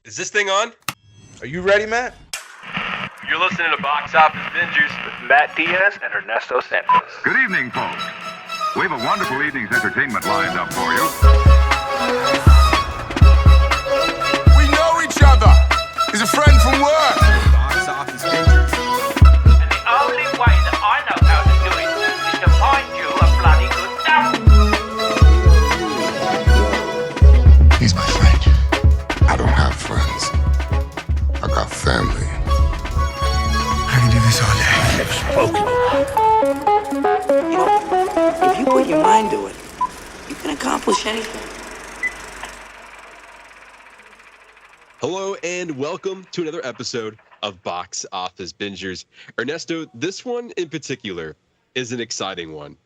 Is this thing on? Are you ready, Matt? You're listening to Box Office Bingers with Matt Diaz and Ernesto Santos. Good evening, folks. We have a wonderful evening's entertainment lined up for you. We know each other. He's a friend from work. Box Office Bingers. And the only way that I know how to do it is to find you a bloody good dump. He's my friend. I don't have friends. I got family. I can do this all day. You know, if you put your mind to it, you can accomplish anything. Hello and welcome to another episode of Box Office Bingers. Ernesto, this one in particular is an exciting one.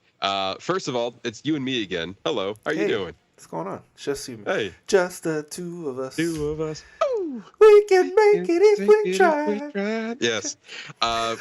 First of all, it's you and me again. Hello, how are you doing? What's going on? It's just you. Hey. Just the two of us. Ooh. We can make it if we try. Yes.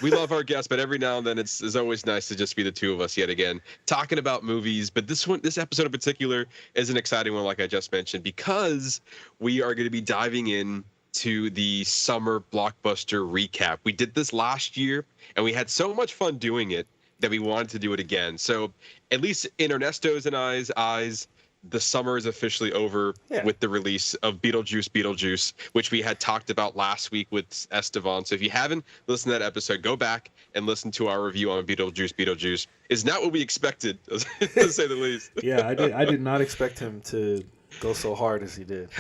We love our guests, but every now and then it's always nice to just be the two of us yet again, talking about movies. But this episode in particular is an exciting one, like I just mentioned, because we are going to be diving in to the summer blockbuster recap. We did this last year, and we had so much fun doing it that we wanted to do it again. So at least in Ernesto's and I's eyes, the summer is officially over with the release of Beetlejuice, which we had talked about last week with Esteban. So if you haven't listened to that episode, go back and listen to our review on Beetlejuice. It's not what we expected, to say the least. Yeah, I did not expect him to go so hard as he did.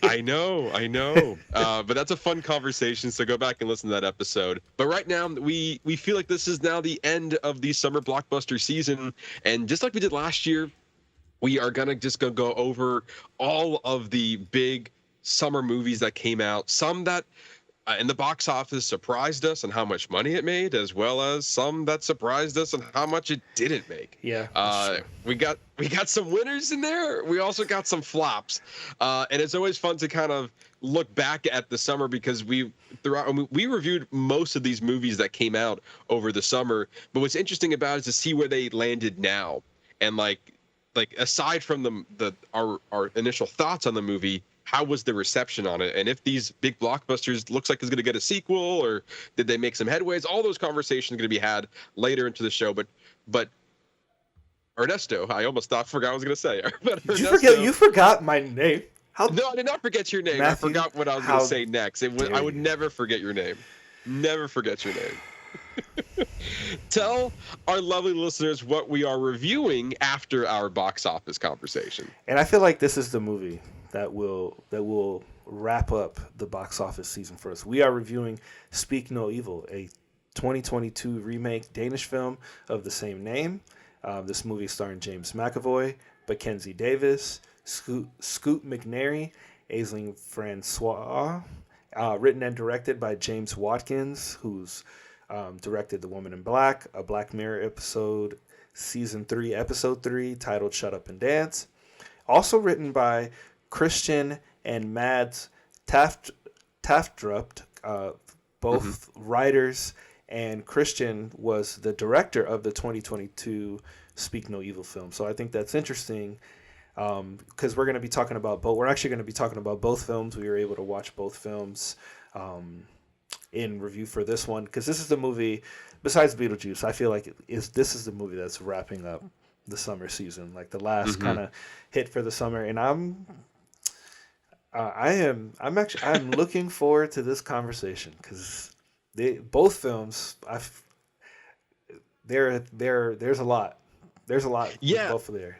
I know. But that's a fun conversation, so go back and listen to that episode. But right now, we feel like this is now the end of the summer blockbuster season. And just like we did last year, we are gonna go over all of the big summer movies that came out. Some that in the box office surprised us and how much money it made, as well as some that surprised us and how much it didn't make. Yeah. We got some winners in there. We also got some flops, and it's always fun to kind of look back at the summer because we reviewed most of these movies that came out over the summer. But what's interesting about it is to see where they landed now, and like aside from our initial thoughts on the movie, how was the reception on it? And if these big blockbusters looks like it's going to get a sequel, or did they make some headways? All those conversations are going to be had later into the show. But Ernesto, I almost forgot what I was going to say. But Ernesto, You forgot my name. No, I did not forget your name. Matthew, I forgot what I was going to say next. I would never forget your name. Never forget your name. Tell our lovely listeners what we are reviewing after our box office conversation. And I feel like this is the movie that will wrap up the box office season for us. We are reviewing Speak No Evil, a 2022 remake Danish film of the same name. This movie starring James McAvoy, Mackenzie Davis, Scoot McNairy, Aisling Francois, written and directed by James Watkins, who's directed The Woman in Black, a Black Mirror episode, Season 3, Episode 3, titled Shut Up and Dance. Also written by Christian and Mads Taftrup, both writers, and Christian was the director of the 2022 Speak No Evil film. So I think that's interesting because we're going to be talking about both. We're actually going to be talking about both films. We were able to watch both films in review for this one, because this is the movie, besides Beetlejuice, I feel like this is the movie that's wrapping up the summer season, like the last kind of hit for the summer. And I'm looking forward to this conversation, because both films, there's a lot Yeah. both of there.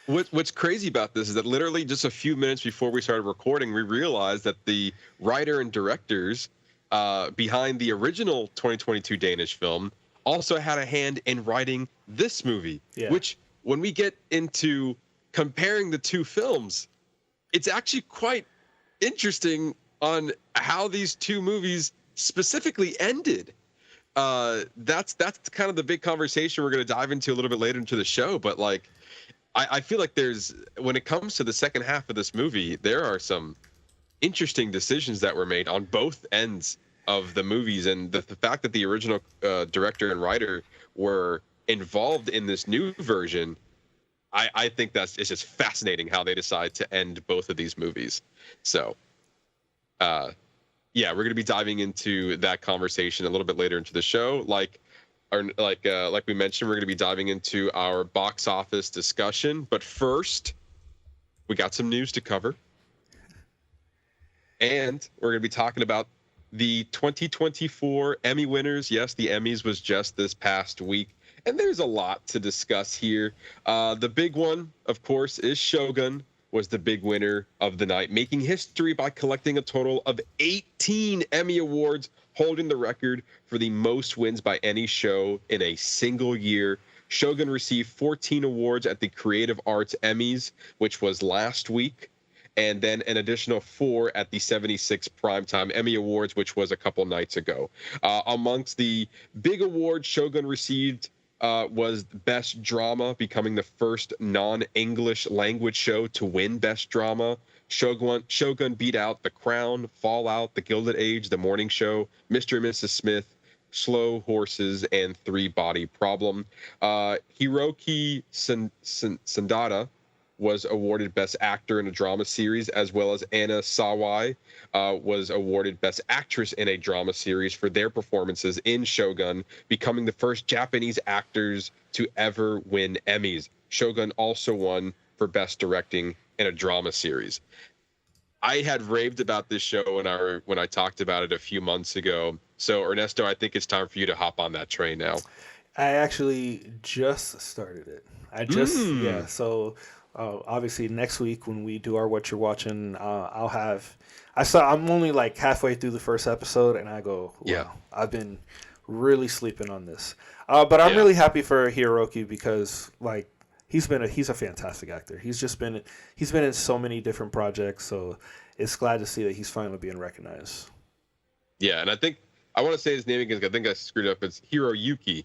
What's crazy about this is that literally just a few minutes before we started recording, we realized that the writer and directors behind the original 2022 Danish film also had a hand in writing this movie, which when we get into comparing the two films, it's actually quite interesting on how these two movies specifically ended. That's kind of the big conversation we're going to dive into a little bit later into the show. But like, I feel like when it comes to the second half of this movie, there are some interesting decisions that were made on both ends of the movies, and the fact that the original director and writer were involved in this new version, I think it's just fascinating how they decide to end both of these movies. So yeah, we're going to be diving into that conversation a little bit later into the show. Like we mentioned, we're going to be diving into our box office discussion. But first, we got some news to cover. And we're going to be talking about the 2024 Emmy winners. Yes, the Emmys was just this past week. And there's a lot to discuss here. The big one, of course, is Shogun was the big winner of the night, making history by collecting a total of 18 Emmy Awards, holding the record for the most wins by any show in a single year. Shogun received 14 awards at the Creative Arts Emmys, which was last week, and then an additional 4 at the 76 Primetime Emmy Awards, which was a couple nights ago. Amongst the big awards Shogun received was Best Drama, becoming the first non-English language show to win Best Drama. Shogun beat out The Crown, Fallout, The Gilded Age, The Morning Show, Mr. and Mrs. Smith, Slow Horses, and Three Body Problem. Hiroki Sandata was awarded Best Actor in a Drama Series, as well as Anna Sawai was awarded Best Actress in a Drama Series for their performances in Shogun, becoming the first Japanese actors to ever win Emmys. Shogun also won for Best Directing in a Drama Series. I had raved about this show when I talked about it a few months ago. So, Ernesto, I think it's time for you to hop on that train now. I actually just started it. Yeah. So obviously next week when we do our What You're Watching, I'm only like halfway through the first episode, and I go, wow, Yeah. I've been really sleeping on this. But I'm really happy for Hiroki because like he's a fantastic actor. He's been in so many different projects, so it's glad to see that he's finally being recognized. Yeah, and I think I want to say his name again. I think I screwed up. It's Hiroyuki,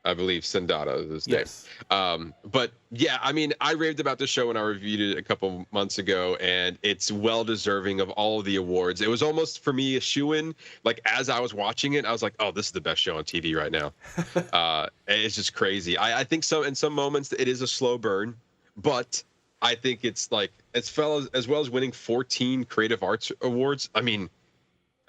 I believe. Sendata is his Yes. name. But yeah, I mean, I raved about the show when I reviewed it a couple months ago, and it's well deserving of all of the awards. It was almost for me a shoo-in. Like as I was watching it, I was like, "Oh, this is the best show on TV right now." It's just crazy. I think in some moments it is a slow burn, but I think it's like as well as winning 14 Creative Arts Awards. I mean,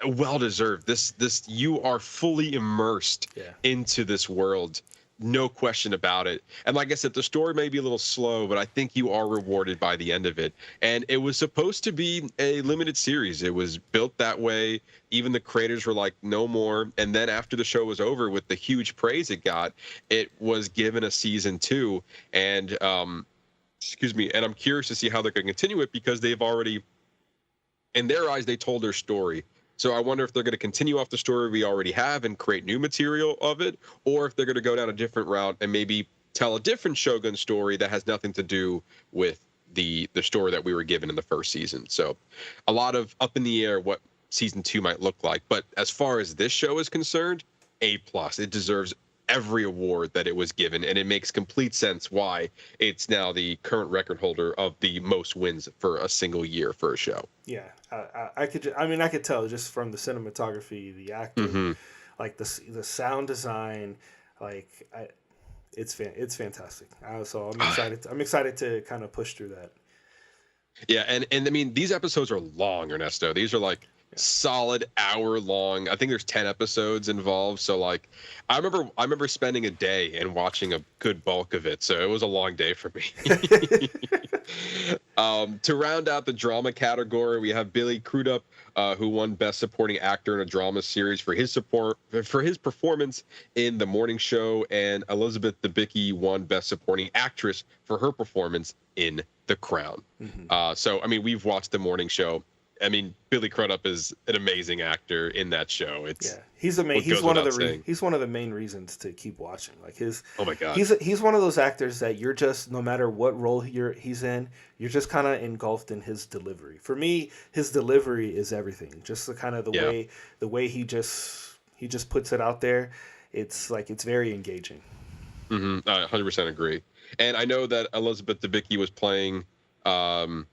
well deserved. This you are fully immersed into this world, no question about it. And like I said, the story may be a little slow, but I think you are rewarded by the end of it. And it was supposed to be a limited series. It was built that way. Even the creators were like, no more. And then after the show was over, with the huge praise it got, it was given a season 2. And and I'm curious to see how they're going to continue it, because they've already, in their eyes, they told their story. So I wonder if they're going to continue off the story we already have and create new material of it, or if they're going to go down a different route and maybe tell a different Shogun story that has nothing to do with the story that we were given in the first season. So a lot of up in the air what season 2 might look like. But as far as this show is concerned, A+. It deserves every award that it was given, and it makes complete sense why it's now the current record holder of the most wins for a single year for a show. Yeah, I could tell just from the cinematography, the acting, like the sound design, like it's fantastic. So I'm excited to kind of push through that. Yeah, and I mean, these episodes are long, Ernesto. These are like solid hour long. I think there's 10 episodes involved. So like, I remember spending a day and watching a good bulk of it. So it was a long day for me. To round out the drama category, we have Billy Crudup, who won Best Supporting Actor in a Drama Series for his performance in The Morning Show, and Elizabeth Debicki won Best Supporting Actress for her performance in The Crown. So I mean, we've watched The Morning Show. I mean, Billy Crudup is an amazing actor in that show. He's amazing. He's one of the main reasons to keep watching. Like oh my god, he's one of those actors that you're just, no matter what role he's in, you're just kind of engulfed in his delivery. For me, his delivery is everything. Just the kind of the way he just puts it out there. It's like, it's very engaging. I 100% agree. And I know that Elizabeth Debicki was playing Diane?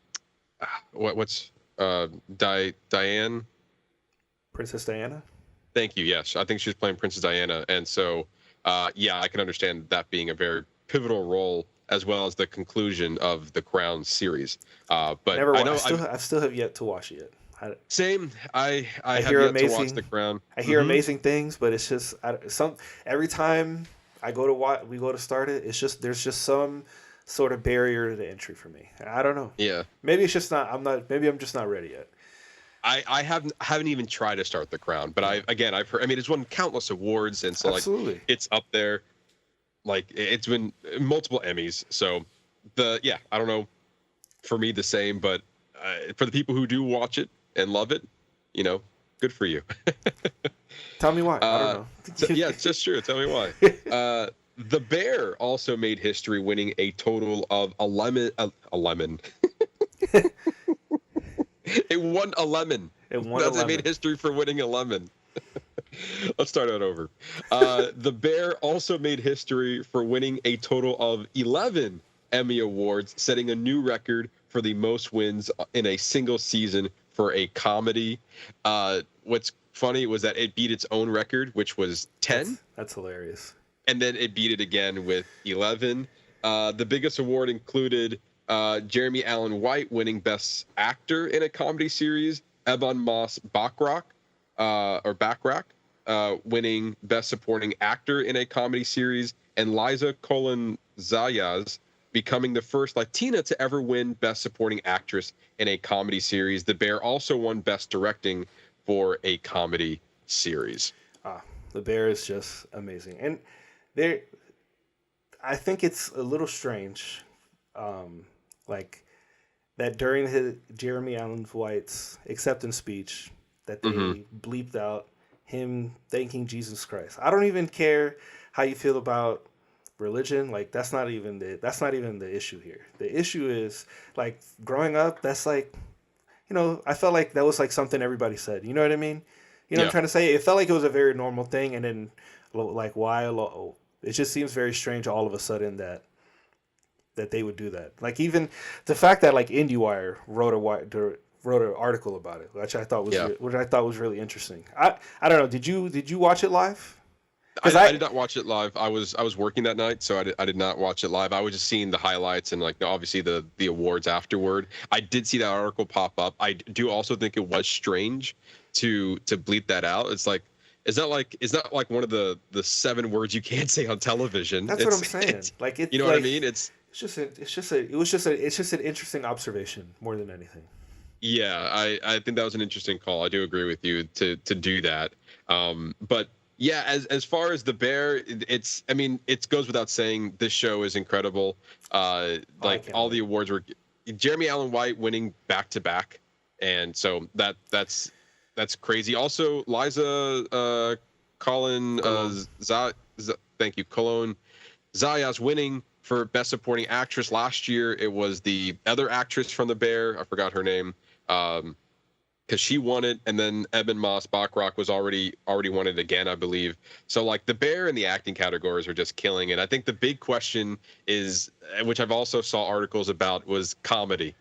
Princess Diana? Thank you, yes. I think she was playing Princess Diana. And so, I can understand that being a very pivotal role, as well as the conclusion of the Crown series. But I still have yet to watch it yet. Same. I have hear yet to watch amazing- The Crown. I hear amazing things, but it's just every time I go to we go to start it, it's just there's just some sort of barrier to the entry for me. I don't know. Yeah. Maybe it's just not. Maybe I'm just not ready yet. I haven't even tried to start The Crown, but I've heard. I mean, it's won countless awards, and so Absolutely. like it's up there. Like it's been multiple Emmys. So I don't know. For me, the same, but for the people who do watch it and love it, good for you. Tell me why. I don't know. Yeah, it's just true. Tell me why. The Bear also made history, winning a total of a lemon. It won a lemon. It made history for winning a lemon. Let's start that over. The Bear also made history for winning a total of 11 Emmy Awards, setting a new record for the most wins in a single season for a comedy. What's funny was that it beat its own record, which was 10. That's hilarious. And then it beat it again with 11. The biggest award included Jeremy Allen White winning Best Actor in a Comedy Series, Ebon Moss-Bachrach winning Best Supporting Actor in a Comedy Series, and Liza Colon-Zayas becoming the first Latina to ever win Best Supporting Actress in a Comedy Series. The Bear also won Best Directing for a Comedy Series. The Bear is just amazing. And I think it's a little strange, like that during Jeremy Allen White's acceptance speech that they bleeped out him thanking Jesus Christ. I don't even care how you feel about religion. Like that's not even the issue here. The issue is like growing up, that's like, I felt like that was like something everybody said. You know what I mean? You know what I'm trying to say? It felt like it was a very normal thing, and then like why it just seems very strange all of a sudden that they would do that. Like even the fact that like IndieWire wrote an article about it, which I thought was really interesting. I don't know. Did you watch it live? I did not watch it live. I was working that night, so I did not watch it live. I was just seeing the highlights and like obviously the awards afterward. I did see that article pop up. I do also think it was strange to bleep that out. It's like it's not like one of the 7 words you can't say on television. That's what I'm saying. Like you know what I mean? It was just an interesting observation more than anything. Yeah, I think that was an interesting call. I do agree with you to do that. But yeah, as far as The Bear, it goes without saying this show is incredible. Like all the awards were Jeremy Allen White winning back to back, and so that's crazy. Also, Liza Zayas winning for Best Supporting Actress. Last year, it was the other actress from The Bear. I forgot her name. Because she won it, and then Ebon Moss-Bachrach was already won it again, I believe. So like The Bear and the acting categories are just killing it. I think the big question is, which I've also saw articles about, was comedy.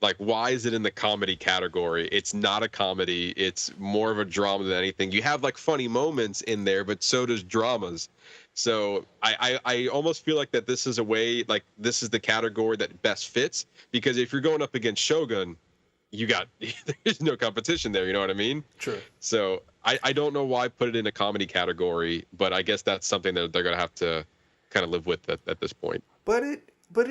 Like, why is it in the comedy category? It's not a comedy. It's more of a drama than anything. You have like funny moments in there, but so does dramas. So I almost feel like that this is a way, like this is the category that best fits, because if you're going up against Shogun, there's no competition there. You know what I mean? True. So I don't know why put it in a comedy category, but I guess that's something that they're going to have to kind of live with at this point. But it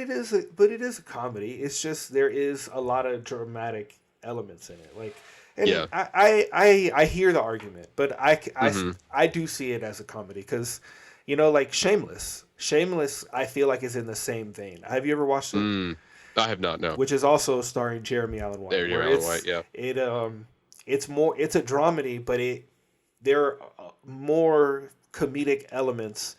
is a comedy. It's just there is a lot of dramatic elements in it. Like, I hear the argument, but I do see it as a comedy because, like Shameless, I feel like is in the same vein. Have you ever watched it? I have not, no. Which is also starring Jeremy Allen White. Jeremy Allen White, yeah. It's a dramedy, but there are more comedic elements.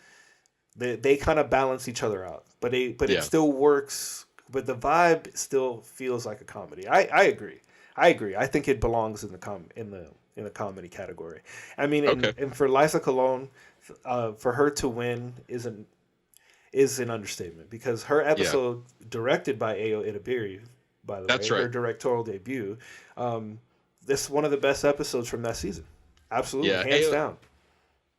They kind of balance each other out, but it still works. But the vibe still feels like a comedy. I agree. I think it belongs in the comedy category. I mean, and for Liza Colon, for her to win is an understatement, because her episode directed by Ayo Edebiri, by the way, her directorial debut, this is one of the best episodes from that season. Absolutely, hands down.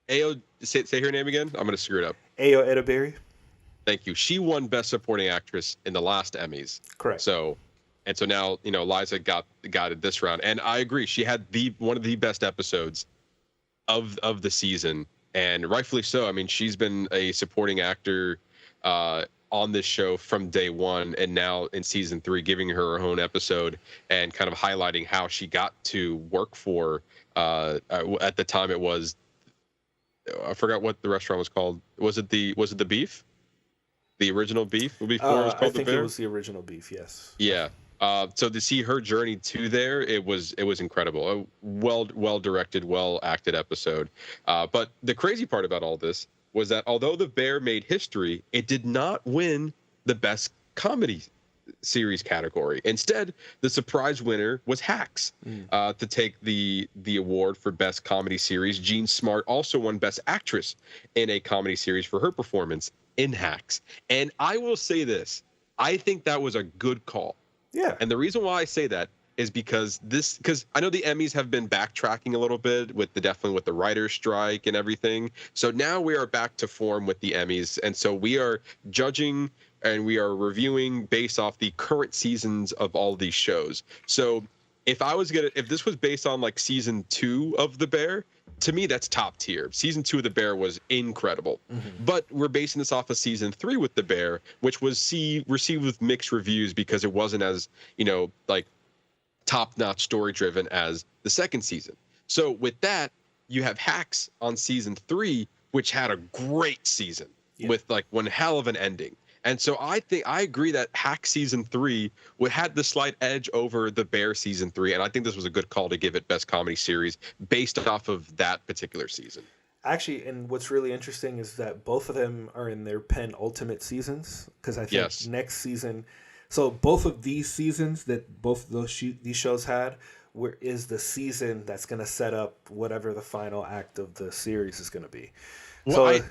Ayo, say her name again. I'm going to screw it up. Ayo Edebiri. Thank you. She won Best Supporting Actress in the last Emmys. Correct. So, And so now, Liza got it this round. And I agree. She had one of the best episodes of the season, and rightfully so. I mean, she's been a supporting actor on this show from day one, and now in season 3, giving her own episode and kind of highlighting how she got to work for, at the time it was, I forgot what the restaurant was called. Was it the Beef? The original Beef before it was called I the think Bear? it was the original Beef, yes. Yeah. So to see her journey to there, it was incredible. A well directed, well acted episode. But the crazy part about all this was that although The Bear made history, it did not win the best comedy series category. Instead, the surprise winner was Hacks to take the award for best comedy series. Jean Smart also won best actress in a comedy series for her performance in Hacks. And I will say this, I think that was a good call. Yeah. And the reason why I say that is because I know the Emmys have been backtracking a little bit definitely with the writer's strike and everything. So now we are back to form with the Emmys. And so we are judging and we are reviewing based off the current seasons of all these shows. So if this was based on like season 2 of The Bear, to me, that's top tier. Season 2 of The Bear was incredible. Mm-hmm. But we're basing this off of season 3 with The Bear, which was received with mixed reviews because it wasn't as, like top-notch story-driven as the second season. So with that, you have Hacks on season 3, which had a great season with like one hell of an ending. And so I agree that Hacks season 3 had the slight edge over The Bear season 3, and I think this was a good call to give it best comedy series based off of that particular season. Actually, and what's really interesting is that both of them are in their penultimate seasons, because I think next season. So both of these seasons that both of these shows had is the season that's going to set up whatever the final act of the series is going to be. Well, so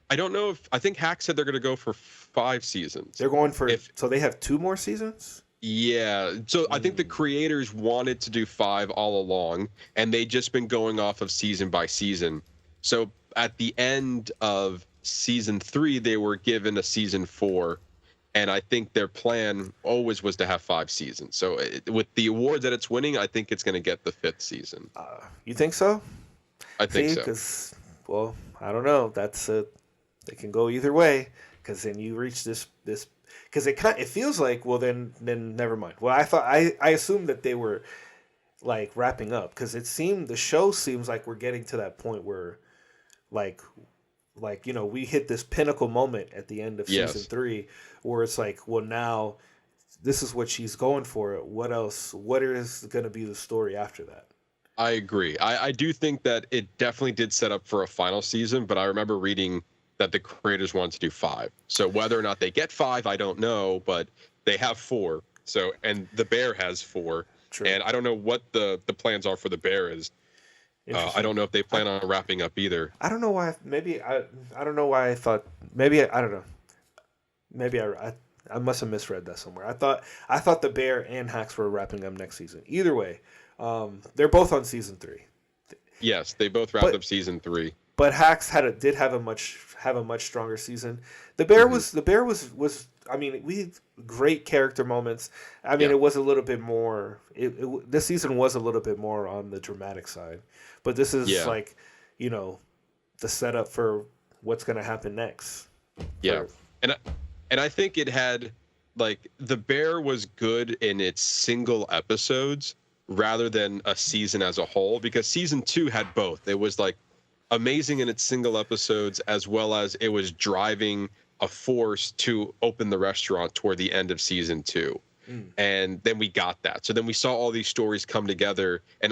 I don't know I think Hacks said they're going to go for 5 seasons. They're going for so they have 2 more seasons? Yeah. So I think the creators wanted to do 5 all along, and they just been going off of season by season. So at the end of season 3, they were given a season 4. And I think their plan always was to have 5 seasons. So with the awards that it's winning, I think it's going to get the 5th season. You think so? I think so. Because, well, I don't know. It can go either way. Because then you reach this because it feels like, well, then never mind. Well, I assumed that they were like wrapping up, because the show seems like we're getting to that point where like we hit this pinnacle moment at the end of season 3 where it's like, well, now this is what she's going for. What else? What is going to be the story after that? I agree. I do think that it definitely did set up for a final season, but I remember reading that the creators wanted to do 5. So whether or not they get 5, I don't know, but they have 4. So, and The Bear has 4. True. And I don't know what the plans are for The Bear is. I don't know if they plan on wrapping up either. I don't know why. Maybe I don't know why I thought. Maybe I don't know. Maybe I must have misread that somewhere. I thought The Bear and Hacks were wrapping up next season. Either way, they're both on season 3. Yes, they both wrapped up season 3. But Hacks did have a much stronger season. The Bear was. I mean, we had great character moments. I mean, it was a little bit more. This season was a little bit more on the dramatic side, but this is like, the setup for what's going to happen next. Yeah, and I think it had like The Bear was good in its single episodes rather than a season as a whole, because season 2 had both. It was like amazing in its single episodes, as well as it was driving a force to open the restaurant toward the end of season 2. And then we got that. So then we saw all these stories come together and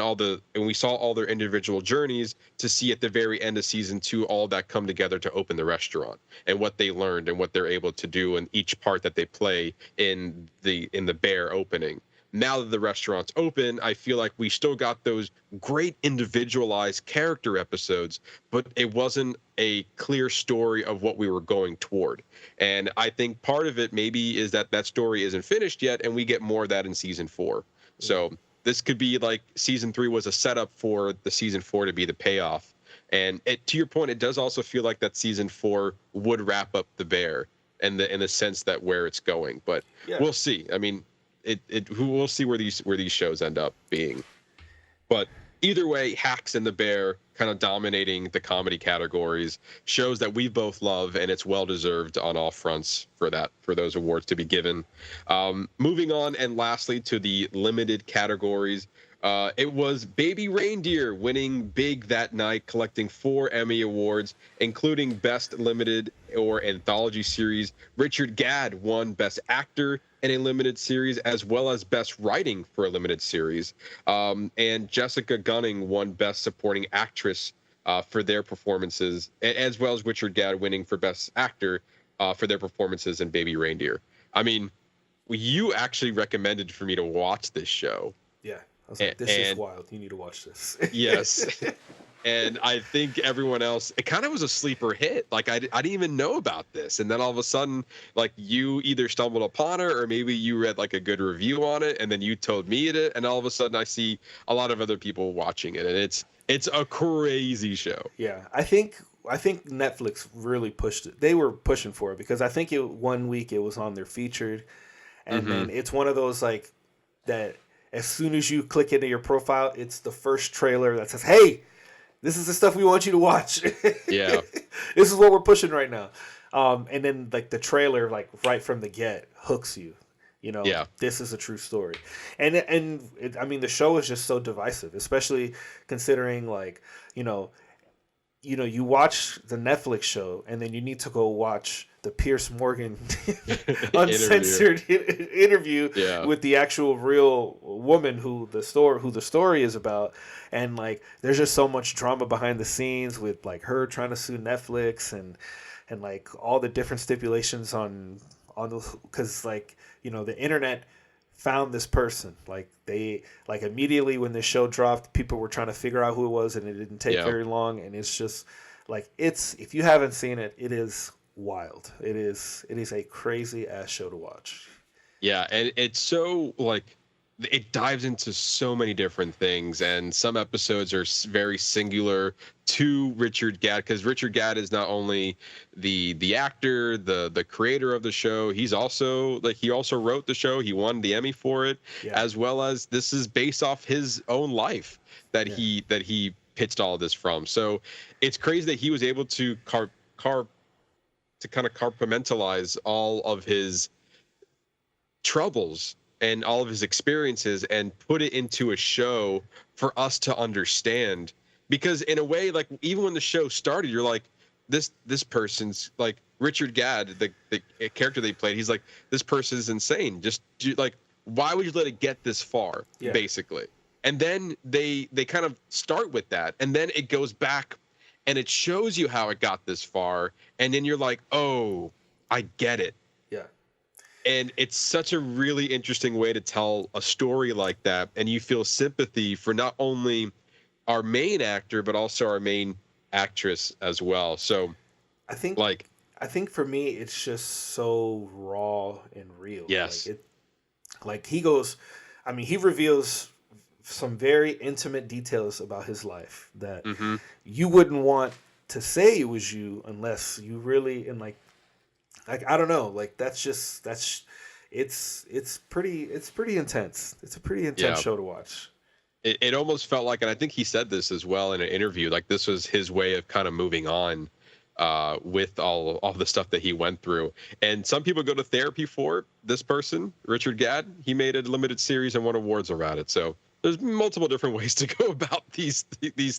we saw all their individual journeys to see at the very end of season 2 all that come together to open the restaurant and what they learned and what they're able to do and each part that they play in the Bear opening. Now that the restaurant's open, I feel like we still got those great individualized character episodes, but it wasn't a clear story of what we were going toward. And I think part of it maybe is that story isn't finished yet, and we get more of that in season 4. So this could be like season 3 was a setup for the season 4 to be the payoff. And to your point, it does also feel like that season 4 would wrap up The Bear in the sense that where it's going. But we'll see. I mean, we'll see where these shows end up being. But either way, Hacks and The Bear kind of dominating the comedy categories, shows that we both love, and it's well deserved on all fronts for those awards to be given. Moving on, and lastly to the limited categories. It was Baby Reindeer winning big that night, collecting 4 Emmy Awards, including Best Limited or Anthology Series. Richard Gadd won Best Actor in a Limited Series, as well as Best Writing for a Limited Series. And Jessica Gunning won Best Supporting Actress for their performances, as well as Richard Gadd winning for Best Actor for their performances in Baby Reindeer. I mean, you actually recommended for me to watch this show. Yeah. I was like, this is wild. You need to watch this. Yes. And I think everyone else, it kind of was a sleeper hit. Like, I didn't even know about this. And then all of a sudden, like, you either stumbled upon it or maybe you read, like, a good review on it, and then you told me it. And all of a sudden, I see a lot of other people watching it. And it's a crazy show. Yeah. I think Netflix really pushed it. They were pushing for it because I think one week it was on their featured. And then it's one of those, like, that as soon as you click into your profile, it's the first trailer that says, hey, this is the stuff we want you to watch. Yeah. This is what we're pushing right now. And then, like, the trailer, like, right from the get hooks you. You know, This is a true story. And I mean, the show is just so divisive, especially considering, like, you watch the Netflix show and then you need to go watch the Pierce Morgan uncensored interview with the actual real woman who the story is about. And, like, there's just so much drama behind the scenes with, like, her trying to sue Netflix and like all the different stipulations on the, because, like, the internet found this person. Like, they, like, immediately when this show dropped, people were trying to figure out who it was, and it didn't take very long. And it's just, like, if you haven't seen it, it is wild. It is a crazy ass show to watch. Yeah, and it's so, like, it dives into so many different things, and some episodes are very singular to Richard Gadd, because Richard Gadd is not only the actor, the creator of the show, he also wrote the show. He won the Emmy for it, as well as this is based off his own life that he pitched all of this from. So it's crazy that he was able to kind of compartmentalize all of his troubles and all of his experiences and put it into a show for us to understand. Because in a way, like, even when the show started, you're like, this person's, like, Richard Gadd, the character they played, he's like, this person is insane. Like, why would you let it get this far, basically? And then they kind of start with that, and then it goes back and it shows you how it got this far, and then you're like, oh, I get it. Yeah. And it's such a really interesting way to tell a story like that, and you feel sympathy for not only our main actor but also our main actress as well. So I think for me it's just so raw and real. Yes. He reveals some very intimate details about his life that you wouldn't want to say it was you unless you really, and like I don't know, like it's pretty intense. It's a pretty intense show to watch. It almost felt like, and I think he said this as well in an interview, like this was his way of kind of moving on with all the stuff that he went through. And some people go to therapy for it. This person, Richard Gadd, he made a limited series and won awards around it. So there's multiple different ways to go about these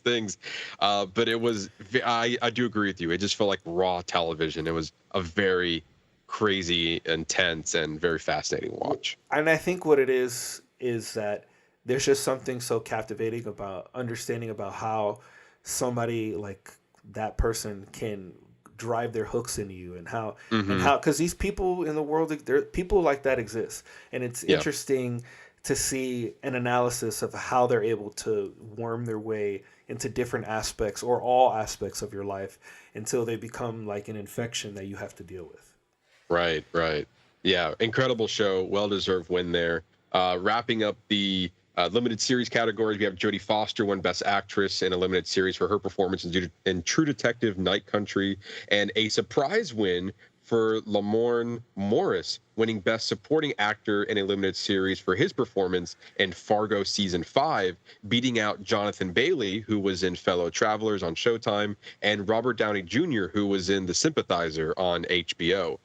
things. But it was, I do agree with you. It just felt like raw television. It was a very crazy, intense, and very fascinating watch. And I think what it is that there's just something so captivating about understanding about how somebody like that person can drive their hooks into you, and how because these people in the world, there people like that exist, and it's interesting to see an analysis of how they're able to worm their way into different aspects or all aspects of your life until they become like an infection that you have to deal with. Right. Yeah, incredible show. Well-deserved win there. Wrapping up the limited series categories, we have Jodie Foster won Best Actress in a limited series for her performance in True Detective Night Country, and a surprise win for Lamorne Morris winning Best Supporting Actor in a Limited Series for his performance in Fargo Season 5, beating out Jonathan Bailey, who was in Fellow Travelers on Showtime, and Robert Downey Jr., who was in The Sympathizer on HBO.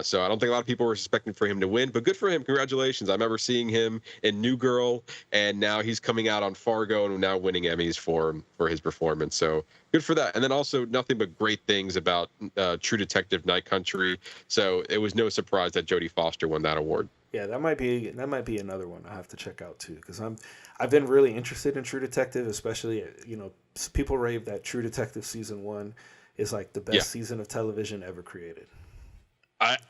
So I don't think a lot of people were expecting for him to win, but good for him. Congratulations. I remember seeing him in New Girl, and now he's coming out on Fargo and now winning Emmys for his performance. So good for that. And then also nothing but great things about True Detective Night Country. So it was no surprise that Jodie Foster won that award. Yeah, that might be another one I have to check out too, because I've been really interested in True Detective, especially people rave that True Detective season 1 is like the best season of television ever created.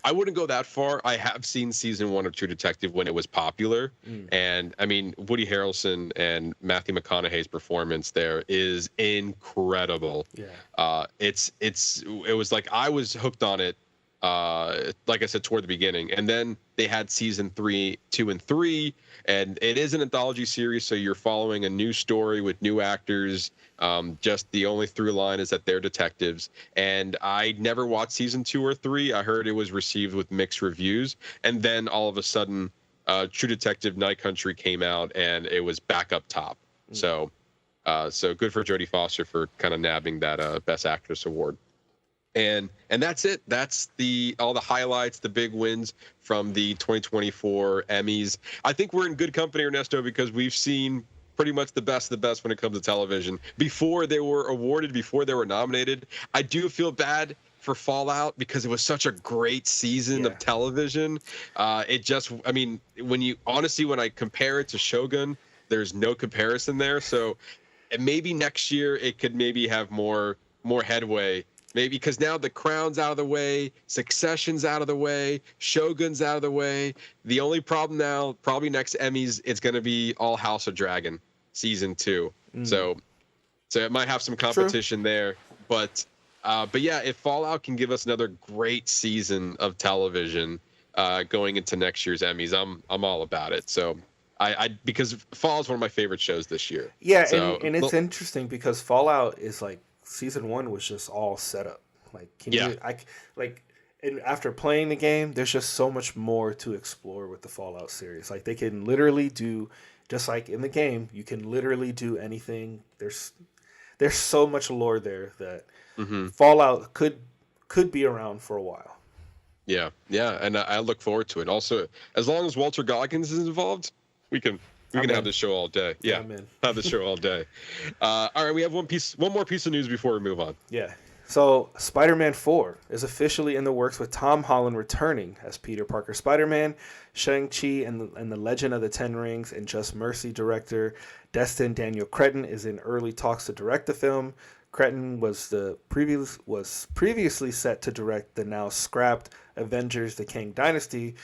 I wouldn't go that far. I have seen season 1 of True Detective when it was popular. And I mean, Woody Harrelson and Matthew McConaughey's performance there is incredible. Yeah. It was like I was hooked on it, like I said, toward the beginning. And then they had season 3, 2, and 3. And it is an anthology series, so you're following a new story with new actors. Just the only through line is that they're detectives. And I never watched season 2 or 3. I heard it was received with mixed reviews. And then all of a sudden, True Detective Night Country came out, and it was back up top. So good for Jodie Foster for kind of nabbing that Best Actress award. And that's it. That's all the highlights, the big wins from the 2024 Emmys. I think we're in good company, Ernesto, because we've seen pretty much the best of the best when it comes to television. Before they were awarded, before they were nominated, I do feel bad for Fallout because it was such a great season of television. When I compare it to Shogun, there's no comparison there. So maybe next year it could maybe have more headway. Maybe because now The Crown's out of the way, Succession's out of the way, Shogun's out of the way. The only problem now, probably next Emmys, it's going to be all House of Dragon season 2. So it might have some competition there. But yeah, if Fallout can give us another great season of television going into next year's Emmys, I'm all about it. So because Fallout's one of my favorite shows this year. Yeah, so, and it's interesting because Fallout is like, season 1 was just all set up. And after playing the game, there's just so much more to explore with the Fallout series. Like they can literally do, just like in the game, you can literally do anything. There's so much lore there that Fallout could be around for a while. Yeah, and I look forward to it. Also, as long as Walter Goggins is involved, we can have this show all day. Yeah, have the show all day. All right, we have one more piece of news before we move on. Yeah. So Spider-Man 4 is officially in the works with Tom Holland returning as Peter Parker Spider-Man. Shang-Chi and the Legend of the Ten Rings and Just Mercy director Destin Daniel Cretton is in early talks to direct the film. Cretton was previously set to direct the now scrapped Avengers: The Kang Dynasty.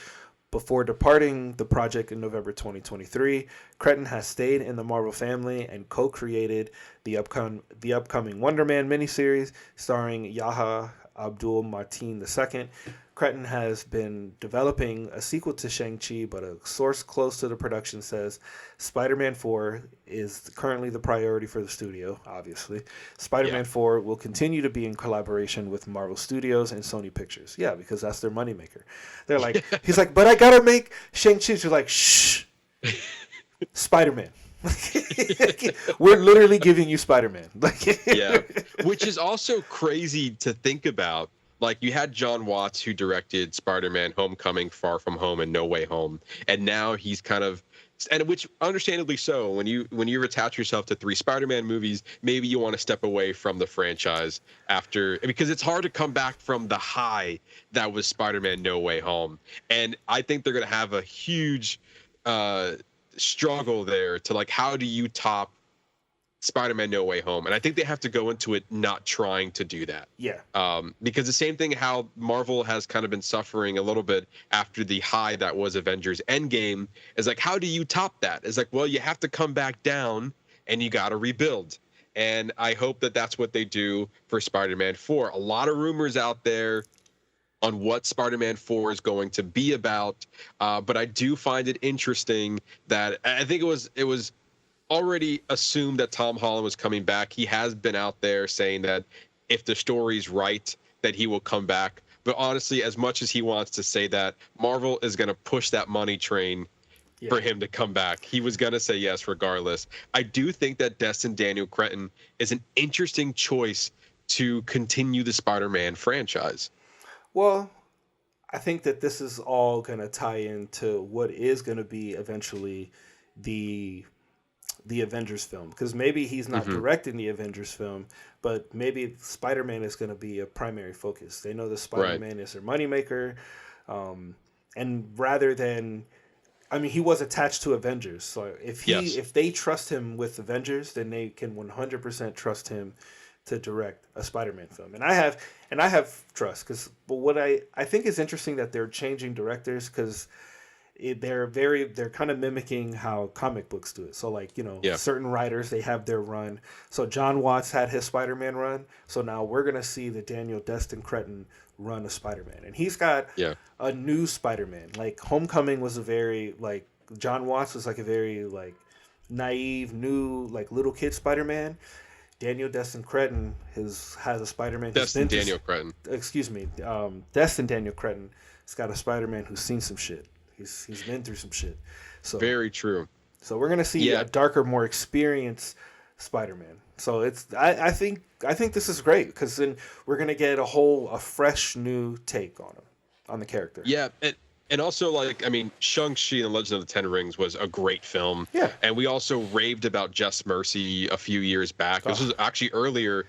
Before departing the project in November 2023, Cretton has stayed in the Marvel family and co-created the upcoming Wonder Man miniseries starring Yahya Abdul-Mateen II. Cretton has been developing a sequel to Shang-Chi, but a source close to the production says Spider-Man 4 is currently the priority for the studio, obviously. Spider-Man 4 will continue to be in collaboration with Marvel Studios and Sony Pictures. Yeah, because that's their moneymaker. They're like, he's like, but I gotta make Shang-Chi. She's like, shh, Spider-Man. We're literally giving you Spider-Man. Yeah, which is also crazy to think about. Like, you had John Watts, who directed Spider-Man: Homecoming, Far From Home, and No Way Home, and now he's kind of, and which understandably so. When you attach yourself to 3 Spider-Man movies, maybe you want to step away from the franchise after, because it's hard to come back from the high that was Spider-Man: No Way Home, and I think they're going to have a huge struggle there to, like, how do you top Spider-Man: No Way Home? And I think they have to go into it not trying to do that. Yeah. Because the same thing how Marvel has kind of been suffering a little bit after the high that was Avengers Endgame is like, how do you top that? It's like, well, you have to come back down and you got to rebuild. And I hope that that's what they do for Spider-Man 4. A lot of rumors out there on what Spider-Man 4 is going to be about. But I do find it interesting that I think it was already assumed that Tom Holland was coming back. He has been out there saying that if the story's right, that he will come back. But honestly, as much as he wants to say that, Marvel is going to push that money train for him to come back. He was going to say yes regardless. I do think that Destin Daniel Cretton is an interesting choice to continue the Spider-Man franchise. Well, I think that this is all going to tie into what is going to be eventually the Avengers film, because maybe he's not directing the Avengers film, but maybe Spider-Man is going to be a primary focus. They know that Spider-Man is their moneymaker, and rather than, I mean, he was attached to Avengers, so if they trust him with Avengers, then they can 100% trust him to direct a Spider-Man film. And I have trust, but what I think is interesting that they're changing directors, because they're kind of mimicking how comic books do it. So like, certain writers, they have their run. So John Watts had his Spider-Man run. So now we're going to see the Destin Cretton run a Spider-Man. And he's got a new Spider-Man. Like Homecoming was a very, like, John Watts was like a very like naive, new, like little kid Spider-Man. Destin Cretton has a Spider-Man. Destin Daniel Cretton has got a Spider-Man who's seen some shit. He's been through some shit. So very true. So we're gonna see a darker, more experienced Spider-Man. So I think this is great, because then we're gonna get a fresh new take on him, on the character. Yeah, and also, like, I mean, Shang-Chi and the Legend of the Ten Rings was a great film. Yeah. And we also raved about Just Mercy a few years back. This was actually earlier.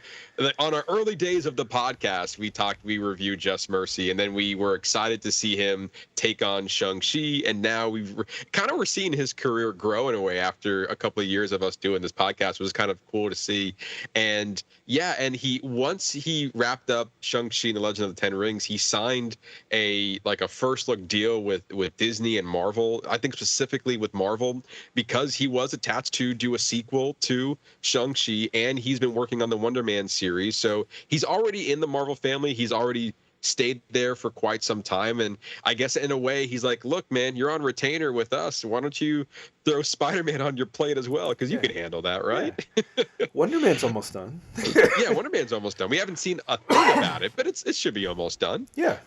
On our early days of the podcast, we reviewed Just Mercy, and then we were excited to see him take on Shang-Chi, and now we're seeing his career grow in a way after a couple of years of us doing this podcast. It was kind of cool to see. And once he wrapped up Shang-Chi and the Legend of the Ten Rings, he signed a first look deal with Disney and Marvel. I think specifically with Marvel, because he was attached to do a sequel to Shang-Chi, and he's been working on the Wonder Man series. So he's already in the Marvel family. He's already stayed there for quite some time. And I guess in a way, he's like, look, man, you're on retainer with us. Why don't you throw Spider-Man on your plate as well? Because you can handle that, right? Yeah. Wonder Man's almost done. Yeah, Wonder Man's almost done. We haven't seen a thing about it, but it should be almost done. Yeah.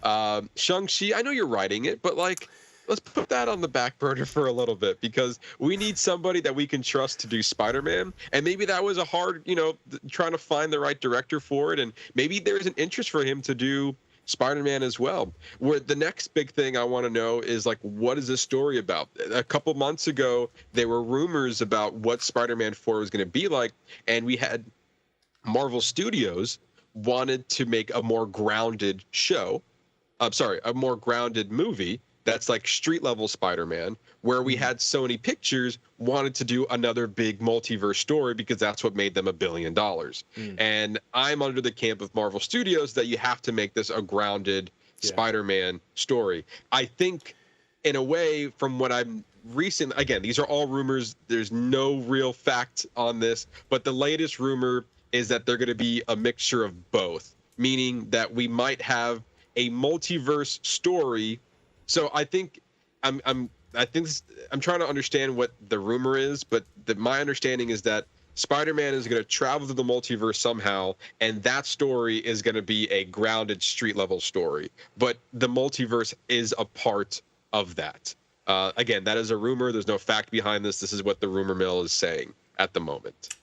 Shang-Chi, I know you're writing it, but like, let's put that on the back burner for a little bit, because we need somebody that we can trust to do Spider-Man. And maybe that was a hard, trying to find the right director for it. And maybe there's an interest for him to do Spider-Man as well. Where the next big thing I want to know is, like, what is this story about? A couple months ago, there were rumors about what Spider-Man 4 was going to be like. And we had Marvel Studios wanted to make a more grounded a more grounded movie that's like street level Spider-Man, where we had Sony Pictures wanted to do another big multiverse story, because that's what made them $1 billion. And I'm under the camp of Marvel Studios that you have to make this a grounded Spider-Man story. I think, in a way, from what I'm again, these are all rumors. There's no real fact on this, but the latest rumor is that they're going to be a mixture of both, meaning that we might have a multiverse story. So I think I'm trying to understand what the rumor is, but my understanding is that Spider-Man is going to travel to the multiverse somehow, and that story is going to be a grounded street level story. But the multiverse is a part of that. Again, that is a rumor. There's no fact behind this. This is what the rumor mill is saying at the moment.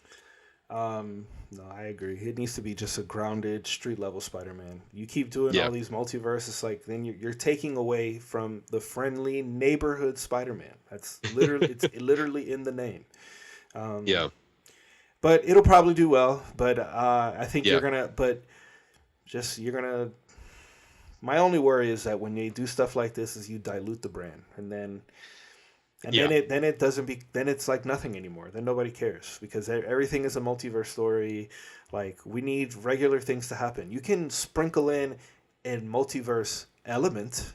No, I agree. It needs to be just a grounded street level Spider-Man. You keep doing all these multiverses, like, then you're taking away from the friendly neighborhood Spider-Man. That's literally it's literally in the name. But it'll probably do well. But I think you're gonna. My only worry is that when they do stuff like this, is you dilute the brand, then it's like nothing anymore. Then nobody cares, because everything is a multiverse story. Like, we need regular things to happen. You can sprinkle in a multiverse element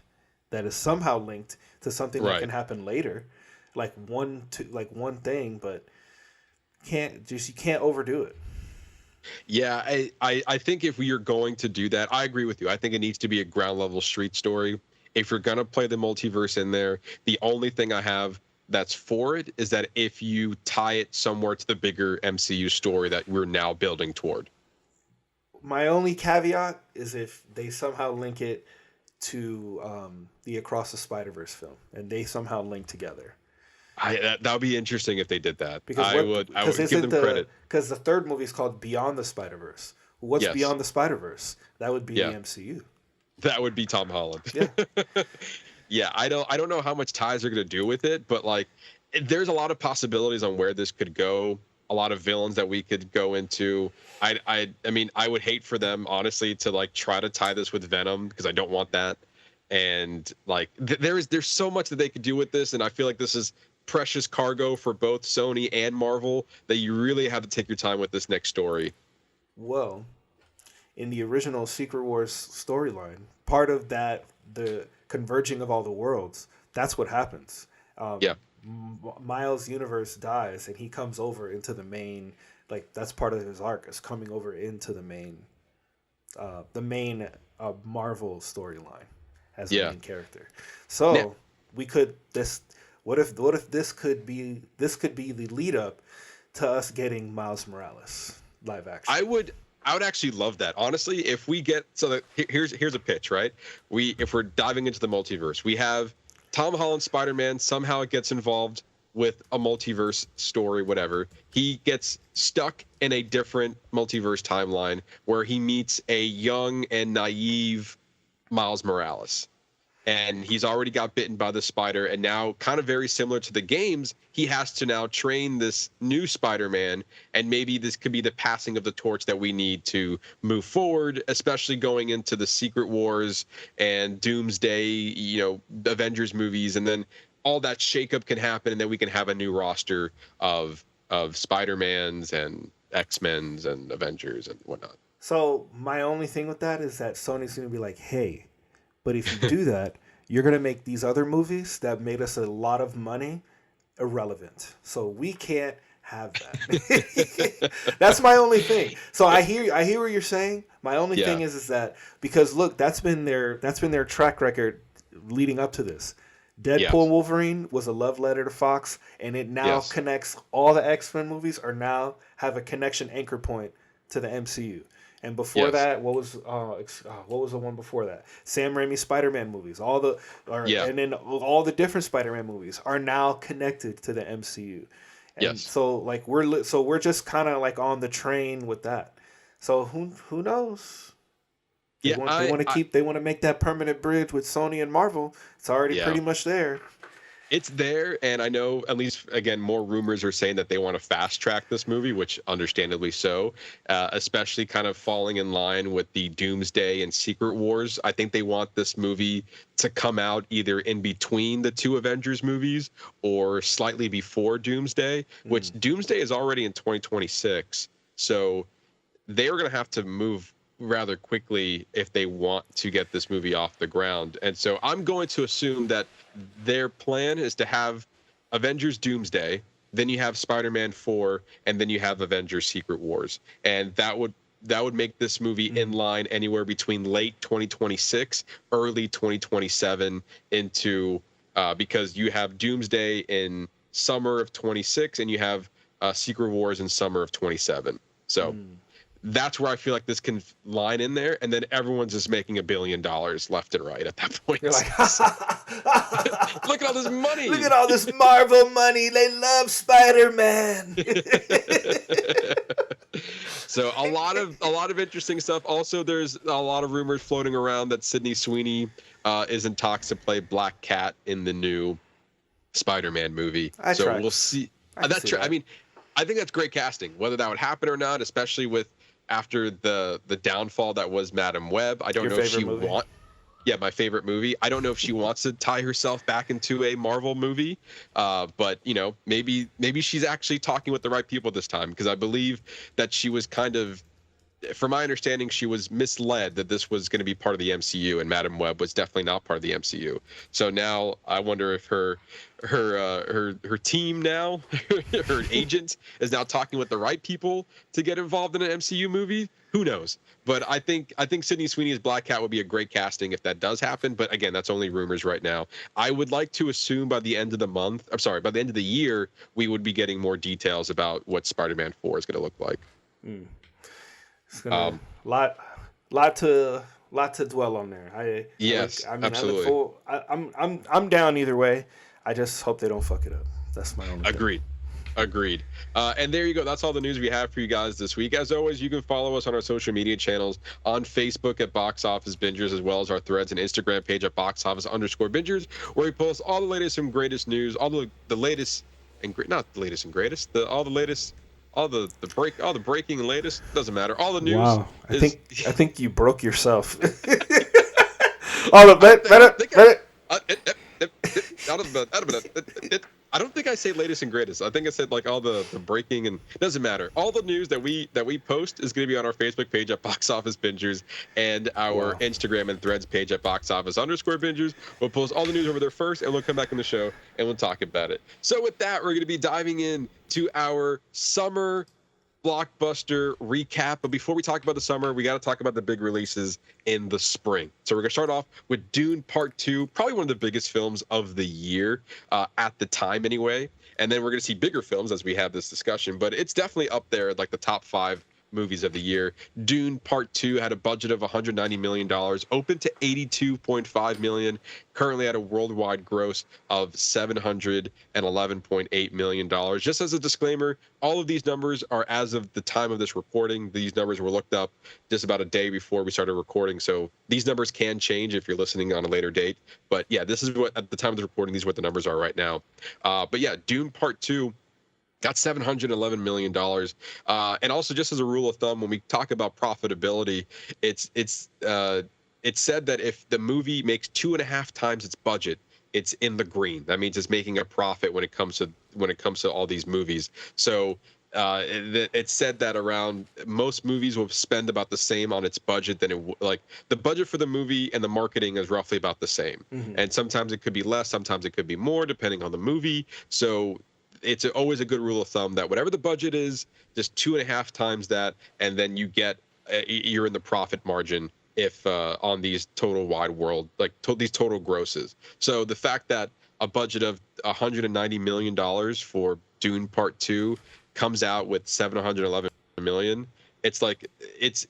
that is somehow linked to something that can happen later, like one thing, but you can't overdo it. Yeah, I think if we are going to do that, I agree with you. I think it needs to be a ground level street story. If you're going to play the multiverse in there, the only thing I have that's for it is that if you tie it somewhere to the bigger MCU story that we're now building toward. my only caveat is if they somehow link it to the Across the Spider-Verse film, and they somehow link together. That would be interesting if they did that. Because I would give them credit. Because the third movie is called Beyond the Spider-Verse. What's Yes. Beyond the Spider-Verse? That would be Yeah. the MCU. That would be Tom Holland. Yeah. Yeah, I don't know how much ties are going to do with it, but like there's a lot of possibilities on where this could go. A lot of villains that we could go into. I mean, I would hate for them honestly to like try to tie this with Venom because I don't want that. And like there's so much that they could do with this, and I feel like this is precious cargo for both Sony and Marvel that you really have to take your time with this next story. Well, in the original Secret Wars storyline, part of that, the converging of all the worlds, that's what happens. Yeah. Miles' universe dies, and he comes over into the main. Like that's part of his arc, is coming over into the main Marvel storyline as the main character. So Now, we could this. What if this could be the lead up to us getting Miles Morales live action? I would actually love that. Honestly, if we get here's a pitch, right? If we're diving into the multiverse, we have Tom Holland Spider-Man somehow gets involved with a multiverse story, whatever. He gets stuck in a different multiverse timeline where he meets a young and naive Miles Morales. And he's already got bitten by the spider, and now, kind of very similar to the games, he has to now train this new Spider-Man, and maybe this could be the passing of the torch that we need to move forward, especially going into the Secret Wars and Doomsday, Avengers movies, and then all that shakeup can happen, and then we can have a new roster of Spider-Mans and X-Men's and Avengers and whatnot. So my only thing with that is that Sony's going to be like, hey, but if you do that, you're going to make these other movies that made us a lot of money irrelevant. So we can't have that. That's my only thing. So I hear what you're saying. My only thing is that because look, that's been their track record leading up to this. Deadpool and Wolverine was a love letter to Fox, and it now connects all the X-Men movies have a connection anchor point to the MCU. And before that, what was the one before that? Sam Raimi Spider-Man movies, and then all the different Spider-Man movies are now connected to the MCU. And so like we're just kind of like on the train with that. So who knows? They want to make that permanent bridge with Sony and Marvel. It's already pretty much there. It's there, and I know, at least, again, more rumors are saying that they want to fast-track this movie, which understandably so, especially kind of falling in line with the Doomsday and Secret Wars. I think they want this movie to come out either in between the two Avengers movies or slightly before Doomsday, which Doomsday is already in 2026, so they are going to have to move rather quickly if they want to get this movie off the ground. And so I'm going to assume that their plan is to have Avengers Doomsday, then you have Spider-Man 4, and then you have Avengers Secret Wars. And that would make this movie in line anywhere between late 2026, early 2027 into because you have Doomsday in summer of 26 and you have Secret Wars in summer of 27. So that's where I feel like this can line in there, and then everyone's just making $1 billion left and right at that point. You're like, look at all this money. Look at all this Marvel money. They love Spider-Man. So a lot of interesting stuff. Also, there's a lot of rumors floating around that Sydney Sweeney is in talks to play Black Cat in the new Spider-Man movie. We'll see. I mean, I think that's great casting. Whether that would happen or not, especially with after the downfall that was Madam Web. I don't know if she my favorite movie. I don't know if she wants to tie herself back into a Marvel movie, but maybe she's actually talking with the right people this time, because I believe that she was kind of, from my understanding, she was misled that this was going to be part of the MCU, and Madam Web was definitely not part of the MCU. So now I wonder if her team now, her agent, is now talking with the right people to get involved in an MCU movie. Who knows? But I think Sydney Sweeney as Black Cat would be a great casting if that does happen. But again, that's only rumors right now. I would like to assume by the end of the year, we would be getting more details about what Spider-Man 4 is going to look like. It's gonna lot to dwell on there. Yes, absolutely. I'm down either way. I just hope they don't fuck it up. That's my only Agreed. Agreed. And there you go. That's all the news we have for you guys this week. As always, you can follow us on our social media channels on Facebook at Box Office Bingers, as well as our Threads and Instagram page at boxoffice_bingers, where we post all the latest and greatest news, all the latest and not the latest and greatest, all the breaking and latest, doesn't matter. All the news. Wow. I think you broke yourself. All the I don't think I say latest and greatest. I think I said like all the breaking, and it doesn't matter. All the news that we post is going to be on our Facebook page at Box Office Bingers and our Instagram and Threads page at boxoffice_bingers. We'll post all the news over there first, and we'll come back on the show and we'll talk about it. So with that, we're going to be diving in to our summer blockbuster recap. But before we talk about the summer, we got to talk about the big releases in the spring. So we're going to start off with Dune Part 2, probably one of the biggest films of the year at the time anyway. And then we're going to see bigger films as we have this discussion, but it's definitely up there like the top 5 movies of the year. Dune Part 2 had a budget of $190 million, opened to $82.5 million, currently at a worldwide gross of $711.8 million. Just as a disclaimer, all of these numbers are as of the time of this recording. These numbers were looked up just about a day before we started recording, so these numbers can change if you're listening on a later date. But yeah, this is what, at the time of the recording, these are what the numbers are right now. But yeah, Dune Part 2 got $711 million. And also, just as a rule of thumb, when we talk about profitability, it's said that if the movie makes 2.5 times its budget, it's in the green. That means it's making a profit when it comes to all these movies. So it's said that around most movies will spend about the same on its budget than like the budget for the movie and the marketing is roughly about the same. Mm-hmm. And sometimes it could be less, sometimes it could be more, depending on the movie. So it's always a good rule of thumb that whatever the budget is, just 2.5 times that, and then you're in the profit margin if on these total wide world, like these total grosses. So the fact that a budget of $190 million for Dune Part 2 comes out with $711 million, it's like it's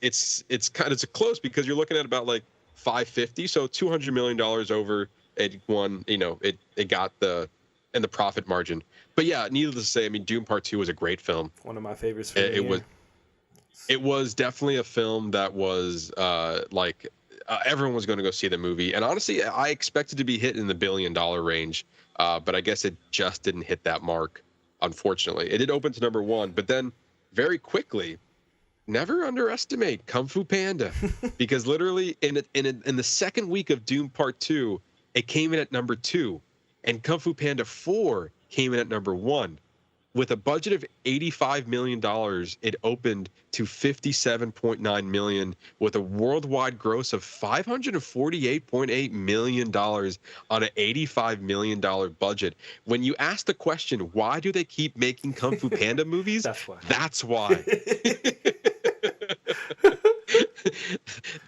close, because you're looking at about like 550, so $200 million over it won. It got the profit margin. But yeah, needless to say, I mean, Dune Part 2 was a great film. One of my favorites. It was definitely a film that was everyone was going to go see the movie. And honestly, I expected to be hit in the $1 billion range, but I guess it just didn't hit that mark, unfortunately. It did open to number 1, but then very quickly, never underestimate Kung Fu Panda, because literally in the second week of Dune Part 2, it came in at number 2, and Kung Fu Panda 4 came in at number 1. With a budget of $85 million, it opened to $57.9 million, with a worldwide gross of $548.8 million on an $85 million budget. When you ask the question, why do they keep making Kung Fu Panda movies? That's why.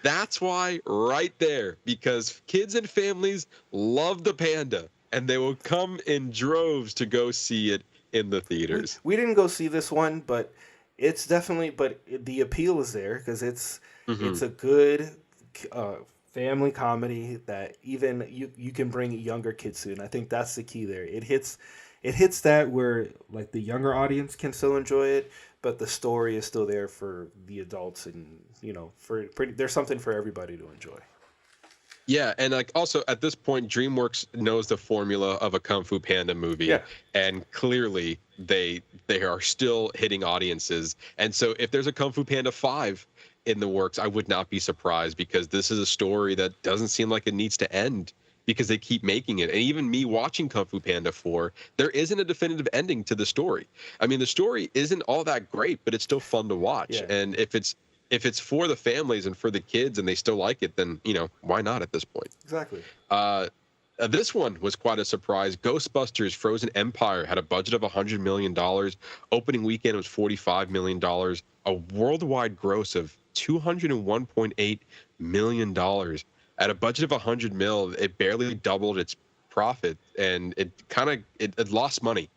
That's why right there, because kids and families love the panda, and they will come in droves to go see it in the theaters. We didn't go see this one, but it's definitely, the appeal is there, because it's a good family comedy that even you can bring younger kids to, and I think that's the key there. It hits that where like the younger audience can still enjoy it, but the story is still there for the adults, and there's something for everybody to enjoy. Yeah, and like also at this point, DreamWorks knows the formula of a Kung Fu Panda movie, and clearly they are still hitting audiences. And so if there's a Kung Fu Panda 5 in the works, I would not be surprised, because this is a story that doesn't seem like it needs to end, because they keep making it. And even me watching Kung Fu Panda 4, there isn't a definitive ending to the story. I mean, the story isn't all that great, but it's still fun to watch. Yeah. And if it's for the families and for the kids and they still like it, then, why not at this point? Exactly. This one was quite a surprise. Ghostbusters Frozen Empire had a budget of $100 million. Opening weekend was $45 million. A worldwide gross of $201.8 million. At a budget of $100 million, it barely doubled its profit, and it lost money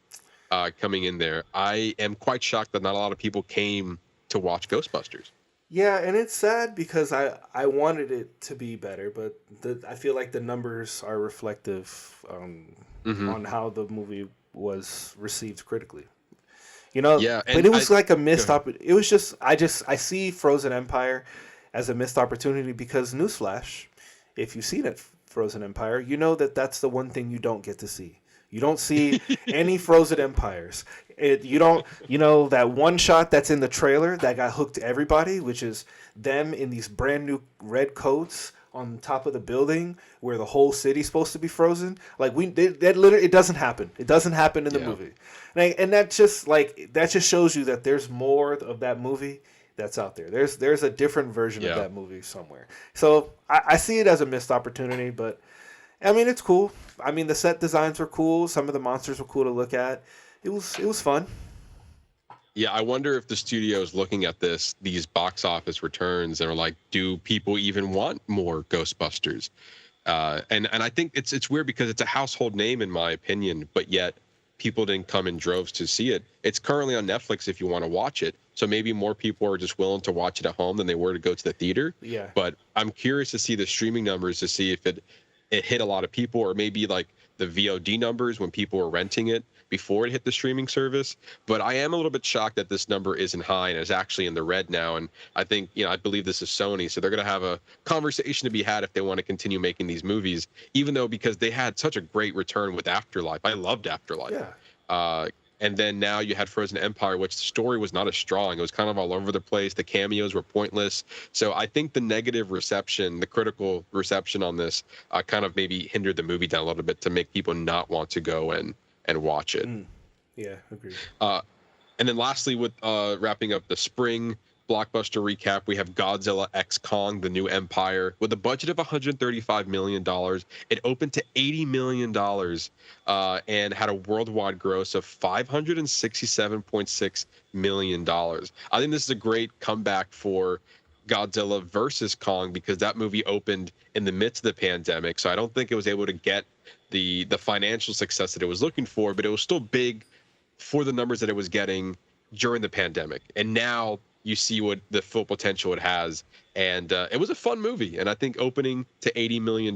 coming in there. I am quite shocked that not a lot of people came to watch Ghostbusters. Yeah, and it's sad because I wanted it to be better, but I feel like the numbers are reflective on how the movie was received critically. You know, Yeah, but and it was like a go missed ahead. It was just I see Frozen Empire as a missed opportunity because newsflash, if you've seen it, Frozen Empire, you know that that's the one thing you don't get to see. You don't see any Frozen Empires. You don't, you know, that one shot that's in the trailer that got hooked to everybody, which is them in these brand new red coats on top of the building where the whole city's supposed to be frozen. Like that literally, it doesn't happen. It doesn't happen in the Yeah. movie, and that just shows you that there's more of that movie that's out there. There's a different version of Yeah. that movie somewhere. So I see it as a missed opportunity, but I mean it's cool. I mean the set designs were cool. Some of the monsters were cool to look at. It was fun. Yeah, I wonder if the studio is looking at these box office returns and are like, do people even want more Ghostbusters? And I think it's weird because it's a household name in my opinion, but yet people didn't come in droves to see it. It's currently on Netflix if you want to watch it. So maybe more people are just willing to watch it at home than they were to go to the theater. Yeah. But I'm curious to see the streaming numbers to see if it hit a lot of people, or maybe like the VOD numbers when people were renting it before it hit the streaming service. But I am a little bit shocked that this number isn't high and is actually in the red now. And I think, I believe this is Sony, so they're going to have a conversation to be had if they want to continue making these movies, even though because they had such a great return with Afterlife. I loved Afterlife. Yeah. And then now you had Frozen Empire, which the story was not as strong. It was kind of all over the place. The cameos were pointless. So I think the negative reception, the critical reception on this, kind of maybe hindered the movie down a little bit to make people not want to go and watch it. Yeah, agreed. And then lastly, with wrapping up the spring blockbuster recap, we have Godzilla X Kong, The New Empire. With a budget of $135 million, it opened to $80 million and had a worldwide gross of $567.6 million. I think this is a great comeback for Godzilla versus Kong because that movie opened in the midst of the pandemic. So I don't think it was able to get the financial success that it was looking for, but it was still big for the numbers that it was getting during the pandemic. And now you see what the full potential it has. And it was a fun movie. And I think opening to $80 million,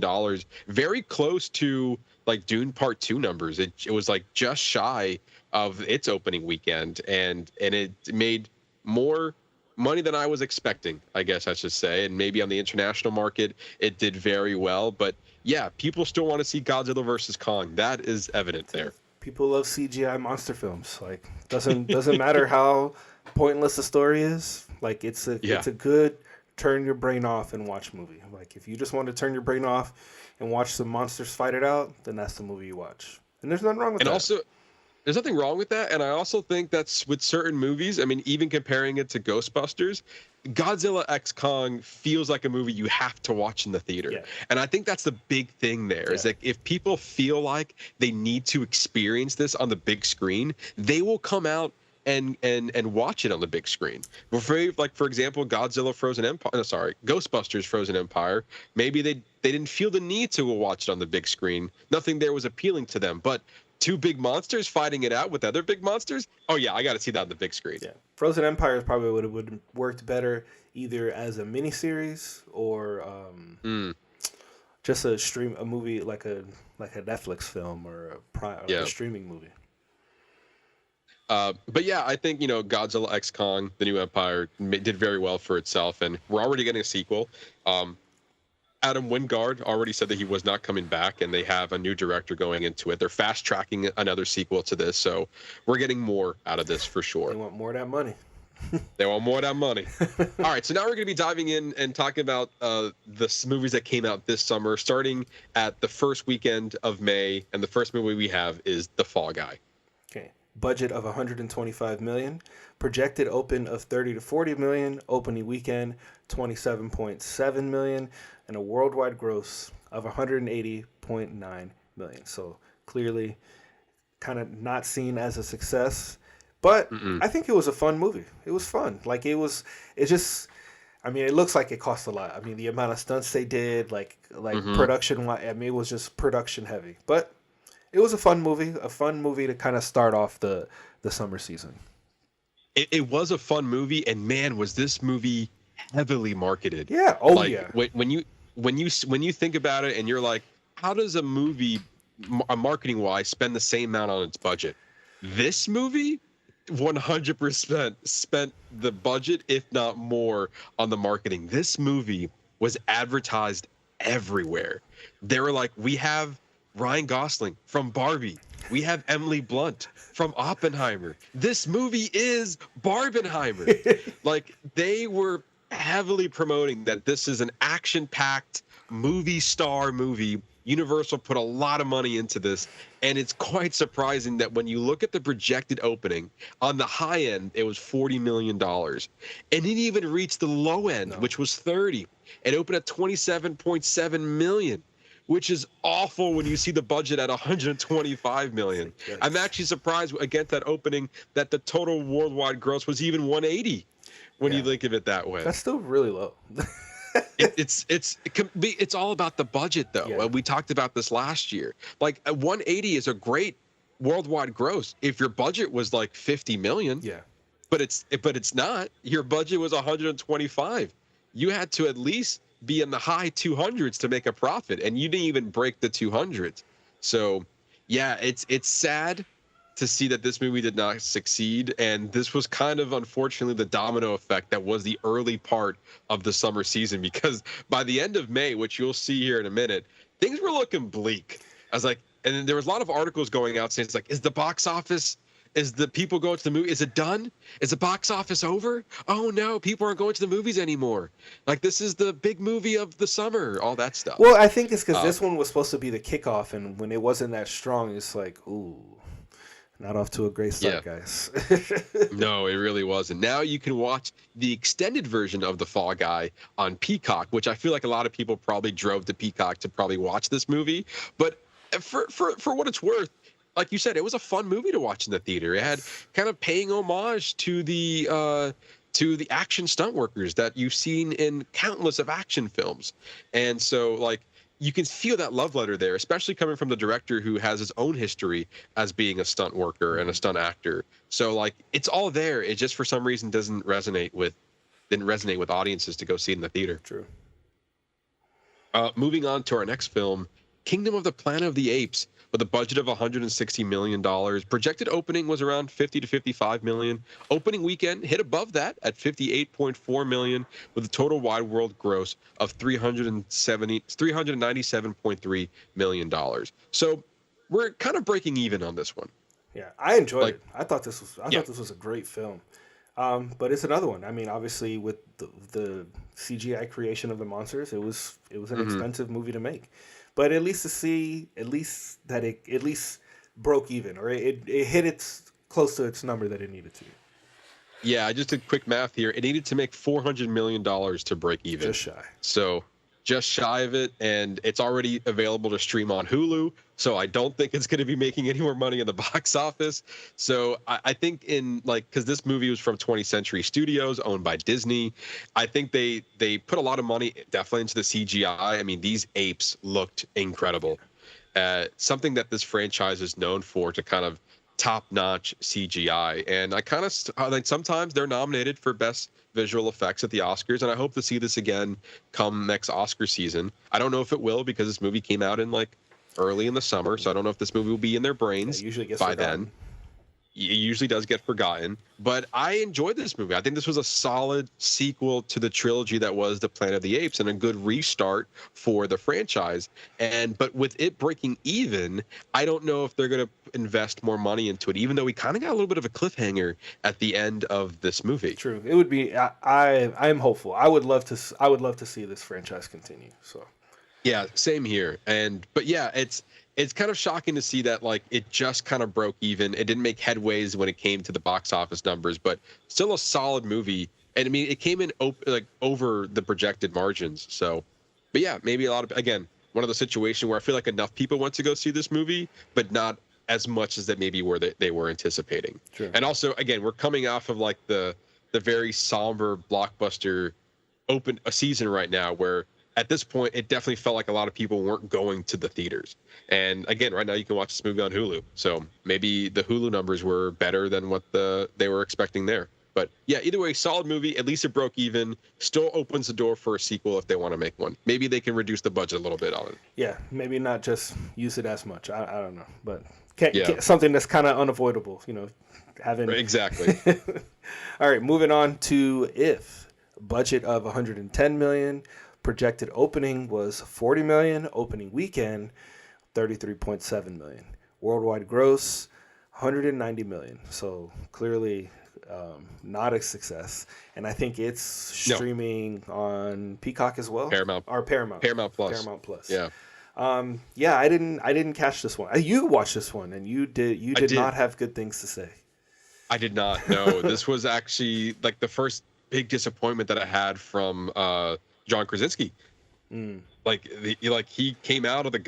very close to like Dune Part 2 numbers. It was like just shy of its opening weekend. And it made more money than I was expecting, I guess I should say. And maybe on the international market, it did very well. But yeah, people still want to see Godzilla versus Kong. That is evident there. People love CGI monster films. Like doesn't matter how pointless the story is. Like it's a good turn your brain off and watch movie. Like if you just want to turn your brain off and watch some monsters fight it out, then that's the movie you watch. And there's nothing wrong with that. And also, there's nothing wrong with that. And I also think that's with certain movies. I mean, even comparing it to Ghostbusters, Godzilla X Kong feels like a movie you have to watch in the theater. Yeah. And I think that's the big thing there is that if people feel like they need to experience this on the big screen, they will come out and watch it on the big screen. For example, Ghostbusters Frozen Empire, maybe they didn't feel the need to watch it on the big screen. Nothing there was appealing to them, but two big monsters fighting it out with other big monsters. Oh yeah, I got to see that on the big screen. Yeah, Frozen Empire probably would have worked better either as a miniseries or just a movie like a Netflix film or a streaming movie. But yeah, I think Godzilla X Kong, The New Empire did very well for itself, and we're already getting a sequel. Adam Wingard already said that he was not coming back, and they have a new director going into it. They're fast tracking another sequel to this, so we're getting more out of this for sure. They want more of that money. They want more of that money. All right, so now we're going to be diving in and talking about the movies that came out this summer, starting at the first weekend of May, and the first movie we have is The Fall Guy. Okay. Budget of $125 million, projected open of $30 to $40 million, opening weekend $27.7 million, and a worldwide gross of $180.9 million. So clearly, kind of not seen as a success, but I think it was a fun movie. It was fun. Like it looks like it cost a lot. I mean, the amount of stunts they did, production. I mean, it was just production heavy, but it was a fun movie to kind of start off the summer season. It was a fun movie, and man, was this movie heavily marketed. Yeah. Oh like, yeah. When you think about it, and you're like, how does a movie, marketing wise, spend the same amount on its budget? This movie 100% spent the budget, if not more, on the marketing. This movie was advertised everywhere. They were like, we have Ryan Gosling from Barbie. We have Emily Blunt from Oppenheimer. This movie is Barbenheimer. Like, they were heavily promoting that this is an action-packed movie star movie. Universal put a lot of money into this, and it's quite surprising that when you look at the projected opening, on the high end, it was $40 million. And it didn't even reach the low end, which was 30. It opened at 27.7 million, which is awful when you see the budget at 125 million. Yes. I'm actually surprised against that opening that the total worldwide gross was even 180 when you think of it that way. That's still really low. It's all about the budget, though. Yeah. We talked about this last year. Like, 180 is a great worldwide gross if your budget was like 50 million. Yeah. But it's not. Your budget was 125. You had to at least be in the high 200s to make a profit, and you didn't even break the 200s. So, yeah, it's sad to see that this movie did not succeed, and this was kind of, unfortunately, the domino effect that was the early part of the summer season, because by the end of May, which you'll see here in a minute, things were looking bleak. I was like, and then there was a lot of articles going out saying, it's like, is the box office, is the people going to the movie, is it done? Is the box office over? Oh no, people aren't going to the movies anymore. Like, this is the big movie of the summer, all that stuff. Well, I think it's because this one was supposed to be the kickoff, and when it wasn't that strong, it's like, ooh. Not off to a great start, guys. No, it really wasn't. Now you can watch the extended version of The Fall Guy on Peacock, which I feel like a lot of people probably drove to Peacock to probably watch this movie. But for what it's worth, like you said, it was a fun movie to watch in the theater. It had kind of paying homage to the action stunt workers that you've seen in countless of action films. And so, like, you can feel that love letter there, especially coming from the director who has his own history as being a stunt worker and a stunt actor. So, like, it's all there. It just, for some reason, didn't resonate with audiences to go see it in the theater. True. Moving on to our next film, Kingdom of the Planet of the Apes, with a budget of $160 million. Projected opening was around 50 to 55 million. Opening weekend hit above that at 58.4 million, with a total wide world gross of $397.3 million. So we're kind of breaking even on this one. Yeah, I enjoyed it. I thought this was a great film. But it's another one. I mean, obviously, with the CGI creation of the monsters, it was an expensive movie to make. But at least that it broke even, or it hit its close to its number that it needed to. Yeah, I just did quick math here. It needed to make $400 million to break even. Just shy. So just shy of it, and it's already available to stream on Hulu. So I don't think it's going to be making any more money in the box office. So I think because this movie was from 20th Century Studios, owned by Disney, I think they put a lot of money definitely into the CGI. I mean, these apes looked incredible. Something that this franchise is known for, to kind of top-notch CGI. And I kind of like, sometimes they're nominated for best visual effects at the Oscars, and I hope to see this again come next Oscar season. I don't know if it will, because this movie came out in like early in the summer, so I don't know if this movie will be in their brains usually gets by forgotten. then. It usually does get forgotten, but I enjoyed this movie. I think this was a solid sequel to the trilogy that was The Planet of the Apes, and a good restart for the franchise. But with it breaking even, I don't know if they're going to invest more money into it, even though we kind of got a little bit of a cliffhanger at the end of this movie. True. It would be. I am hopeful. I would love to see this franchise continue. So. Yeah, same here. But yeah, it's kind of shocking to see that, like, it just kind of broke even. It didn't make headways when it came to the box office numbers, but still a solid movie. And I mean, it came in over the projected margins. So, but yeah, maybe one of the situations where I feel like enough people went to go see this movie, but not as much as that maybe they were anticipating. Sure. And also, again, we're coming off of like the very somber blockbuster a season right now, where at this point, it definitely felt like a lot of people weren't going to the theaters. And again, right now you can watch this movie on Hulu. So maybe the Hulu numbers were better than what they were expecting there. But yeah, either way, solid movie. At least it broke even. Still opens the door for a sequel if they want to make one. Maybe they can reduce the budget a little bit on it. Yeah, maybe not just use it as much. I don't know, but something that's kind of unavoidable, having exactly. All right, moving on to If. Budget of $110 million. Projected opening was $40 million. Opening weekend, $33.7 million. Worldwide gross, $190 million. So clearly not a success. And I think it's streaming on Peacock as well. Paramount Plus. Paramount Plus. Yeah. I didn't catch this one. You watched this one, and you did not have good things to say. I did not. No, this was actually like the first big disappointment that I had from John Krasinski. He came out of the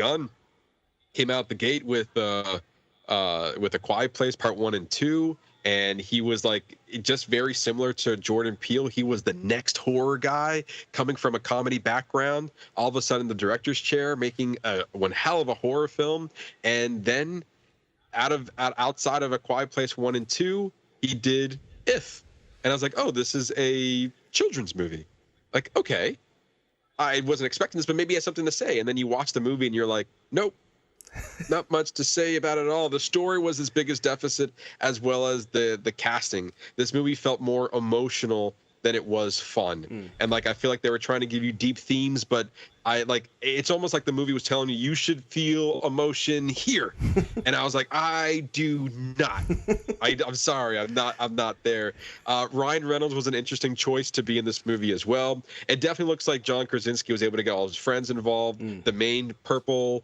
gate with A Quiet Place Part 1 and 2, and he was like just very similar to Jordan Peele. He was the next horror guy coming from a comedy background. All of a sudden, the director's chair, making one hell of a horror film, and then outside of A Quiet Place 1 and 2, he did If, and I was like, oh, this is a children's movie. Like, okay, I wasn't expecting this, but maybe he has something to say. And then you watch the movie and you're like, nope, not much to say about it at all. The story was his biggest deficit, as well as the casting. This movie felt more emotional than it was fun. And I feel like they were trying to give you deep themes, but it's almost like the movie was telling you should feel emotion here. And I was like, I do not. I'm sorry, I'm not there. Ryan Reynolds was an interesting choice to be in this movie as well. It definitely looks like John Krasinski was able to get all his friends involved. The main purple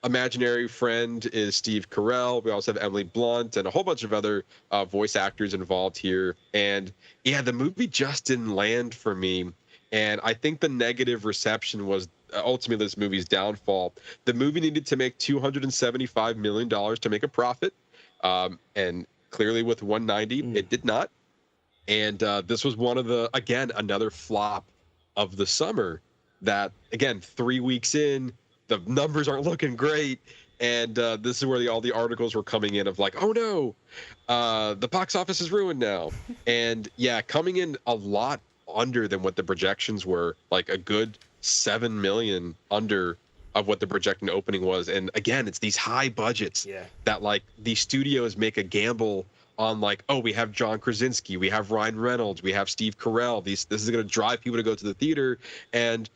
imaginary friend is Steve Carell. We also have Emily Blunt and a whole bunch of other voice actors involved here. And yeah, the movie just didn't land for me. And I think the negative reception was ultimately this movie's downfall. The movie needed to make $275 million to make a profit. And clearly with 190, it did not. And this was another flop of the summer that, again, 3 weeks in, the numbers aren't looking great, and this is where all the articles were coming in of like, oh no, the box office is ruined now. And yeah, coming in a lot under than what the projections were, like a good 7 million under of what the projected opening was. And again, it's these high budgets that like these studios make a gamble on, like, oh, we have John Krasinski, we have Ryan Reynolds, we have Steve Carell. This is going to drive people to go to the theater. And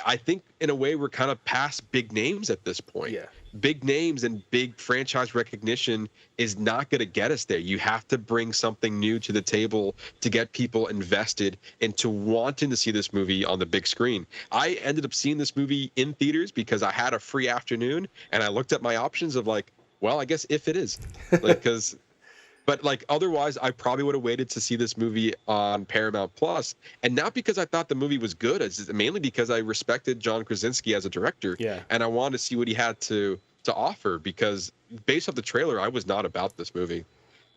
I think in a way we're kind of past big names at this point. Yeah. Big names and big franchise recognition is not going to get us there. You have to bring something new to the table to get people invested into wanting to see this movie on the big screen. I ended up seeing this movie in theaters because I had a free afternoon, and I looked at my options of like, well, I guess If it is, because. But like otherwise, I probably would have waited to see this movie on Paramount Plus, and not because I thought the movie was good, it's mainly because I respected John Krasinski as a director, and I wanted to see what he had to offer. Because based off the trailer, I was not about this movie.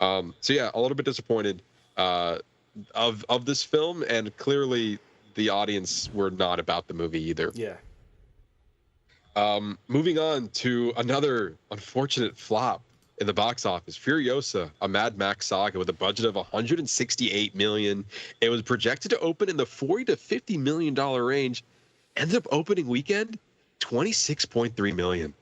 So yeah, a little bit disappointed of this film, and clearly the audience were not about the movie either. Yeah. Moving on to another unfortunate flop in the box office, Furiosa, a Mad Max saga with a budget of $168 million. It was projected to open in the $40 to $50 million range. Ended up opening weekend, $26.3 million.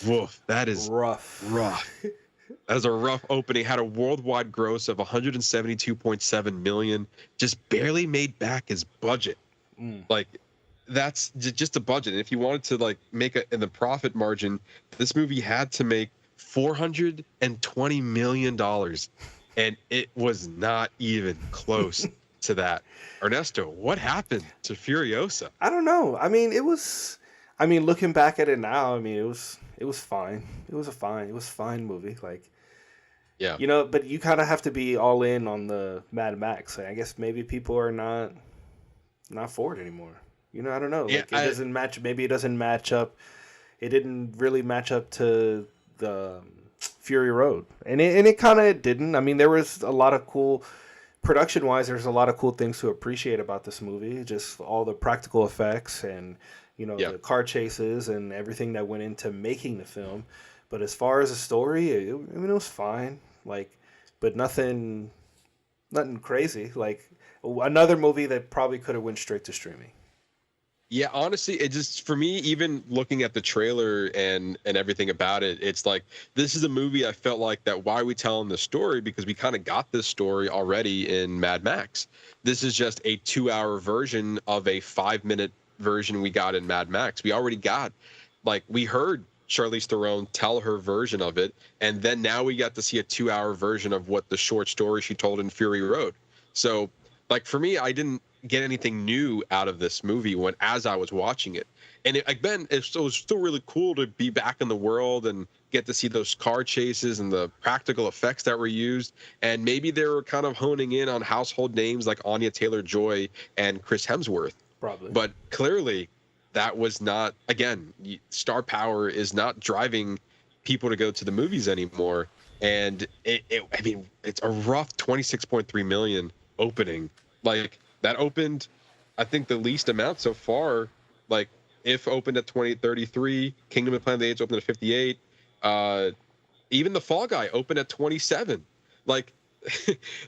Woof, that is rough. That is a rough opening. Had a worldwide gross of $172.7 million. Just barely made back his budget. Like, that's just a budget. And if you wanted to like make it in the profit margin, this movie had to make $420 million, and it was not even close to that. Ernesto, what happened to Furiosa? I don't know. I mean, looking back at it now, I mean, it was fine. It was a fine movie. Like, yeah, but you kind of have to be all in on the Mad Max. I guess maybe people are not for it anymore. I don't know. Like, it doesn't match. Maybe it doesn't match up. It didn't really match up to the Fury Road, and it kind of didn't. I mean, there was a lot of cool production wise. There's a lot of cool things to appreciate about this movie. Just all the practical effects and the car chases and everything that went into making the film. But as far as the story, it was fine. Like, but nothing Nothing crazy. Like another movie that probably could have went straight to streaming. Yeah, honestly, it just for me, even looking at the trailer and everything about it, it's like this is a movie I felt like that. Why are we telling the story? Because we kind of got this story already in Mad Max. This is just a 2-hour version of a 5-minute version we got in Mad Max. We already got, like, we heard Charlize Theron tell her version of it, and then now we got to see a 2-hour version of what the short story she told in Fury Road. So, like, for me, I didn't get anything new out of this movie as I was watching it. And it was still really cool to be back in the world and get to see those car chases and the practical effects that were used. And maybe they were kind of honing in on household names like Anya Taylor-Joy and Chris Hemsworth. Probably. But clearly that was not, again, star power is not driving people to go to the movies anymore. And I mean, it's a rough 26.3 million opening. Like, that opened, I think, the least amount so far. Like, If opened at 33, Kingdom of Planet of the Apes opened at 58. Even The Fall Guy opened at 27. Like,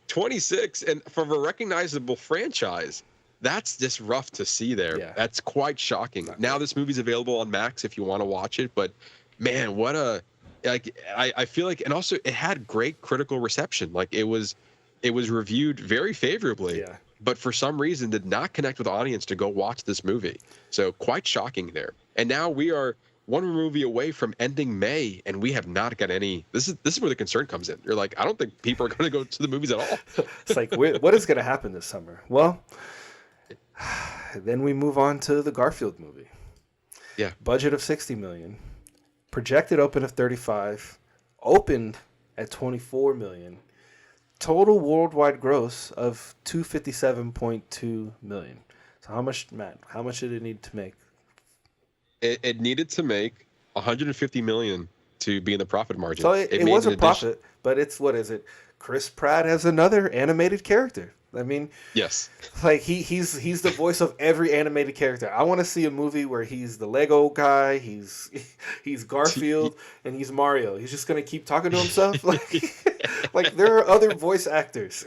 26, and from a recognizable franchise, that's just rough to see there. Yeah. That's quite shocking. Now this movie's available on Max if you want to watch it, but man, what a, like, I feel like, and also it had great critical reception. Like, it was reviewed very favorably. Yeah. But for some reason did not connect with the audience to go watch this movie. So quite shocking there. And now we are one movie away from ending May, and we have not got any. This is where the concern comes in. You're like, I don't think people are going to go to the movies at all. It's like, what is going to happen this summer? Well, then we move on to the Garfield movie. Yeah. Budget of $60 million. Projected open of 35. Opened at 24 million. Total worldwide gross of 257.2 million. So how much, Matt? How much did it need to make? It needed to make 150 million to be in the profit margin. So it was a profit, but it's, what is it? Chris Pratt as another animated character. I mean, yes, like he's the voice of every animated character. I want to see a movie where he's the Lego guy, he's Garfield, and he's Mario. He's just gonna keep talking to himself. Like there are other voice actors.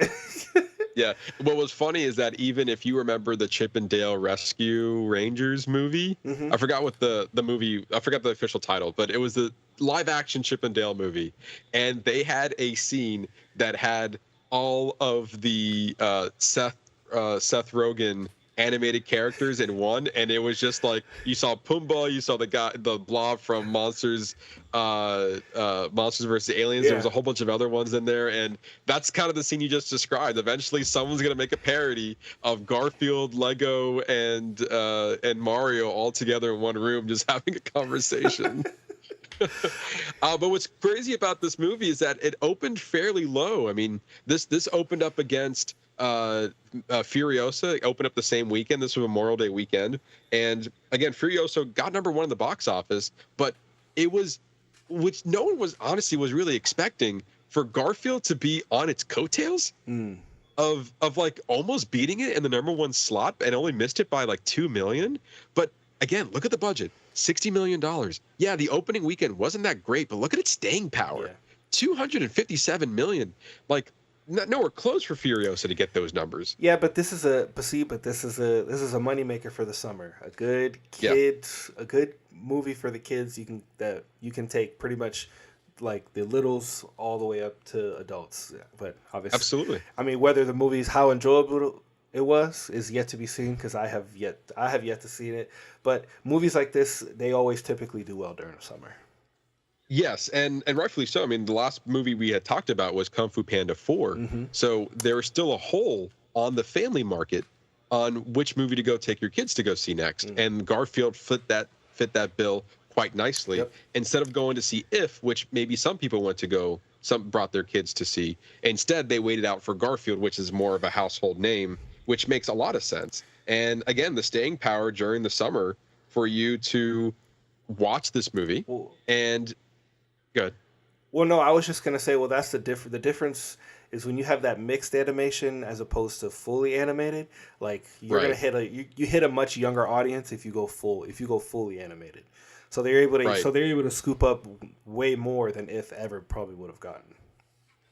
Yeah. What was funny is that even if you remember the Chip and Dale Rescue Rangers movie, I forgot what the movie, I forgot the official title, but it was the live action Chip and Dale movie, and they had a scene that had all of the Seth Rogen animated characters in one, and it was just like you saw Pumbaa, you saw the blob from Monsters vs. Aliens. Yeah. There was a whole bunch of other ones in there, and that's kind of the scene you just described. Eventually someone's gonna make a parody of Garfield, Lego, and Mario all together in one room just having a conversation. But what's crazy about this movie is that it opened fairly low. I mean, this opened up against Furiosa. It opened up the same weekend. This was Memorial Day weekend, and again, Furiosa got #1 in the box office. But it was, which no one was really expecting, for Garfield to be on its coattails of like almost beating it in the #1 slot, and only missed it by like 2 million. But again, look at the budget. $60 million. Yeah, the opening weekend wasn't that great, but look at its staying power. Yeah. 257 million. Like, nowhere close for Furiosa to get those numbers. Yeah, but this is a moneymaker for the summer. A good a good movie for the kids. You can take pretty much like the littles all the way up to adults. Yeah, but obviously, absolutely. I mean, whether the movie's how enjoyable it is yet to be seen, because I have yet to see it. But movies like this, they always typically do well during the summer. Yes, and rightfully so. I mean, the last movie we had talked about was Kung Fu Panda 4. Mm-hmm. So there is still a hole on the family market on which movie to go take your kids to go see next. Mm-hmm. And Garfield fit that bill quite nicely. Yep. Instead of going to see If, which maybe some people went to go, some brought their kids to see. Instead, they waited out for Garfield, which is more of a household name, which makes a lot of sense. And again, the staying power during the summer for you to watch this movie. And good. Well, no, I was just gonna say, that's the difference is when you have that mixed animation as opposed to fully animated. Like you're gonna hit you hit a much younger audience if you go fully animated. So they're able to scoop up way more than If ever probably would have gotten.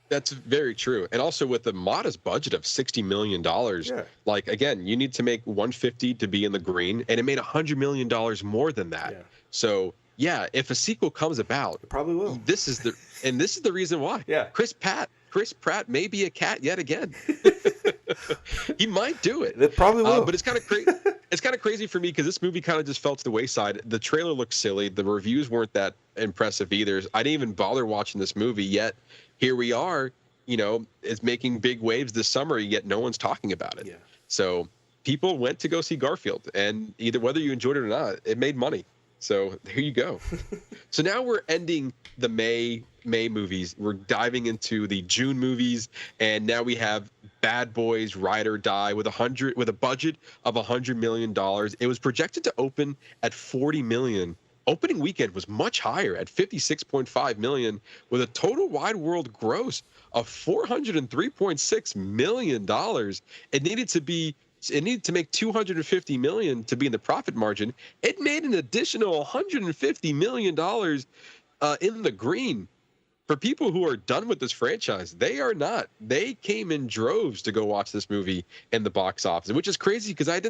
That's very true. And also with a modest budget of $60 million, like, again, you need to make 150 to be in the green, and it made $100 million more than that. Yeah. So, yeah, if a sequel comes about, It probably will. this is the reason why. Yeah. Chris Pratt may be a cat yet again. He might do it. It probably will. But it's kind of crazy. It's kind of crazy for me because this movie kind of just fell to the wayside. The trailer looked silly. The reviews weren't that impressive either. I didn't even bother watching this movie yet. Here we are, it's making big waves this summer, yet no one's talking about it. Yeah. So people went to go see Garfield, and either whether you enjoyed it or not, it made money. So there you go. So now we're ending the May movies. We're diving into the June movies, and now we have Bad Boys Ride or Die with a budget of $100 million. It was projected to open at $40 million. Opening weekend was much higher at $56.5 million, with a total wide world gross of $403.6 million. It needed to make $250 million to be in the profit margin. It made an additional $150 million in the green. For people who are done with this franchise, they are not. They came in droves to go watch this movie in the box office, which is crazy because I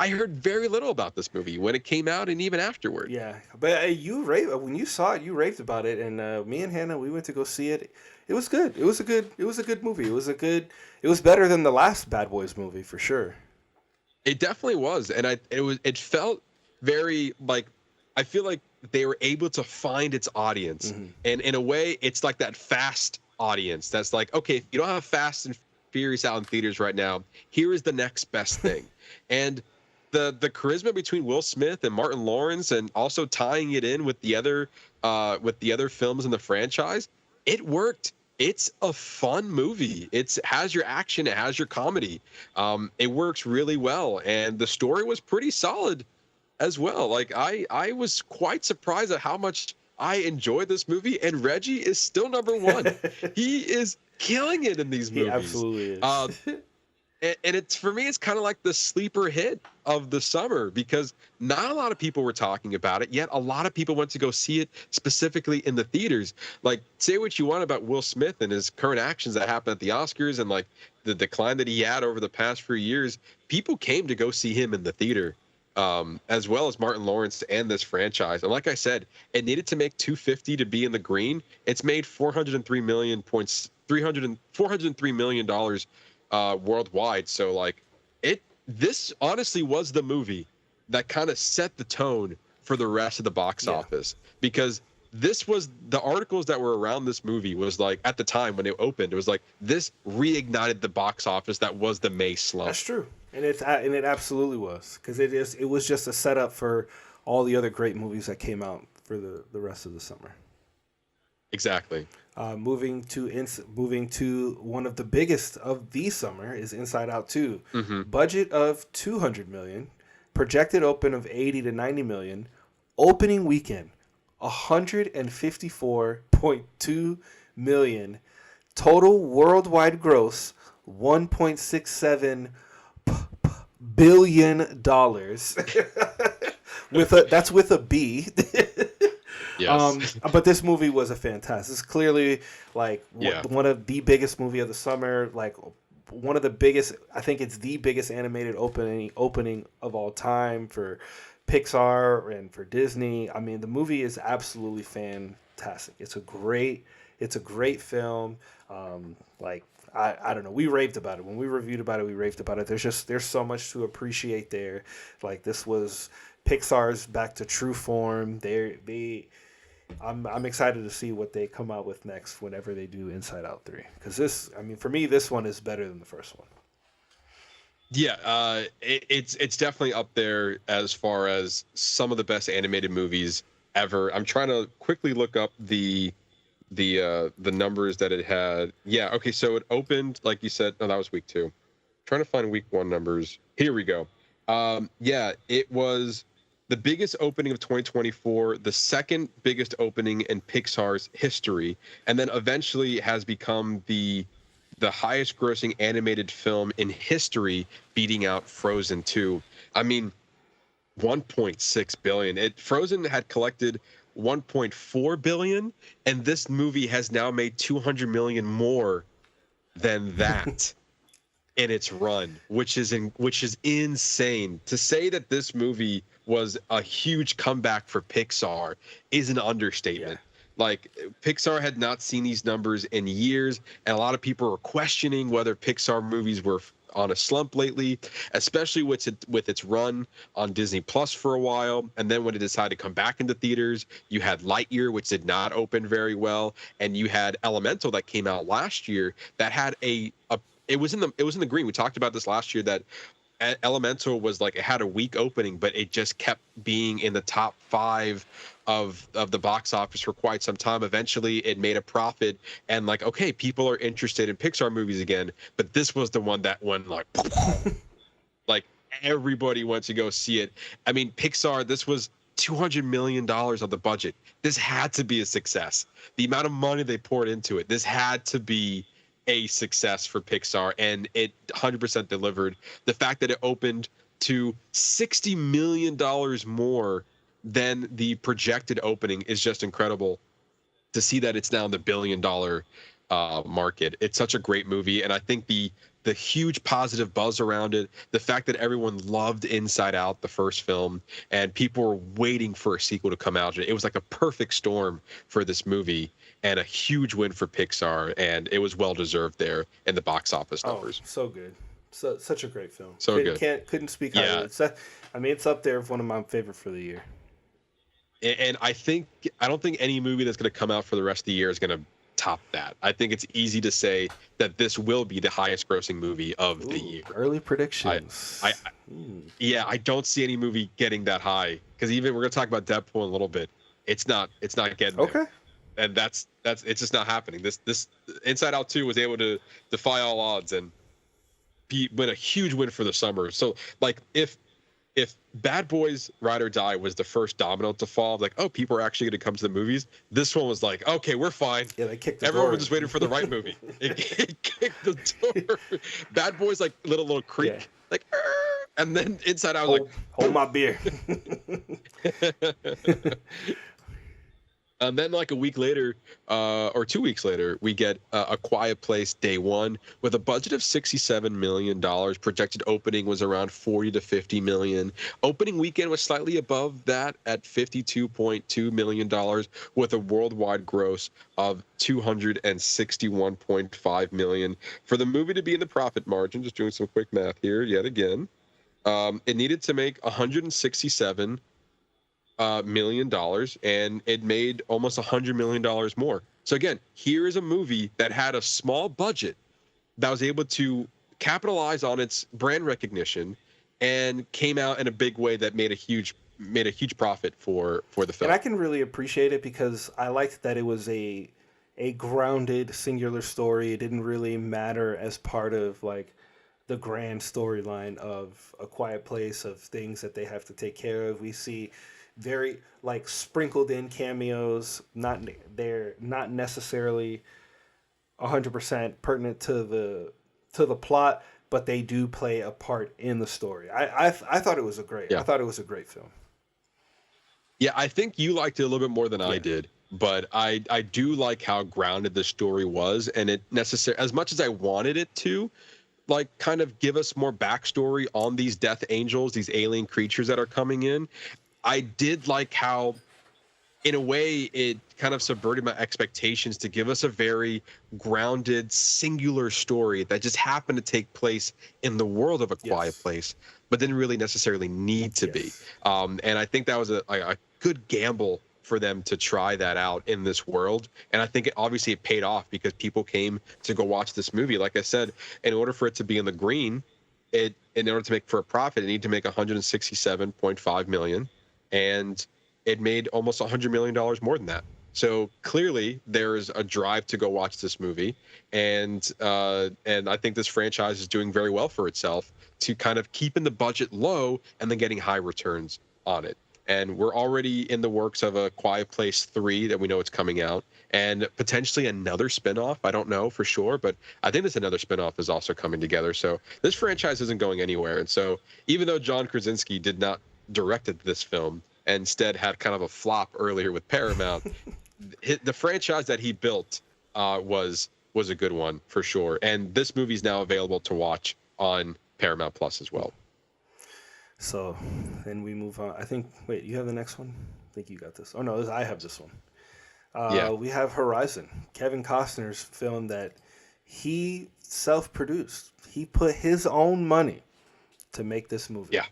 heard very little about this movie when it came out and even afterward. Yeah, but when you saw it, you raved about it, and me and Hannah, we went to go see it. It was good. It was a good movie. It was better than the last Bad Boys movie for sure. It definitely was, and it felt very like, I feel like they were able to find its audience. Mm-hmm. And in a way, it's like that Fast audience that's like, okay, if you don't have Fast and Furious out in theaters right now, here is the next best thing. And the charisma between Will Smith and Martin Lawrence, and also tying it in with the other films in the franchise, it worked. It's a fun movie. It has your action, it has your comedy. It works really well, and the story was pretty solid as well. Like I was quite surprised at how much I enjoyed this movie, and Reggie is still number one. He is killing it in these movies. He absolutely is. And it's, for me, it's kind of like the sleeper hit of the summer, because not a lot of people were talking about it, yet a lot of people went to go see it specifically in the theaters. Like, say what you want about Will Smith and his current actions that happened at the Oscars and like the decline that he had over the past few years, people came to go see him in the theater. As well as Martin Lawrence and this franchise. And like I said, it needed to make 250 to be in the green. It's made $403 million worldwide. So like this honestly was the movie that kind of set the tone for the rest of the box office, because this was the articles that were around this movie was like, at the time when it opened, it was like, this reignited the box office that was the May slump. That's true. And it absolutely was, because it was just a setup for all the other great movies that came out for the rest of the summer. Exactly. Moving to one of the biggest of the summer is Inside Out 2. Mm-hmm. Budget of $200 million, projected open of $80 to $90 million, opening weekend $154.2 million, total worldwide gross $1.67 billion that's with a B. Yes. But this movie was a fantastic. It's clearly like one of the biggest movie of the summer. Like one of the biggest. I think it's the biggest animated opening of all time for Pixar and for Disney. I mean, the movie is absolutely fantastic. It's a great film. I don't know. We raved about it when we reviewed about it. We raved about it. There's so much to appreciate there. Like, this was Pixar's back to true form. I'm excited to see what they come out with next whenever they do Inside Out 3. Because for me, this one is better than the first one. Yeah, it's definitely up there as far as some of the best animated movies ever. I'm trying to quickly look up the numbers that it had. Yeah, okay, so it opened, like you said, no, that was week 2. Trying to find week 1 numbers. Here we go. It was the biggest opening of 2024, the second biggest opening in Pixar's history, and then eventually has become the highest grossing animated film in history, beating out Frozen 2. I mean, $1.6 billion. Frozen had collected 1.4 billion, and this movie has now made 200 million more than that in its run, which is insane. To say that this movie was a huge comeback for Pixar is an understatement. Like, Pixar had not seen these numbers in years, and a lot of people were questioning whether Pixar movies were on a slump lately, especially with its run on Disney Plus for a while. And then when it decided to come back into theaters, you had Lightyear, which did not open very well, and you had Elemental that came out last year that had it was in the green. We talked about this last year, that Elemental was like, it had a weak opening, but it just kept being in the top 5 of the box office for quite some time. Eventually it made a profit, and like, okay, people are interested in Pixar movies again. But this was the one that went like like everybody went to go see it. I mean, Pixar, this was $200 million of the budget. This had to be a success. The amount of money they poured into it, this had to be a success for Pixar, and it 100% delivered. The fact that it opened to $60 million more than the projected opening is just incredible. To see that it's now in the $1 billion market, it's such a great movie. And I think the huge positive buzz around it, the fact that everyone loved Inside Out, the first film, and people were waiting for a sequel to come out, it was like a perfect storm for this movie, and a huge win for Pixar, and it was well deserved there in the box office numbers. So good. Such a great film. So good. Couldn't speak highly. It's up there with one of my favorite for the year. And I don't think any movie that's going to come out for the rest of the year is going to top that. I think it's easy to say that this will be the highest grossing movie of the year. Early predictions. I don't see any movie getting that high, because even we're going to talk about Deadpool in a little bit. It's not getting there. And that's it's just not happening. This Inside Out 2 was able to defy all odds and win a huge win for the summer. So like, if Bad Boys Ride or Die was the first domino to fall, like, oh, people are actually going to come to the movies, this one was like, okay, we're fine. Yeah, they kicked the Everyone door. was just waiting for the right movie. It kicked the door. Bad Boys, like, little creak, like, and then Inside Out was like, hold my beer. And then like a week later, or 2 weeks later, we get A Quiet Place Day One with a budget of $67 million. Projected opening was around 40 to 50 million. Opening weekend was slightly above that at $52.2 million, with a worldwide gross of $261.5 million. For the movie to be in the profit margin, just doing some quick math here yet again, it needed to make $167 $1 million, and it made almost $100 million more. So again, here is a movie that had a small budget that was able to capitalize on its brand recognition and came out in a big way that made a huge profit for the film. And I can really appreciate it because I liked that it was a grounded, singular story. It didn't really matter as part of like the grand storyline of A Quiet Place, of things that they have to take care of. We see very like sprinkled in cameos, they're not necessarily 100% pertinent to the plot, but they do play a part in the story. I thought it was a great film. Yeah, I think you liked it a little bit more than I did, but I do like how grounded the story was, and it as much as I wanted it to, like, kind of give us more backstory on these death angels, these alien creatures that are coming in. I did like how, in a way, it kind of subverted my expectations to give us a very grounded, singular story that just happened to take place in the world of A Quiet Place, but didn't really necessarily need to be. And I think that was a good gamble for them to try that out in this world. And I think it paid off because people came to go watch this movie. Like I said, in order for it to be in the green, in order to make for a profit, it needed to make $167.5 million. And it made almost $100 million more than that. So clearly there's a drive to go watch this movie. And I think this franchise is doing very well for itself to kind of keeping the budget low and then getting high returns on it. And we're already in the works of A Quiet Place 3 that we know it's coming out, and potentially another spinoff. I don't know for sure, but I think this another spinoff is also coming together. So this franchise isn't going anywhere. And so even though John Krasinski did not directed this film, and instead had kind of a flop earlier with Paramount. The franchise that he built was a good one for sure, and this movie is now available to watch on Paramount Plus as well. So then we move on. I think. Wait, you have the next one? I think you got this. Oh no, I have this one. We have Horizon, Kevin Costner's film that he self-produced. He put his own money to make this movie. Yeah.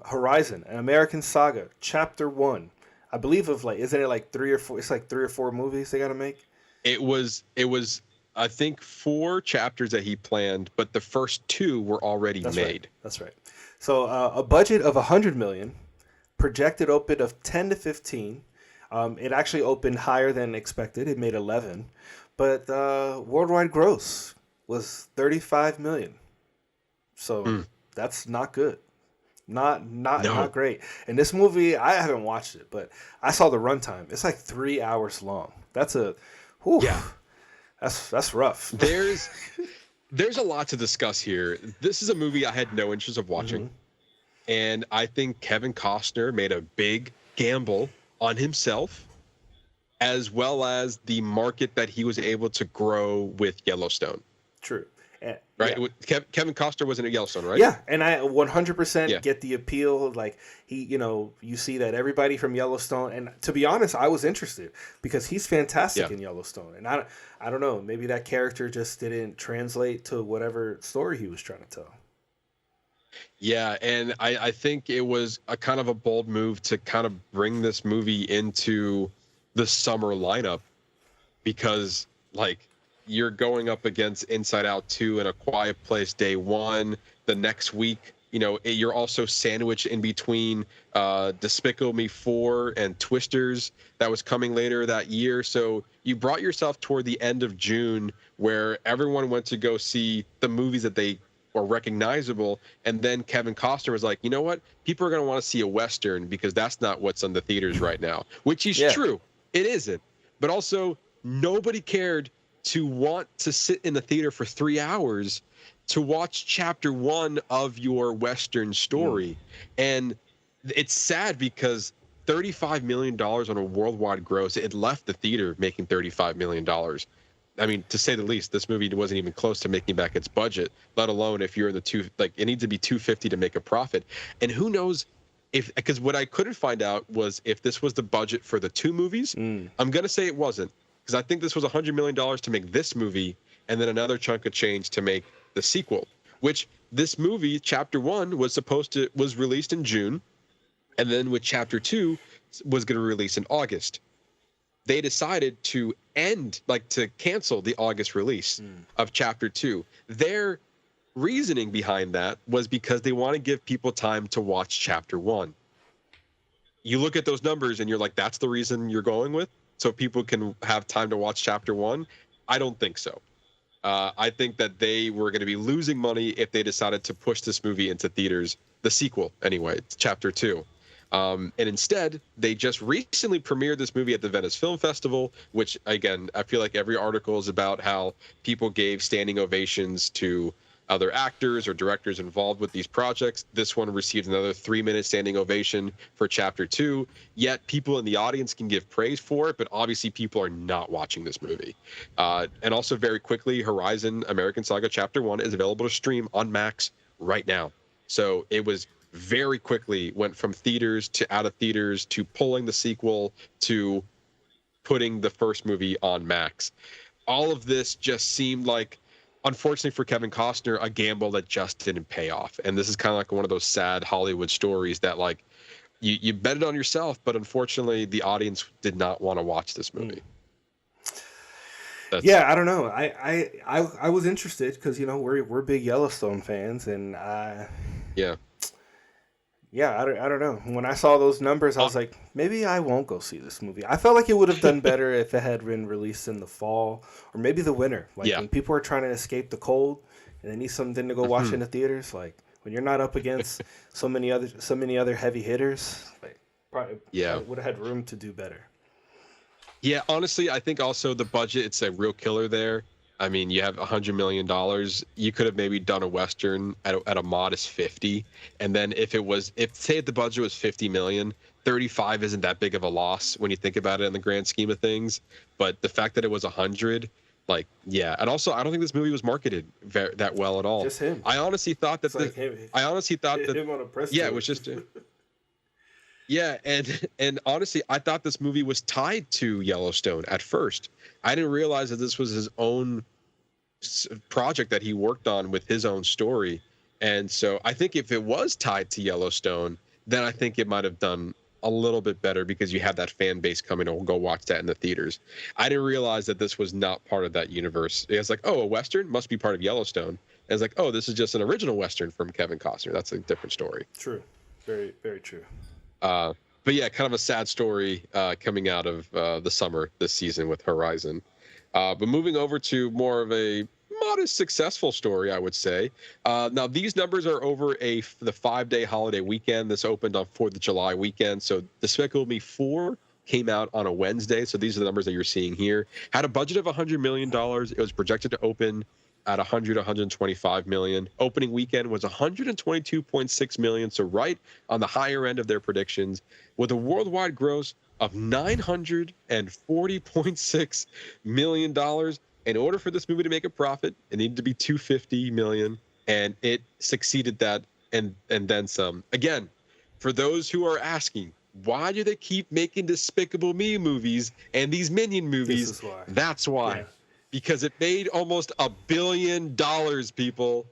Horizon, an American Saga, Chapter 1. I believe isn't it like 3 or 4? It's like 3 or 4 movies they got to make. It was I think 4 chapters that he planned, but the first 2 were already made. Right. That's right. So a budget of $100 million, projected open of 10 to 15. It actually opened higher than expected. It made 11, but worldwide gross was 35 million. So that's not good. Not great. And this movie, I haven't watched it, but I saw the runtime. It's like 3 hours long. That's that's rough. There's a lot to discuss here. This is a movie I had no interest of watching. And I think Kevin Costner made a big gamble on himself, as well as the market that he was able to grow with Yellowstone. True. Right? Yeah. Kevin Costner was in Yellowstone, right? Yeah, and I 100% get the appeal. Like, you see that everybody from Yellowstone, and to be honest, I was interested because he's fantastic in Yellowstone. And I don't know, maybe that character just didn't translate to whatever story he was trying to tell. Yeah, and I think it was a kind of a bold move to kind of bring this movie into the summer lineup because, like, you're going up against Inside Out 2 and A Quiet Place Day 1. The next week, you're also sandwiched in between Despicable Me 4 and Twisters that was coming later that year. So you brought yourself toward the end of June where everyone went to go see the movies that they were recognizable. And then Kevin Costner was like, you know what? People are going to want to see a Western because that's not what's on the theaters right now, which is true. It isn't. But also, nobody cared to want to sit in the theater for 3 hours to watch chapter 1 of your Western story. And it's sad because $35 million on a worldwide gross, it left the theater making $35 million. I mean, to say the least, this movie wasn't even close to making back its budget, let alone if you're in the it needs to be 250 to make a profit. And who knows because what I couldn't find out was if this was the budget for the 2 movies. I'm going to say it wasn't. Because I think this was $100 million to make this movie and then another chunk of change to make the sequel, which this movie, Chapter 1, was released in June. And then with Chapter 2 was going to release in August. They decided to cancel the August release of Chapter 2. Their reasoning behind that was because they want to give people time to watch Chapter 1. You look at those numbers and you're like, that's the reason you're going with? So people can have time to watch Chapter 1? I don't think so. I think that they were going to be losing money if they decided to push this movie into theaters, the sequel anyway, it's Chapter 2. And instead, they just recently premiered this movie at the Venice Film Festival, which, again, I feel like every article is about how people gave standing ovations to other actors or directors involved with these projects. This one received another 3-minute standing ovation for Chapter 2. Yet people in the audience can give praise for it, but obviously people are not watching this movie. And also very quickly, Horizon American Saga Chapter 1 is available to stream on Max right now. So it was very quickly went from theaters to out of theaters to pulling the sequel to putting the first movie on Max. All of this just seemed like, unfortunately for Kevin Costner, a gamble that just didn't pay off. And this is kind of like one of those sad Hollywood stories that, like, you bet it on yourself, but unfortunately the audience did not want to watch this movie. Yeah, I don't know. I was interested because, we're big Yellowstone fans, and I don't know. When I saw those numbers, I was like, maybe I won't go see this movie. I felt like it would have done better if it had been released in the fall or maybe the winter. When people are trying to escape the cold and they need something to go watch in the theaters, like when you're not up against so many other heavy hitters, probably would have had room to do better. Yeah, honestly, I think also the budget, it's a real killer there. I mean, you have $100 million. You could have maybe done a Western at a modest 50. And then if say the budget was 50 million, 35 isn't that big of a loss when you think about it in the grand scheme of things. But the fact that it was 100, like, yeah. And also, I don't think this movie was marketed that well at all. Just him. I honestly thought that him on a press yeah, tour. it was just yeah, and honestly, I thought this movie was tied to Yellowstone at first. I didn't realize that this was his own project that he worked on with his own story. And so I think if it was tied to Yellowstone, then I think it might have done a little bit better because you have that fan base coming to go watch that in the theaters. I didn't realize that this was not part of that universe. It's like, oh, a Western must be part of Yellowstone. And it's like, oh, this is just an original Western from Kevin Costner. That's a different story. True. Very, very true. But yeah, kind of a sad story coming out of the summer this season with Horizon. But moving over to more of a modest successful story, I would say. Now, these numbers are over the 5-day holiday weekend. This opened on 4th of July weekend. So Despicable Me 4 came out on a Wednesday. So these are the numbers that you're seeing here. Had a budget of $100 million. It was projected to open at 125 million. Opening weekend was 122.6 million, so right on the higher end of their predictions, with a worldwide gross of $940.6 million. In order for this movie to make a profit, it needed to be 250 million, and it succeeded that and then some. Again, for those who are asking, why do they keep making Despicable Me movies and these Minion movies? This is why. That's why. Yeah. Because it made almost $1 billion, people.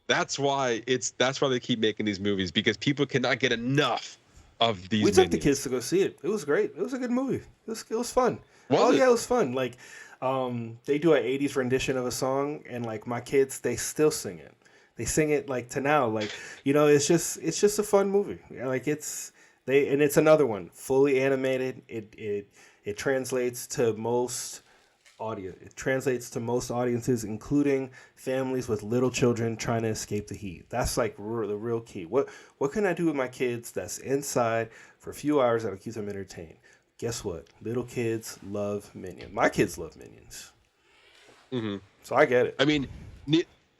That's why they keep making these movies, because people cannot get enough of these. We took the kids to go see it. It was great. It was a good movie. It was fun. Yeah, it was fun. Like, they do an 80s rendition of a song, and like my kids, they still sing it. They sing it like to now. Like, you know, it's just a fun movie. Like it's another one, fully animated. It translates to most audiences, including families with little children trying to escape the heat. That's like the real key. What can I do with my kids that's inside for a few hours that'll keep them entertained? Guess what? Little kids love Minions. My kids love Minions. Mm-hmm. So I get it. I mean,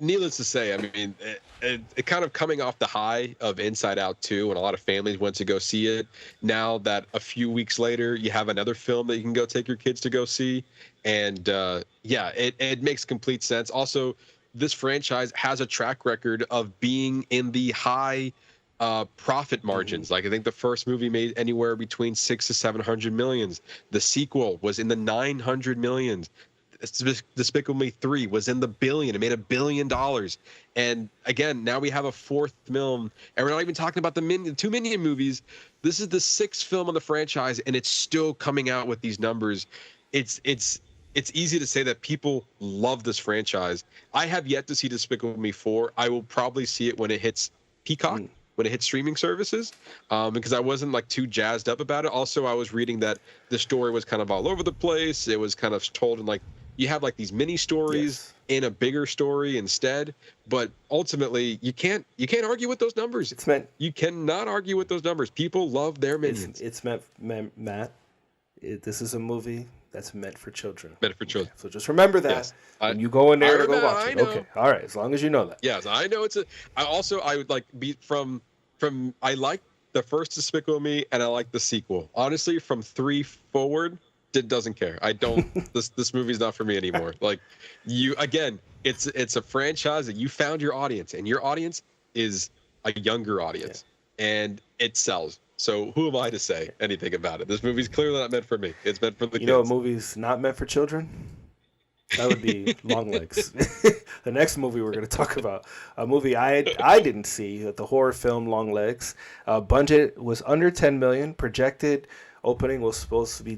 needless to say, I mean, it kind of coming off the high of Inside Out 2, and a lot of families went to go see it. Now that a few weeks later, you have another film that you can go take your kids to go see. And it makes complete sense. Also, this franchise has a track record of being in the high profit margins. Like, I think the first movie made anywhere between 600 to 700 millions. The sequel was in the 900 millions. Despicable Me 3 was in the billion. It made $1 billion. And again, now we have a fourth film, and we're not even talking about the two Minion movies. This is the sixth film on the franchise, and it's still coming out with these numbers. It's easy to say that people love this franchise. I have yet to see Despicable Me 4. I will probably see it when it hits Peacock, when it hits streaming services, because I wasn't like too jazzed up about it. Also, I was reading that the story was kind of all over the place. It was kind of told in like, you have like these mini stories in a bigger story instead, but ultimately you can't argue with those numbers. You cannot argue with those numbers. People love their Minions. It's meant, Matt. This is a movie that's meant for children. Meant for children. Okay, so just remember that when you go in there to go watch it. Okay, all right. As long as you know that. Yes, I know I would like be from I like the first Despicable Me, and I like the sequel. Honestly, from 3 forward, doesn't care. I don't. this movie's not for me anymore. Like, it's a franchise that you found your audience, and your audience is a younger audience, and it sells. So who am I to say anything about it? This movie's clearly not meant for me. It's meant for the kids. You know, a movie's not meant for children. That would be Long Legs. The next movie we're going to talk about, a movie I didn't see, the horror film Long Legs. Budget was under 10 million. Projected opening was supposed to be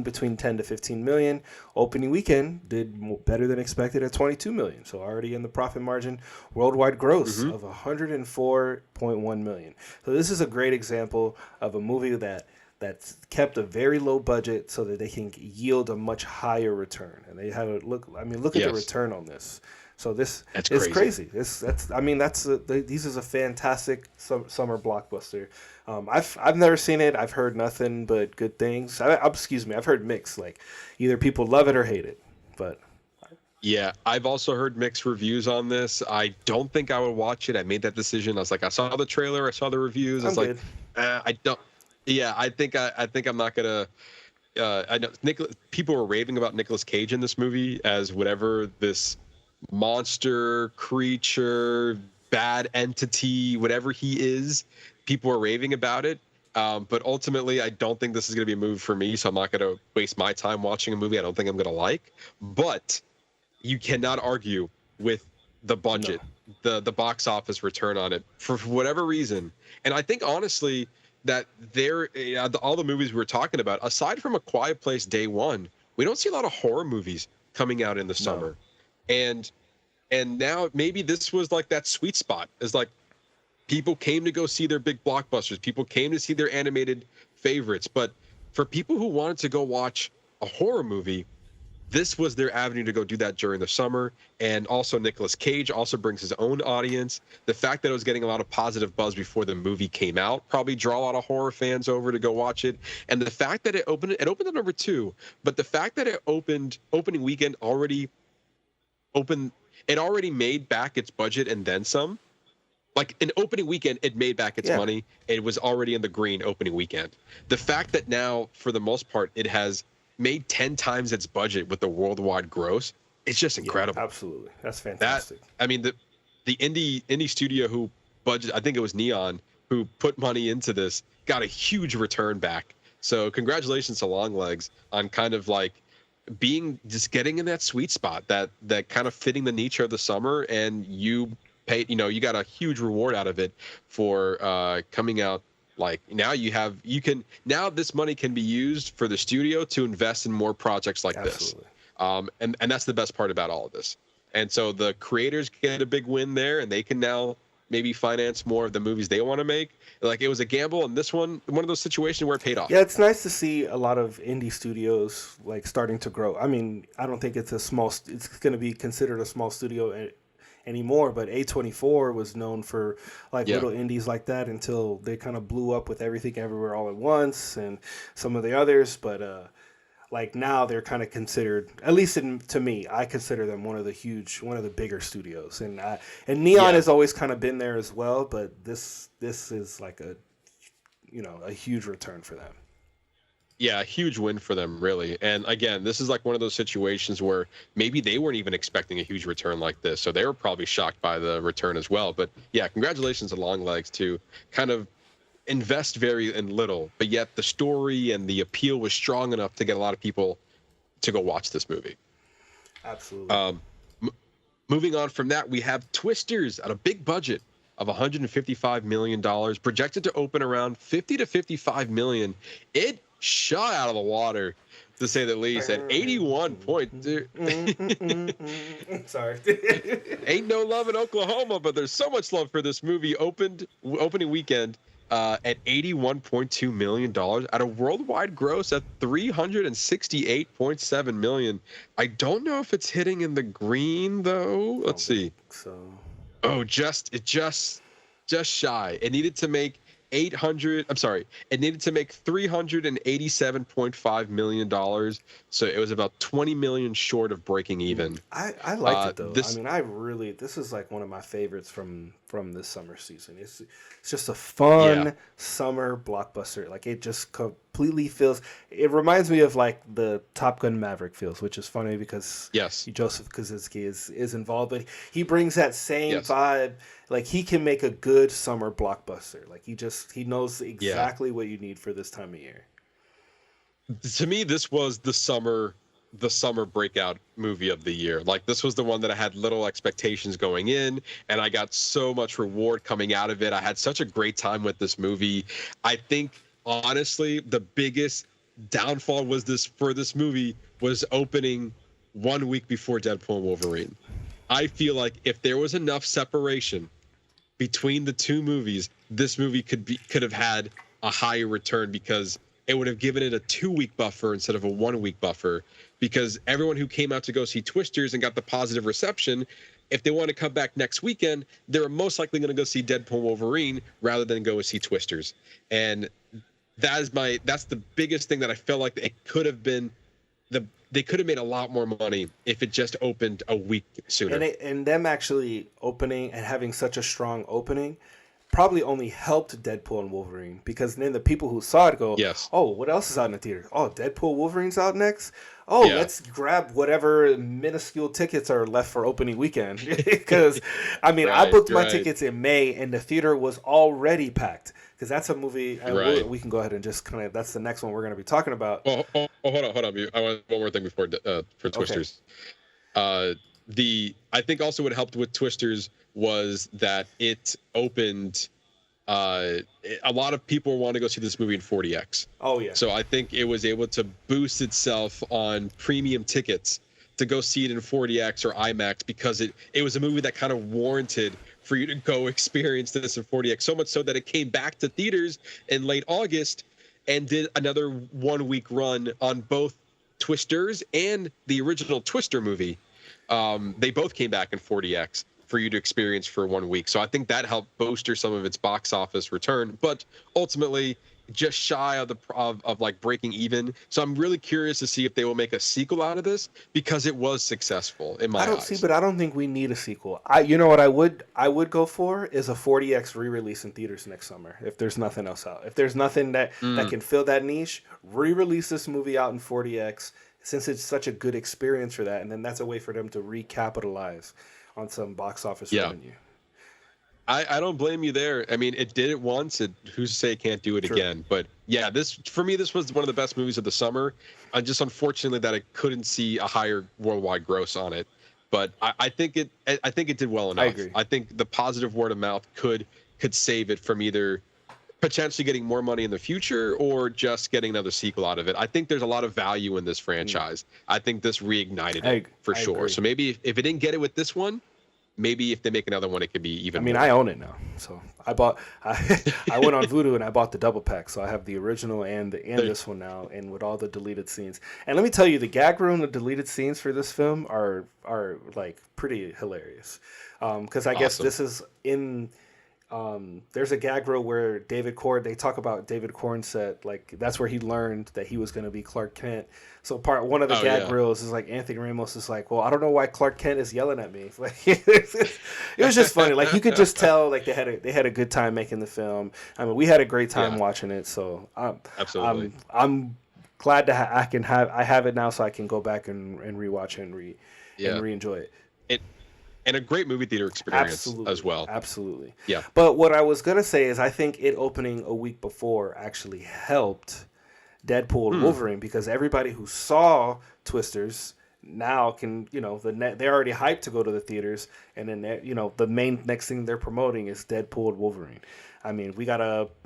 between 10 to 15 million. Opening weekend did better than expected at 22 million. So already in the profit margin. Worldwide gross of 104.1 million. So this is a great example of a movie that's kept a very low budget so that they can yield a much higher return. And they have look at the return on this. So this is crazy. This is a fantastic summer blockbuster. I've never seen it. I've heard nothing but good things. I've heard mixed. Like, either people love it or hate it. But Yeah, I've also heard mixed reviews on this. I don't think I would watch it. I made that decision. I was like, I saw the trailer, I saw the reviews. I was like, I don't. Yeah, I think I'm not gonna. I know people were raving about Nicolas Cage in this movie as whatever this monster creature, bad entity, whatever he is. People were raving about it. But ultimately, I don't think this is going to be a movie for me. So I'm not going to waste my time watching a movie I don't think I'm going to like. But you cannot argue with the budget, the box office return on it for whatever reason. And I think honestly that all the movies we're talking about, aside from A Quiet Place Day One, we don't see a lot of horror movies coming out in the summer. And now maybe this was like that sweet spot. Is like people came to go see their big blockbusters. People came to see their animated favorites. But for people who wanted to go watch a horror movie, this was their avenue to go do that during the summer. And also Nicolas Cage also brings his own audience. The fact that it was getting a lot of positive buzz before the movie came out probably draw a lot of horror fans over to go watch it. And the fact that it opened at number 2, but the fact that it opening weekend already made back its budget and then some. Like an opening weekend, it made back its money. It was already in the green opening weekend. The fact that now, for the most part, it has made 10 times its budget with the worldwide gross, it's just incredible. Yeah, absolutely. That's fantastic. I mean, the indie studio who budget, I think it was Neon, who put money into this, got a huge return back. So congratulations to Longlegs on kind of like getting in that sweet spot, that kind of fitting the niche of the summer, and you got a huge reward out of it for coming out. Like now now this money can be used for the studio to invest in more projects like this. And that's the best part about all of this. And so the creators get a big win there, and they can now maybe finance more of the movies they want to make. Like it was a gamble, and this one of those situations where it paid off. Yeah, it's nice to see a lot of indie studios like starting to grow. I mean, I don't think it's it's going to be considered a small studio anymore, but A24 was known for little indies like that until they kind of blew up with Everything Everywhere All at Once and some of the others. But like now they're kind of considered, at least to me, I consider them one of the bigger studios. And Neon has always kind of been there as well, but this is like a huge return for them. Yeah, a huge win for them, really. And again, this is like one of those situations where maybe they weren't even expecting a huge return like this, so they were probably shocked by the return as well. But yeah, congratulations to Longlegs to kind of invest very in little, but yet the story and the appeal was strong enough to get a lot of people to go watch this movie. Absolutely. Moving on from that, we have Twisters at a big budget of $155 million, projected to open around 50 to 55 million. It shot out of the water, to say the least, at 81.2. Sorry. Ain't no love in Oklahoma, but there's so much love for this movie. Opening weekend at $81.2 million at a worldwide gross at $368.7 million. I don't know if it's hitting in the green though. Let's see. So. Oh, just shy. It needed to make $387.5 million. So it was about 20 million short of breaking even. I liked it though. This is like one of my favorites from this summer season. It's just a fun summer blockbuster. Like it just completely feels, it reminds me of like the Top Gun Maverick feels, which is funny because Joseph Kosinski is involved, but he brings that same vibe. Like he can make a good summer blockbuster. Like he knows exactly what you need for this time of year. To me, this was the summer breakout movie of the year. Like this was the one that I had little expectations going in, and I got so much reward coming out of it. I had such a great time with this movie. I think honestly, the biggest downfall for this movie was opening 1 week before Deadpool and Wolverine. I feel like if there was enough separation between the two movies, this movie could have had a higher return, because it would have given it a 2-week buffer instead of a 1-week buffer, because everyone who came out to go see Twisters and got the positive reception, if they want to come back next weekend, they're most likely going to go see Deadpool and Wolverine rather than go see Twisters. And that's the biggest thing that I felt like it could have been they could have made a lot more money if it just opened a week sooner. And them actually opening and having such a strong opening probably only helped Deadpool and Wolverine, because then the people who saw it go, yes, oh, what else is out in the theater? Oh, Deadpool, Wolverine's out next? Oh, yeah. Let's grab whatever minuscule tickets are left for opening weekend. Because, I mean, I booked my tickets in May, and the theater was already packed. Because that's a movie, and we can go ahead and just kind of, that's the next one we're going to be talking about. Oh, hold on. I want one more thing before for Twisters. Okay. I think also what helped with Twisters was that it opened. A lot of people want to go see this movie in 40X. Oh yeah. So I think it was able to boost itself on premium tickets to go see it in 40X or IMAX, because it was a movie that kind of warranted for you to go experience this in 40X. So much so that it came back to theaters in late August and did another 1 week run on both Twisters and the original Twister movie. They both came back in 40X for you to experience for 1 week. So I think that helped bolster some of its box office return, but ultimately just shy of like breaking even. So I'm really curious to see if they will make a sequel out of this, because it was successful in my eyes. But I don't think we need a sequel. You know what I would go for is a 40X re-release in theaters next summer, if there's nothing else out. If there's nothing that can fill that niche, re-release this movie out in 40X, since it's such a good experience for that, and then that's a way for them to recapitalize on some box office revenue. I don't blame you there. I mean, it did it once. Who's to say it can't do it again? But yeah, this was one of the best movies of the summer. Just unfortunately that I couldn't see a higher worldwide gross on it. But I think it did well enough. I agree. I think the positive word of mouth could save it from either potentially getting more money in the future or just getting another sequel out of it. I think there's a lot of value in this franchise. I think this reignited it for sure. Agree. So maybe if it didn't get it with this one, maybe if they make another one, it could be even more. I own it now. So I went on Vudu and I bought the double pack. So I have the original and this one now, and with all the deleted scenes. And let me tell you, the gag reel and the deleted scenes for this film are like pretty hilarious. Because I guess this is in... there's a gag reel where they talk about David Corn said, like, that's where he learned that he was going to be Clark Kent. So one of the gag reels is like Anthony Ramos is like, well, I don't know why Clark Kent is yelling at me. Like, it was just funny. Like, you could just tell like they had a good time making the film. I mean, we had a great time watching it. So absolutely, I'm glad to I have it now, so I can go back and rewatch it and re-enjoy it. And a great movie theater experience as well. Absolutely. Yeah. But what I was going to say is I think it opening a week before actually helped Deadpool and Wolverine, because everybody who saw Twisters now can, they're already hyped to go to the theaters. And then, the main next thing they're promoting is Deadpool and Wolverine. I mean,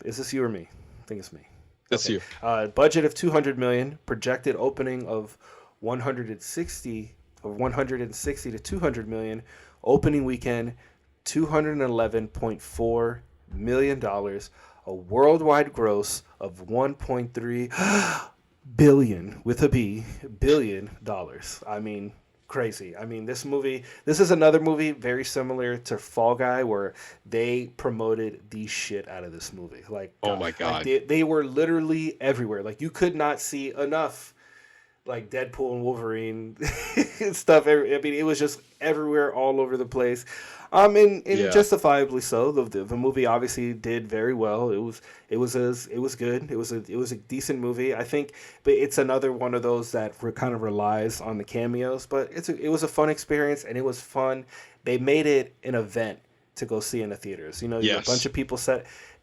is this you or me? I think it's me. That's you. Budget of $200 million, projected opening of 160 to $200 million. Opening weekend, $211.4 million, a worldwide gross of $1.3 billion with a B, billion dollars. I mean, crazy. I mean, this is another movie very similar to Fall Guy, where they promoted the shit out of this movie. Like, oh my God. Like they were literally everywhere. Like, you could not see enough like Deadpool and Wolverine stuff. I mean, it was just everywhere, all over the place. And justifiably so. The movie obviously did very well. It was good. It was a decent movie, I think. But it's another one of those that kind of relies on the cameos. But it was a fun experience, and it was fun. They made it an event to go see in the theaters. You a bunch of people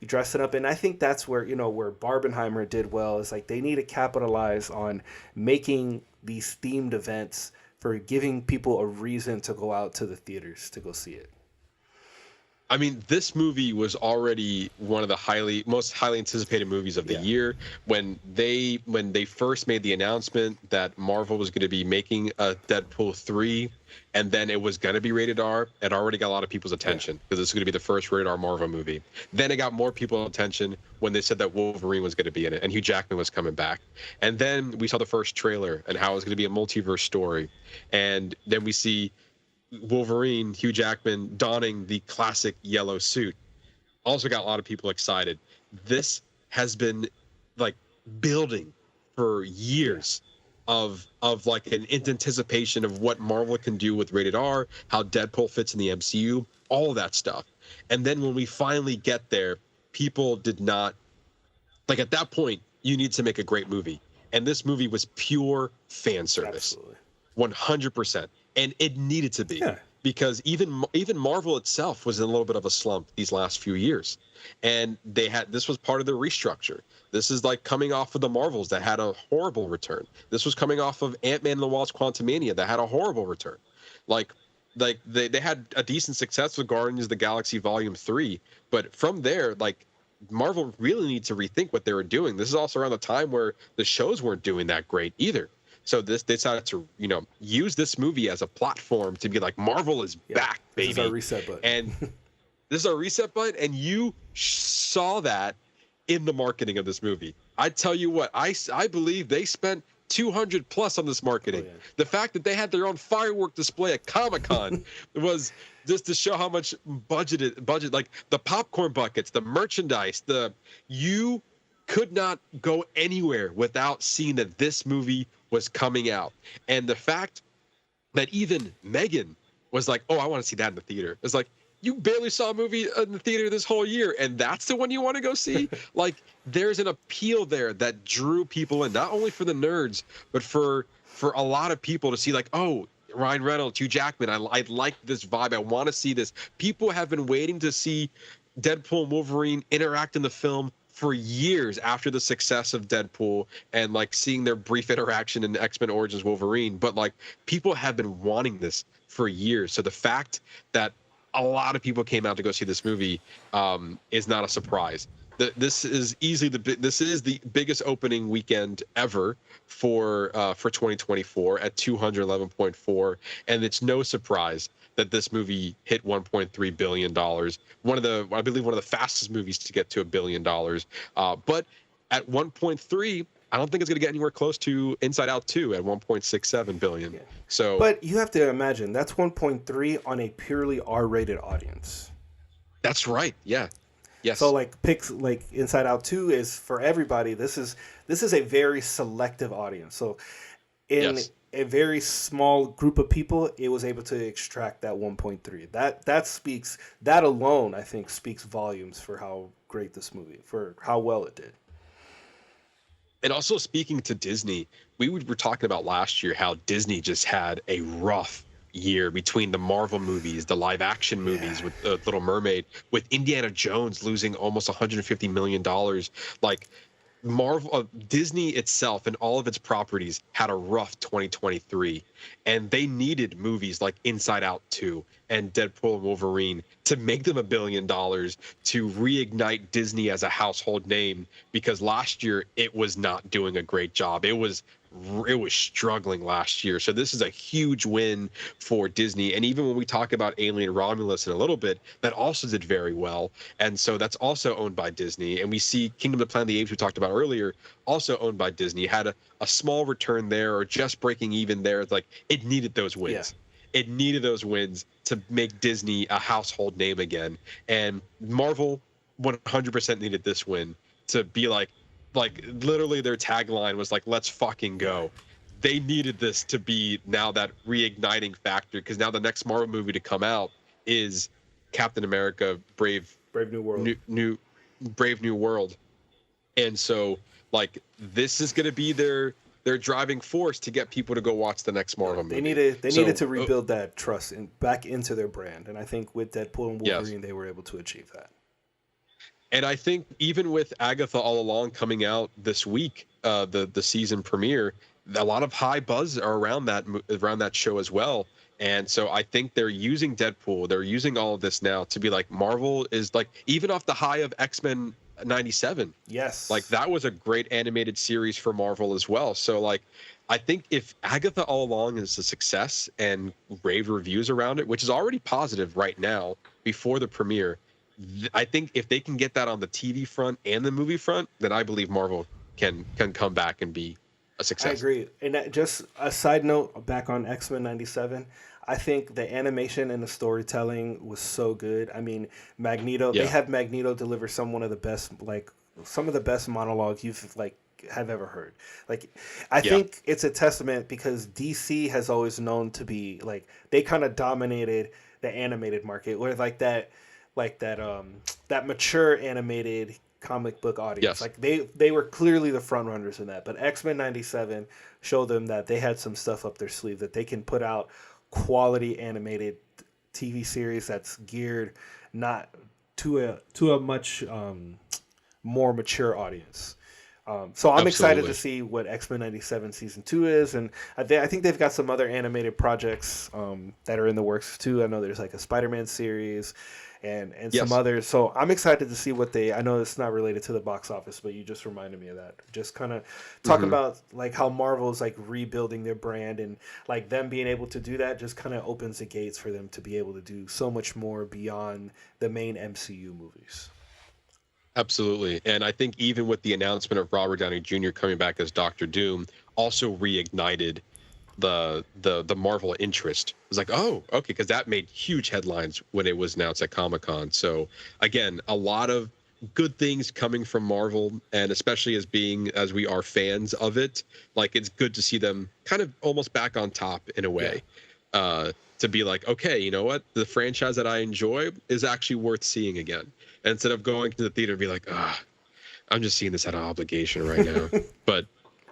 dressing up, and I think that's where where Barbenheimer did well, is like they need to capitalize on making these themed events for giving people a reason to go out to the theaters to go see it. I mean, this movie was already one of the most highly anticipated movies of the year. When they first made the announcement that Marvel was going to be making a Deadpool 3, and then it was going to be rated R, it already got a lot of people's attention, because this is going to be the first rated R Marvel movie. Then it got more people's attention when they said that Wolverine was going to be in it and Hugh Jackman was coming back. And then we saw the first trailer and how it was going to be a multiverse story. And then we see Wolverine, Hugh Jackman, donning the classic yellow suit. Also got a lot of people excited. This has been like building for years of like an anticipation of what Marvel can do with rated R, how Deadpool fits in the MCU, all of that stuff. And then when we finally get there, people did not like at that point. You need to make a great movie, and this movie was pure fan service, 100%, and it needed to be. Yeah. Because even Marvel itself was in a little bit of a slump these last few years, and this was part of their restructure. This is like coming off of the Marvels that had a horrible return. This was coming off of Ant-Man and the Wasp: Quantumania that had a horrible return. Like they had a decent success with Guardians of the Galaxy Volume 3, but from there, like Marvel really needs to rethink what they were doing. This is also around the time where the shows weren't doing that great either. So they decided to, use this movie as a platform to be like, Marvel is back, baby. This is our reset button. And this is our reset button. And you saw that in the marketing of this movie. I tell you what, I believe they spent $200 plus on this marketing. Oh, yeah. The fact that they had their own firework display at Comic-Con was just to show how much budget, like the popcorn buckets, the merchandise, you could not go anywhere without seeing that this movie was coming out. And the fact that even Megan was like, oh, I want to see that in the theater. It's like, you barely saw a movie in the theater this whole year, and that's the one you want to go see? Like, there's an appeal there that drew people in, not only for the nerds, but for a lot of people to see, like, oh, Ryan Reynolds, Hugh Jackman, I like this vibe. I want to see this. People have been waiting to see Deadpool and Wolverine interact in the film for years after the success of Deadpool and like seeing their brief interaction in X-Men Origins Wolverine. But like people have been wanting this for years. So the fact that a lot of people came out to go see this movie is not a surprise. This is easily the biggest opening weekend ever for 2024 at 211.4, and it's no surprise that this movie hit $1.3 billion. I believe one of the fastest movies to get to $1 billion. But at 1.3, I don't think it's going to get anywhere close to Inside Out 2 at 1.67 billion. Yeah. So, but you have to imagine that's 1.3 on a purely R-rated audience. That's right. Yeah. Yes. So like Inside Out 2 is for everybody. This is a very selective audience. So in a very small group of people, it was able to extract that 1.3. That alone, I think, speaks volumes for how great this movie, for how well it did. And also speaking to Disney, we were talking about last year how Disney just had a rough year between the Marvel movies, the live action movies with Little Mermaid, with Indiana Jones losing almost $150 million. Like Disney itself and all of its properties had a rough 2023, and they needed movies like Inside Out 2 and Deadpool and Wolverine to make them $1 billion to reignite Disney as a household name, because last year it was not doing a great job. It was struggling last year. So this is a huge win for Disney. And even when we talk about Alien Romulus in a little bit, that also did very well. And so that's also owned by Disney. And we see Kingdom of the Planet of the Apes we talked about earlier, also owned by Disney, had a small return there or just breaking even there. It's like it needed those wins. Yeah. It needed those wins to make Disney a household name again. And Marvel 100% needed this win to be like literally their tagline was like, let's fucking go. They needed this to be now that reigniting factor, because now the next Marvel movie to come out is Captain America Brave New World. Brave New World. And so like this is going to be their driving force to get people to go watch the next Marvel movie. They needed to rebuild that trust back into their brand, and I think with Deadpool and Wolverine they were able to achieve that. And I think even with Agatha All Along coming out this week, the season premiere, a lot of high buzz are around that show as well. And so I think they're using Deadpool, they're using all of this now to be like, Marvel is like, even off the high of X-Men 97. Yes. Like that was a great animated series for Marvel as well. So like, I think if Agatha All Along is a success and rave reviews around it, which is already positive right now before the premiere, I think if they can get that on the TV front and the movie front, then I believe Marvel can come back and be a success. I agree. And just a side note back on X-Men 97, I think the animation and the storytelling was so good. I mean, Magneto, they have Magneto deliver some of the best monologues you've have ever heard. Like, I think it's a testament because DC has always known to be like they kind of dominated the animated market, where that mature animated comic book audience. Yes. Like they were clearly the front runners in that. But X-Men 97 showed them that they had some stuff up their sleeve, that they can put out quality animated TV series that's geared not to a much more mature audience. So I'm excited to see what X-Men 97 season 2 is, and I think they've got some other animated projects that are in the works too. I know there's like a Spider-Man series and some others. So I'm excited to see what I know it's not related to the box office, but you just reminded me of that. Just kind of talking about like how Marvel's like rebuilding their brand, and like them being able to do that just kind of opens the gates for them to be able to do so much more beyond the main MCU movies. Absolutely. And I think even with the announcement of Robert Downey Jr. coming back as Doctor Doom also reignited the Marvel interest. It was like, oh, okay, because that made huge headlines when it was announced at Comic-Con. So again, a lot of good things coming from Marvel, and especially as we are fans of it, like it's good to see them kind of almost back on top in a way. To be like, okay, you know what? The franchise that I enjoy is actually worth seeing again. And instead of going to the theater and be like, I'm just seeing this out of obligation right now.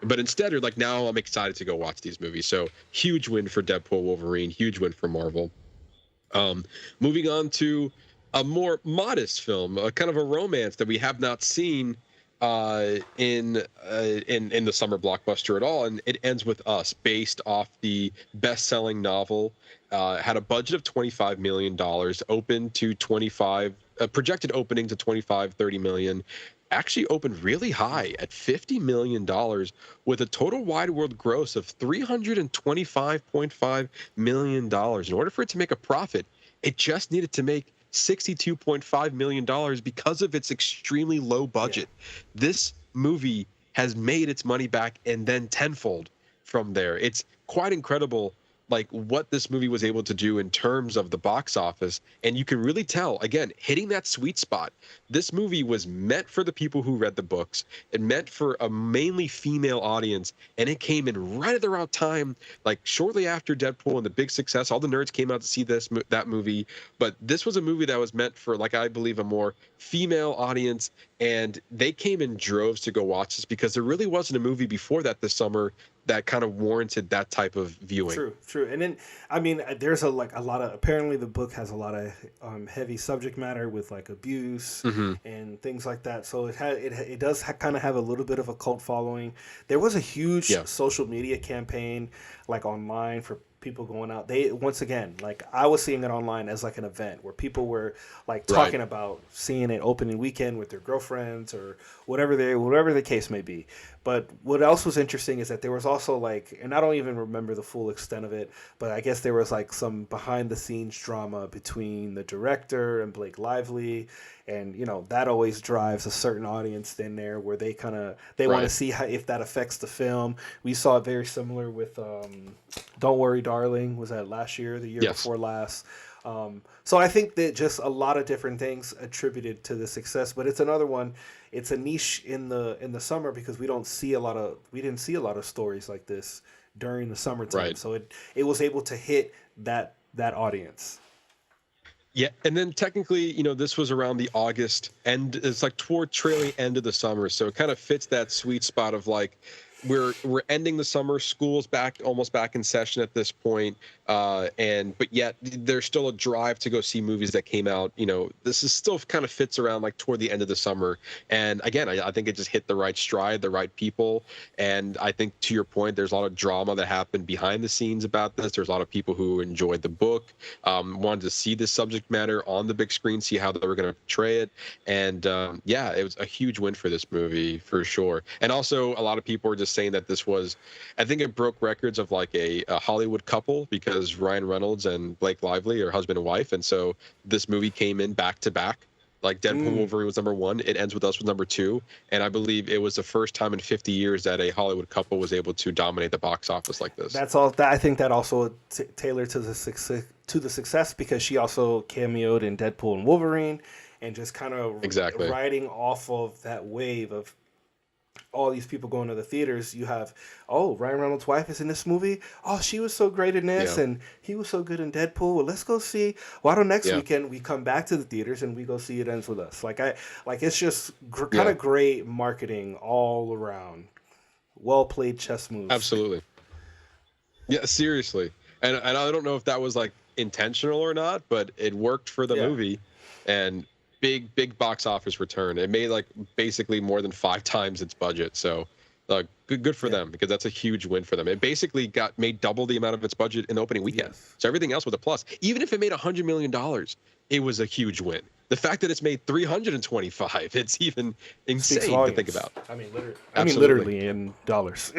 But instead, you're like, now I'm excited to go watch these movies. So huge win for Deadpool, Wolverine, huge win for Marvel. Moving on to a more modest film, a kind of a romance that we have not seen in the summer blockbuster at all, and it ends with Us, based off the best-selling novel. Had a budget of $25 million, open to 25, projected opening to 25-30 million. Actually opened really high at $50 million, with a total wide world gross of $325.5 million. In order for it to make a profit, it just needed to make $62.5 million because of its extremely low budget. This movie has made its money back and then tenfold from there. It's quite incredible, like what this movie was able to do in terms of the box office. And you can really tell, again, hitting that sweet spot. This movie was meant for the people who read the books. It meant for a mainly female audience, and it came in right at the right time, like shortly after Deadpool and the big success. All the nerds came out to see that movie, but this was a movie that was meant for, like, I believe, a more female audience, and they came in droves to go watch this because there really wasn't a movie before that this summer that kind of warranted that type of viewing. True. And then, I mean, there's a lot of, apparently the book has a lot of heavy subject matter with like abuse and things like that. So it does kind of have a little bit of a cult following. There was a huge social media campaign like online for people going out. They, once again, like I was seeing it online as like an event where people were like talking about seeing it opening weekend with their girlfriends or whatever the case may be. But what else was interesting is that there was also like, and I don't even remember the full extent of it, but I guess there was like some behind the scenes drama between the director and Blake Lively. And, you know, that always drives a certain audience in there where they want to see if that affects the film. We saw it very similar with Don't Worry, Darling. Was that last year, the year before last? So I think that just a lot of different things attributed to the success, but it's another one. It's a niche in the summer because we didn't see a lot of stories like this during the summertime. Right. So it was able to hit that audience. Yeah, and then technically, you know, this was around the August end. It's like toward trailing end of the summer, so it kind of fits that sweet spot of like we're ending the summer, school's almost back in session at this point, but yet there's still a drive to go see movies that came out. You know, this is still kind of fits around like toward the end of the summer, and again, I think it just hit the right stride, the right people, and I think to your point, there's a lot of drama that happened behind the scenes about this. There's a lot of people who enjoyed the book, wanted to see this subject matter on the big screen, see how they were going to portray it, and it was a huge win for this movie for sure. And also, a lot of people were just saying that this was, I think it broke records of like a Hollywood couple because Ryan Reynolds and Blake Lively are husband and wife, and so this movie came in back to back. Like Deadpool Wolverine was number 1, It Ends With Us was number 2, and I believe it was the first time in 50 years that a Hollywood couple was able to dominate the box office like this. That's all. I think that also tailored to the success because she also cameoed in Deadpool and Wolverine, and just kind of riding off of that wave of all these people going to the theaters, you have, oh, Ryan Reynolds' wife is in this movie. Oh, she was so great in this, Yeah. and he was so good in Deadpool. Well, let's go see. Why don't next Yeah. weekend we come back to the theaters and we go see It Ends With Us? Like it's just kind of great marketing all around. Well played chess moves. Absolutely. Yeah, seriously. And I don't know if that was like intentional or not, but it worked for the movie, and big box office return. It made like basically more than 5 times its budget. So good for them, because that's a huge win for them. It basically made double the amount of its budget in the opening weekend. Yes. So everything else was a plus. Even if it made $100 million, it was a huge win. The fact that it's made 325, it's even insane to think about. I mean, literally. Absolutely. Literally in dollars.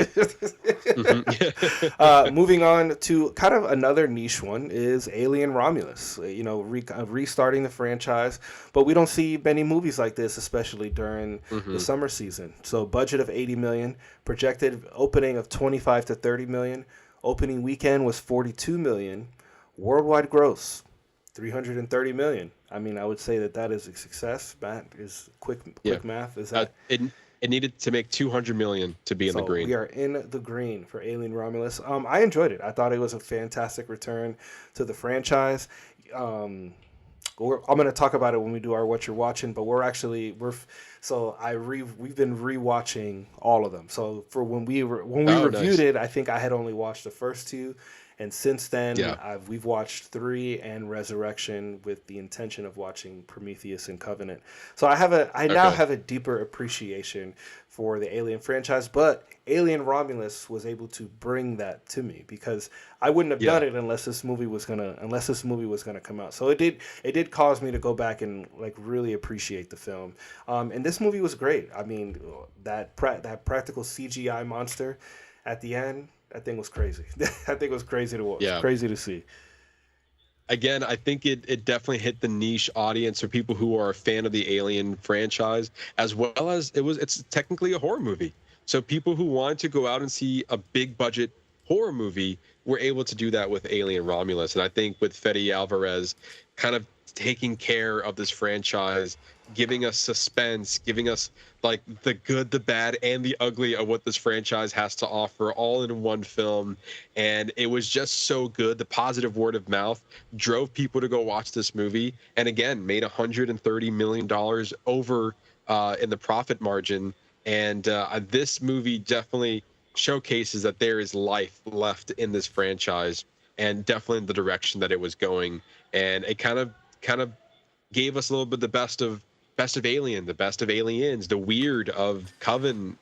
Mhm. Moving on to kind of another niche one is Alien Romulus. You know, restarting the franchise, but we don't see many movies like this, especially during the summer season. So, budget of 80 million, projected opening of 25 to 30 million. Opening weekend was 42 million. Worldwide gross 330 million. I mean, I would say that is a success. Matt is quick math. Is that it needed to make 200 million to be in the green. We are in the green for Alien Romulus. I enjoyed it. I thought it was a fantastic return to the franchise. I'm going to talk about it when we do our What You're Watching, but we've been rewatching all of them. So for when we reviewed it, I think I had only watched the first 2. And since then, we've watched 3 and Resurrection with the intention of watching Prometheus and Covenant. So I now have a deeper appreciation for the Alien franchise, but Alien Romulus was able to bring that to me, because I wouldn't have done it unless this movie was gonna come out. So it did cause me to go back and like really appreciate the film. And this movie was great. I mean, that practical CGI monster at the end, that thing was crazy. That thing was crazy to watch. Yeah. Crazy to see. Again, I think it definitely hit the niche audience for people who are a fan of the Alien franchise, as well as it's technically a horror movie. So people who wanted to go out and see a big budget horror movie were able to do that with Alien Romulus. And I think with Fede Alvarez kind of taking care of this franchise, giving us suspense, giving us like the good, the bad, and the ugly of what this franchise has to offer all in one film. And it was just so good. The positive word of mouth drove people to go watch this movie, and again made $130 million over in the profit margin. And this movie definitely showcases that there is life left in this franchise, and definitely in the direction that it was going. And it kind of gave us a little bit the best of Alien, the best of Aliens, the weird of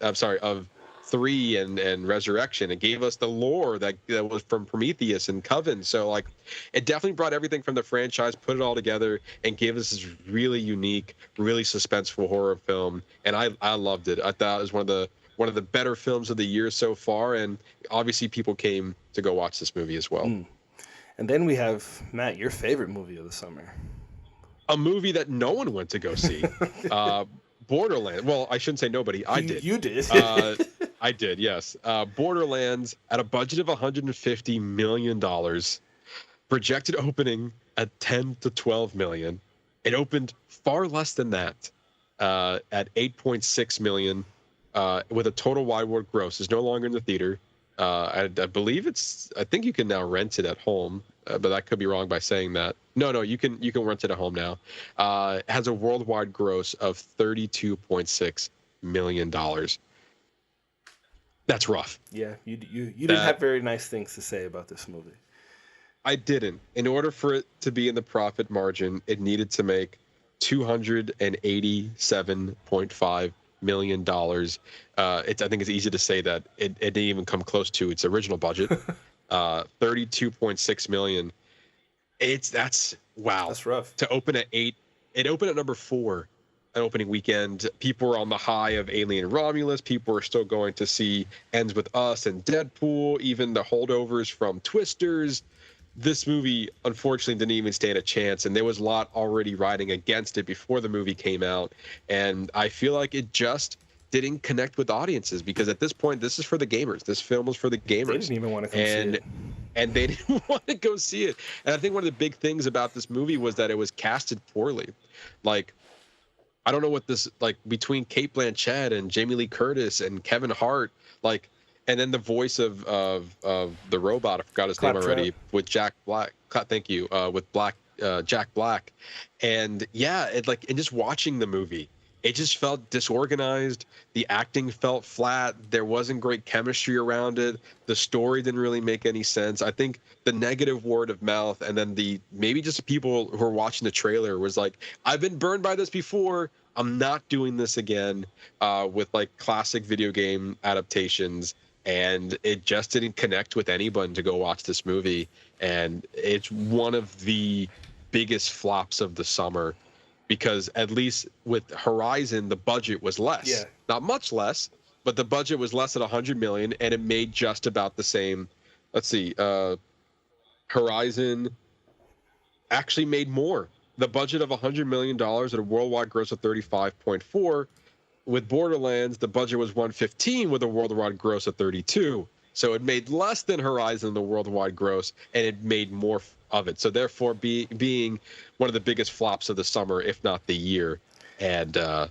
of 3 and Resurrection. It gave us the lore that was from Prometheus and Coven. So like, it definitely brought everything from the franchise, put it all together, and gave us this really unique, really suspenseful horror film. And I loved it. I thought it was one of the better films of the year so far, and obviously people came to go watch this movie as well. And then we have, Matt, your favorite movie of the summer. A movie that no one went to go see. Borderlands. Well, I shouldn't say nobody. I did. You did. I did, yes. Borderlands, at a budget of $150 million, projected opening at 10 to 12 million. It opened far less than that, at 8.6 million, with a total wide world gross. It's no longer in the theater. I believe I think you can now rent it at home, but I could be wrong by saying that. No, you can rent it at home now. It has a worldwide gross of $32.6 million. That's rough. Yeah, you didn't have very nice things to say about this movie. I didn't. In order for it to be in the profit margin, it needed to make $287.5 million. I think it's easy to say that it didn't even come close to its original budget. 32.6 million. That's wow. That's rough. To open at 8, it opened at number 4 an opening weekend. People were on the high of Alien Romulus. People were still going to see Ends With Us and Deadpool, even the holdovers from Twisters. This movie, unfortunately, didn't even stand a chance, and there was a lot already riding against it before the movie came out. And I feel like it just didn't connect with audiences, because at this point, this is for the gamers. This film was for the gamers. They didn't even want to come see it. And they didn't want to go see it. And I think one of the big things about this movie was that it was casted poorly. Like, I don't know what this like between Kate Blanchett and Jamie Lee Curtis and Kevin Hart, like, and then the voice of the robot, I forgot his name already, with Jack Black. Thank you, with Jack Black, and yeah, and just watching the movie, it just felt disorganized. The acting felt flat. There wasn't great chemistry around it. The story didn't really make any sense. I think the negative word of mouth, and then maybe just the people who are watching the trailer was like, I've been burned by this before. I'm not doing this again, with like classic video game adaptations. And it just didn't connect with anyone to go watch this movie. And it's one of the biggest flops of the summer, because at least with Horizon, the budget was less. Yeah. Not much less, but the budget was less than $100 million, and it made just about the same. Let's see. Horizon actually made more. The budget of $100 million at a worldwide gross of 35.4. With Borderlands, the budget was 115 with a worldwide gross of 32. So it made less than Horizon, the worldwide gross, and it made more of it. So therefore, being one of the biggest flops of the summer, if not the year. And yeah.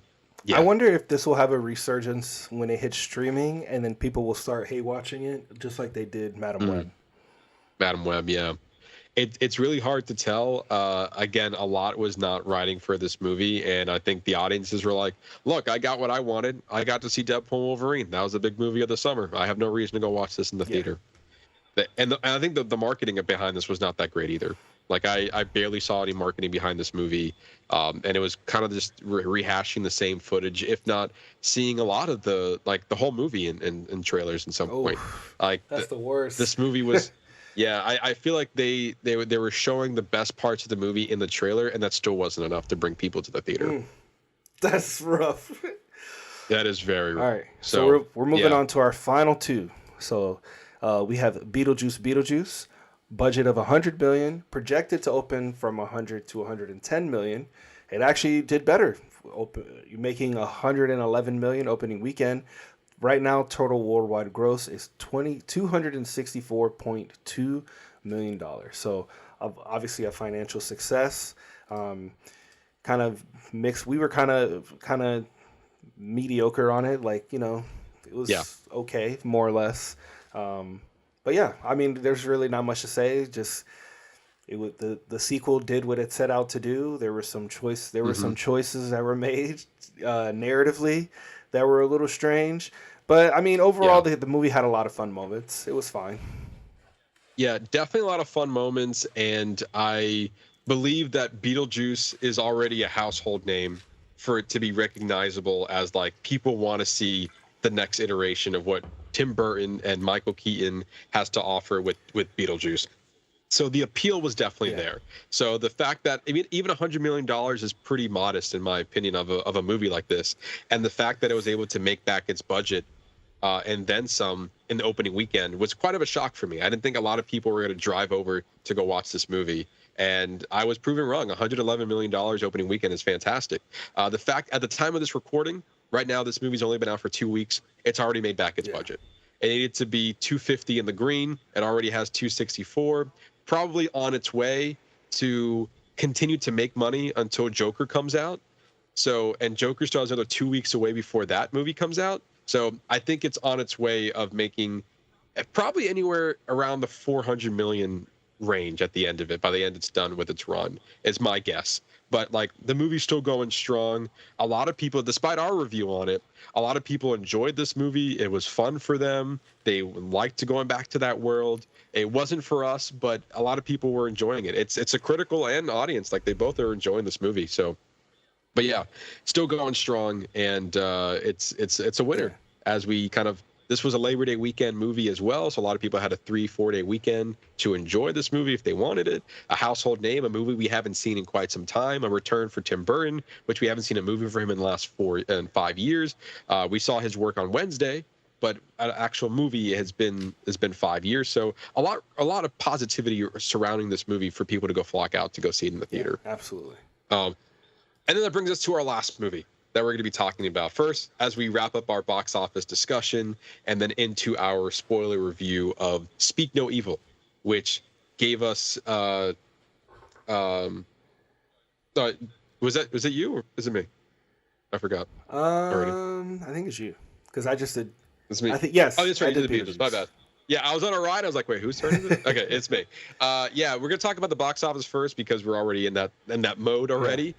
I wonder if this will have a resurgence when it hits streaming, and then people will start hate watching it, just like they did Madam Web. Madam Web, yeah. It's really hard to tell. Again, a lot was not writing for this movie, and I think the audiences were like, look, I got what I wanted. I got to see Deadpool and Wolverine. That was a big movie of the summer. I have no reason to go watch this in the theater. And I think the marketing behind this was not that great either. Like, I barely saw any marketing behind this movie, and it was kind of just rehashing the same footage, if not seeing a lot of the whole movie in trailers at some point. Like, that's the worst. This movie was... Yeah, I feel like they were showing the best parts of the movie in the trailer, and that still wasn't enough to bring people to the theater. That's rough. That is very rough. All right, so we're moving on to our final two. So we have Beetlejuice, budget of $100 million, projected to open from $100 to $110 million. It actually did better, making $111 million opening weekend. Right now, total worldwide gross is $264.2 million. So obviously a financial success. Kind of mixed. We were kind of mediocre on it. Like, you know, it was okay, more or less. But yeah, I mean, there's really not much to say. Just the sequel did what it set out to do. There were some choices that were made narratively that were a little strange. But, I mean, overall, the movie had a lot of fun moments. It was fine. Yeah, definitely a lot of fun moments. And I believe that Beetlejuice is already a household name for it to be recognizable as, like, people want to see the next iteration of what Tim Burton and Michael Keaton has to offer with Beetlejuice. So the appeal was definitely there. So the fact that even $100 million is pretty modest, in my opinion, of a movie like this, and the fact that it was able to make back its budget and then some in the opening weekend was quite of a shock for me. I didn't think a lot of people were going to drive over to go watch this movie, and I was proven wrong. $111 million opening weekend is fantastic. The fact at the time of this recording, right now, this movie's only been out for 2 weeks. It's already made back its budget. It needed to be 250 in the green. It already has 264. Probably on its way to continue to make money until Joker comes out. So, and Joker still has another 2 weeks away before that movie comes out. So I think it's on its way of making probably anywhere around the 400 million range at the end of it. By the end it's done with its run, is my guess. But like, the movie's still going strong. A lot of people, despite our review on it, a lot of people enjoyed this movie. It was fun for them. They liked going back to that world. It wasn't for us, but a lot of people were enjoying it. It's a critical and audience, like, they both are enjoying this movie. So, but yeah, still going strong, and it's a winner. As we this was a Labor Day weekend movie as well, so a lot of people had a 3-4 day weekend to enjoy this movie if they wanted it. A household name, a movie we haven't seen in quite some time, a return for Tim Burton, which we haven't seen a movie for him in the last 4 and 5 years. We saw his work on Wednesday, but an actual movie has been 5 years. So a lot of positivity surrounding this movie for people to go flock out to go see it in the theater. Yeah, absolutely. And then that brings us to our last movie that we're going to be talking about first, as we wrap up our box office discussion, and then into our spoiler review of Speak No Evil, which gave us was it you or is it me? I forgot already. I think it's you because I just did. It's me. I think yes. Oh, that's right. I You did did Beetlejuice. My bad. Yeah, I was on a ride. I was like, wait, whose turn is it? Okay, it's me. Yeah, we're gonna talk about the box office first because we're already in that mode already.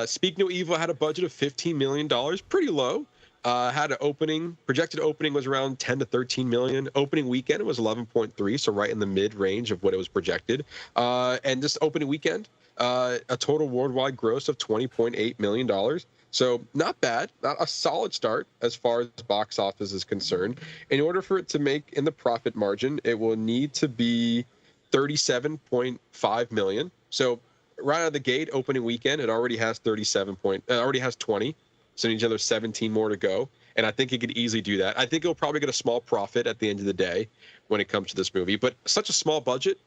Speak No Evil had a budget of $15 million, pretty low. Had an projected opening was around 10 to 13 million. Opening weekend was 11.3, so right in the mid range of what it was projected. And just opening weekend, a total worldwide gross of $20.8 million. So not bad, not a solid start as far as box office is concerned. In order for it to make in the profit margin, it will need to be 37.5 million. So right out of the gate, opening weekend, it already has 20. So it needs another 17 more to go. And I think it could easily do that. I think it'll probably get a small profit at the end of the day when it comes to this movie. But such a small budget,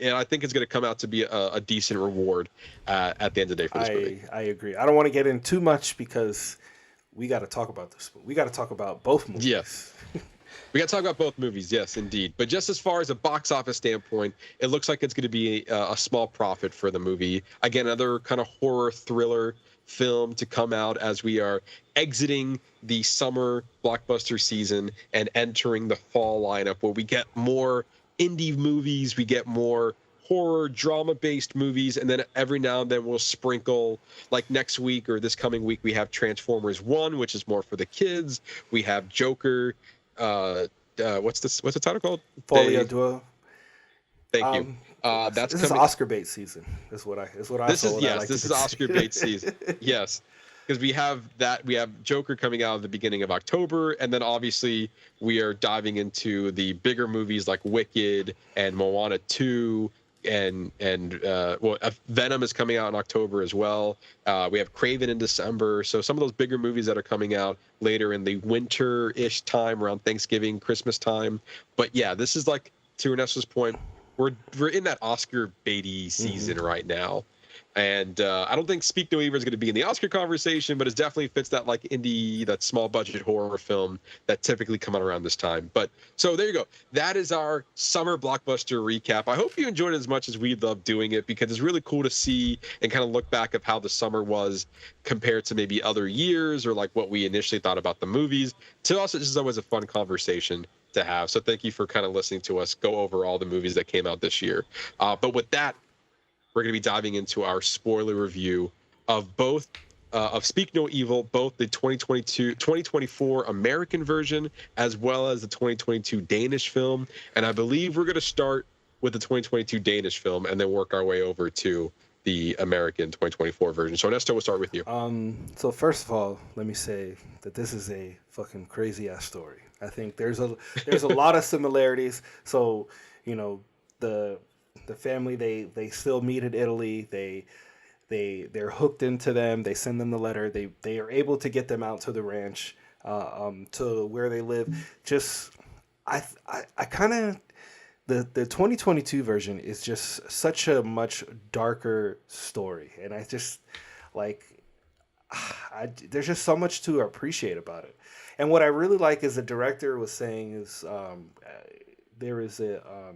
and I think it's going to come out to be a decent reward at the end of the day for this movie. I agree. I don't want to get in too much because we got to talk about this. We got to talk about both movies. Yes. We got to talk about both movies, yes, indeed. But just as far as a box office standpoint, it looks like it's going to be a small profit for the movie. Again, another kind of horror thriller film to come out as we are exiting the summer blockbuster season and entering the fall lineup where we get more indie movies, we get more horror drama based movies, and then every now and then we'll sprinkle, like next week or this coming week we have Transformers 1, which is more for the kids. We have Joker, what's the title called? Folia Duo. Thank you. That's this is Oscar bait season. Is what I this is Oscar bait season. Yes. Because we have Joker coming out at the beginning of October, and then obviously we are diving into the bigger movies like Wicked and Moana 2, and Venom is coming out in October as well. We have Craven in December, so some of those bigger movies that are coming out later in the winter-ish time, around Thanksgiving, Christmas time. But yeah, this is like, to Ernesto's point, we're in that Oscar baity season right now. And I don't think Speak No Evil is going to be in the Oscar conversation, but it definitely fits that like indie, that small budget horror film that typically come out around this time. But so there you go. That is our summer blockbuster recap. I hope you enjoyed it as much as we love doing it, because it's really cool to see and kind of look back of how the summer was compared to maybe other years, or like what we initially thought about the movies. To us, it's just always a fun conversation to have. So thank you for kind of listening to us go over all the movies that came out this year. But with that, we're going to be diving into our spoiler review of both of Speak No Evil, both the 2024 American version as well as the 2022 Danish film. And I believe we're going to start with the 2022 Danish film and then work our way over to the American 2024 version. So Ernesto, we'll start with you. So first of all, let me say that this is a fucking crazy ass story. I think there's a lot of similarities. So, you know, the family, they still meet in Italy. They're hooked into them. They send them the letter. They are able to get them out to the ranch, to where they live. Just I kind of the 2022 version is just such a much darker story, and I just like there's just so much to appreciate about it. And what I really like is the director was saying is there is a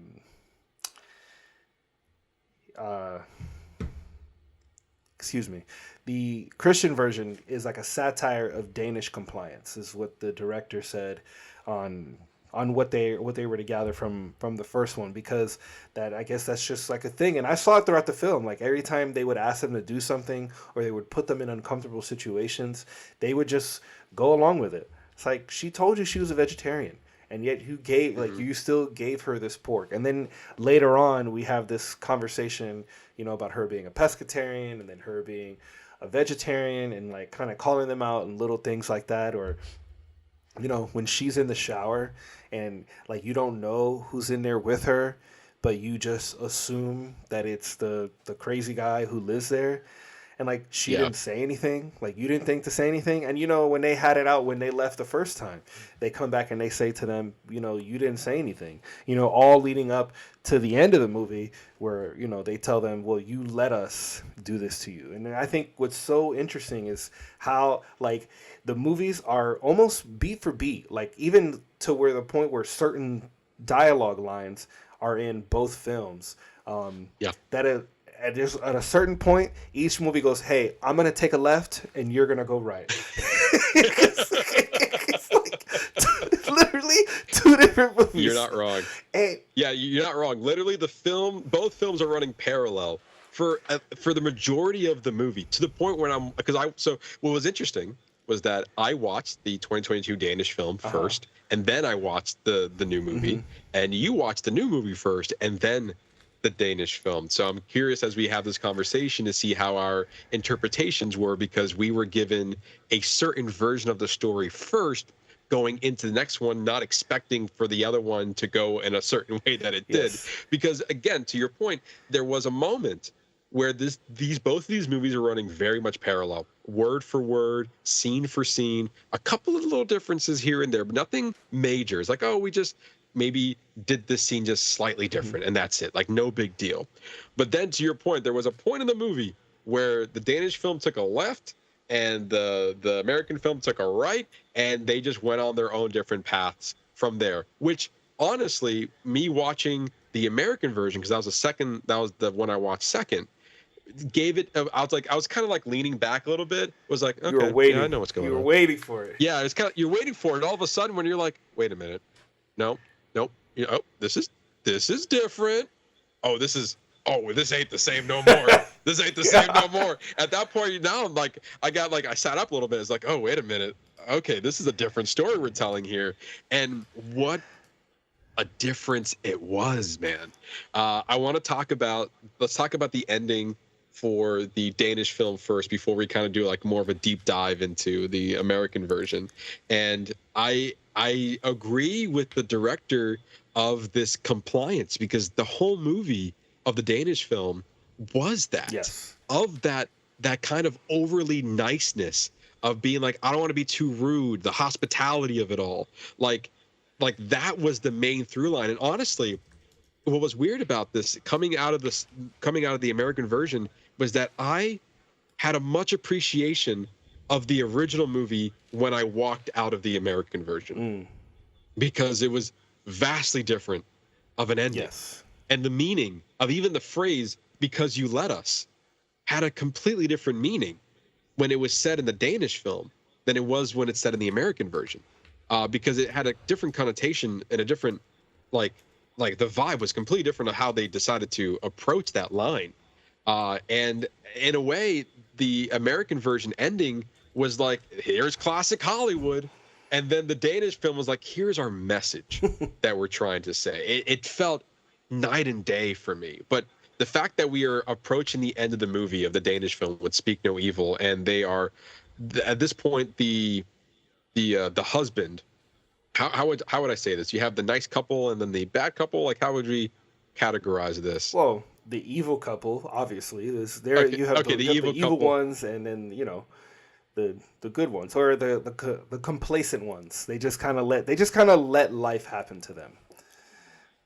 excuse me, the Christian version is like a satire of Danish compliance, is what the director said on what they were to gather from the first one, because that, I guess that's just like a thing. And I saw it throughout the film. Like every time they would ask them to do something or they would put them in uncomfortable situations, they would just go along with it. It's like, she told you she was a vegetarian, and yet you still gave her this pork. And then later on, we have this conversation, you know, about her being a pescatarian and then her being a vegetarian, and like kind of calling them out and little things like that. Or, you know, when she's in the shower and like you don't know who's in there with her, but you just assume that it's the crazy guy who lives there. And like she didn't say anything, like you didn't think to say anything. And you know, when they had it out, when they left the first time, they come back and they say to them, you know, you didn't say anything. You know, all leading up to the end of the movie where, you know, they tell them, well, you let us do this to you. And I think what's so interesting is how like the movies are almost beat for beat, like even to where the point where certain dialogue lines are in both films. at a certain point, each movie goes, "Hey, I'm gonna take a left, and you're gonna go right." It's like literally two different movies. You're not wrong. And Yeah, you're not wrong. Literally, both films are running parallel for the majority of the movie, to the point where so what was interesting was that I watched the 2022 Danish film first, and then I watched the new movie, and you watched the new movie first, and then the Danish film. So I'm curious, as we have this conversation, to see how our interpretations were, because we were given a certain version of the story first, going into the next one, not expecting for the other one to go in a certain way that it did. Because again, to your point, there was a moment where both of these movies are running very much parallel, word for word, scene for scene, a couple of little differences here and there, but nothing major. It's like, oh, we just maybe did this scene just slightly different, and that's it. Like, no big deal. But then, to your point, there was a point in the movie where the Danish film took a left and the American film took a right, and they just went on their own different paths from there, which honestly, me watching the American version, because that was the one I watched second, gave it, I was kind of like leaning back a little bit, was like, okay, you were waiting. Yeah, I know what's going on. You were waiting for it. Yeah, it's kind of, you're waiting for it. All of a sudden, when you're like, wait a minute, nope, this is different. This ain't the same no more. This ain't the same no more. At that point, now I'm like, I sat up a little bit. It's like, oh, wait a minute. Okay, this is a different story we're telling here. And what a difference it was, man. Let's talk about the ending for the Danish film first, before we kind of do like more of a deep dive into the American version. And I agree with the director of this compliance, because the whole movie of the Danish film was that. Yes. Of that kind of overly niceness of being like, I don't want to be too rude, the hospitality of it all. Like that was the main through line. And honestly, what was weird about this coming out of the American version was that I had a much appreciation of the original movie when I walked out of the American version, because it was vastly different of an ending. Yes. And the meaning of even the phrase, because you let us, had a completely different meaning when it was said in the Danish film than it was when it's said in the American version, because it had a different connotation and a different, like the vibe was completely different of how they decided to approach that line. And in a way, the American version ending was like, here's classic Hollywood. And then the Danish film was like, here's our message that we're trying to say. It felt night and day for me. But the fact that we are approaching the end of the movie of the Danish film with Speak No Evil, and they are at this point the husband. How would I say this? You have the nice couple and then the bad couple. Like, how would we categorize this? Well, the evil couple, obviously, is there. Okay, you have the evil ones, and then the good ones, or the complacent ones. They just kind of let life happen to them.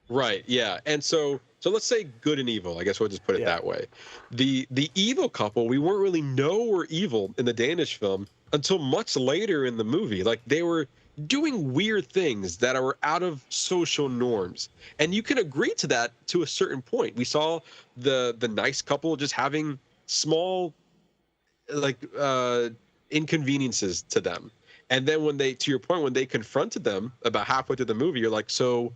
Right. Yeah. And so let's say good and evil. I guess we'll just put it that way. The evil couple, we weren't really know were evil in the Danish film until much later in the movie. Like, they were doing weird things that are out of social norms, and you can agree to that to a certain point. We saw the nice couple just having small inconveniences to them, and then when they, to your point, when they confronted them about halfway through the movie, you're like, so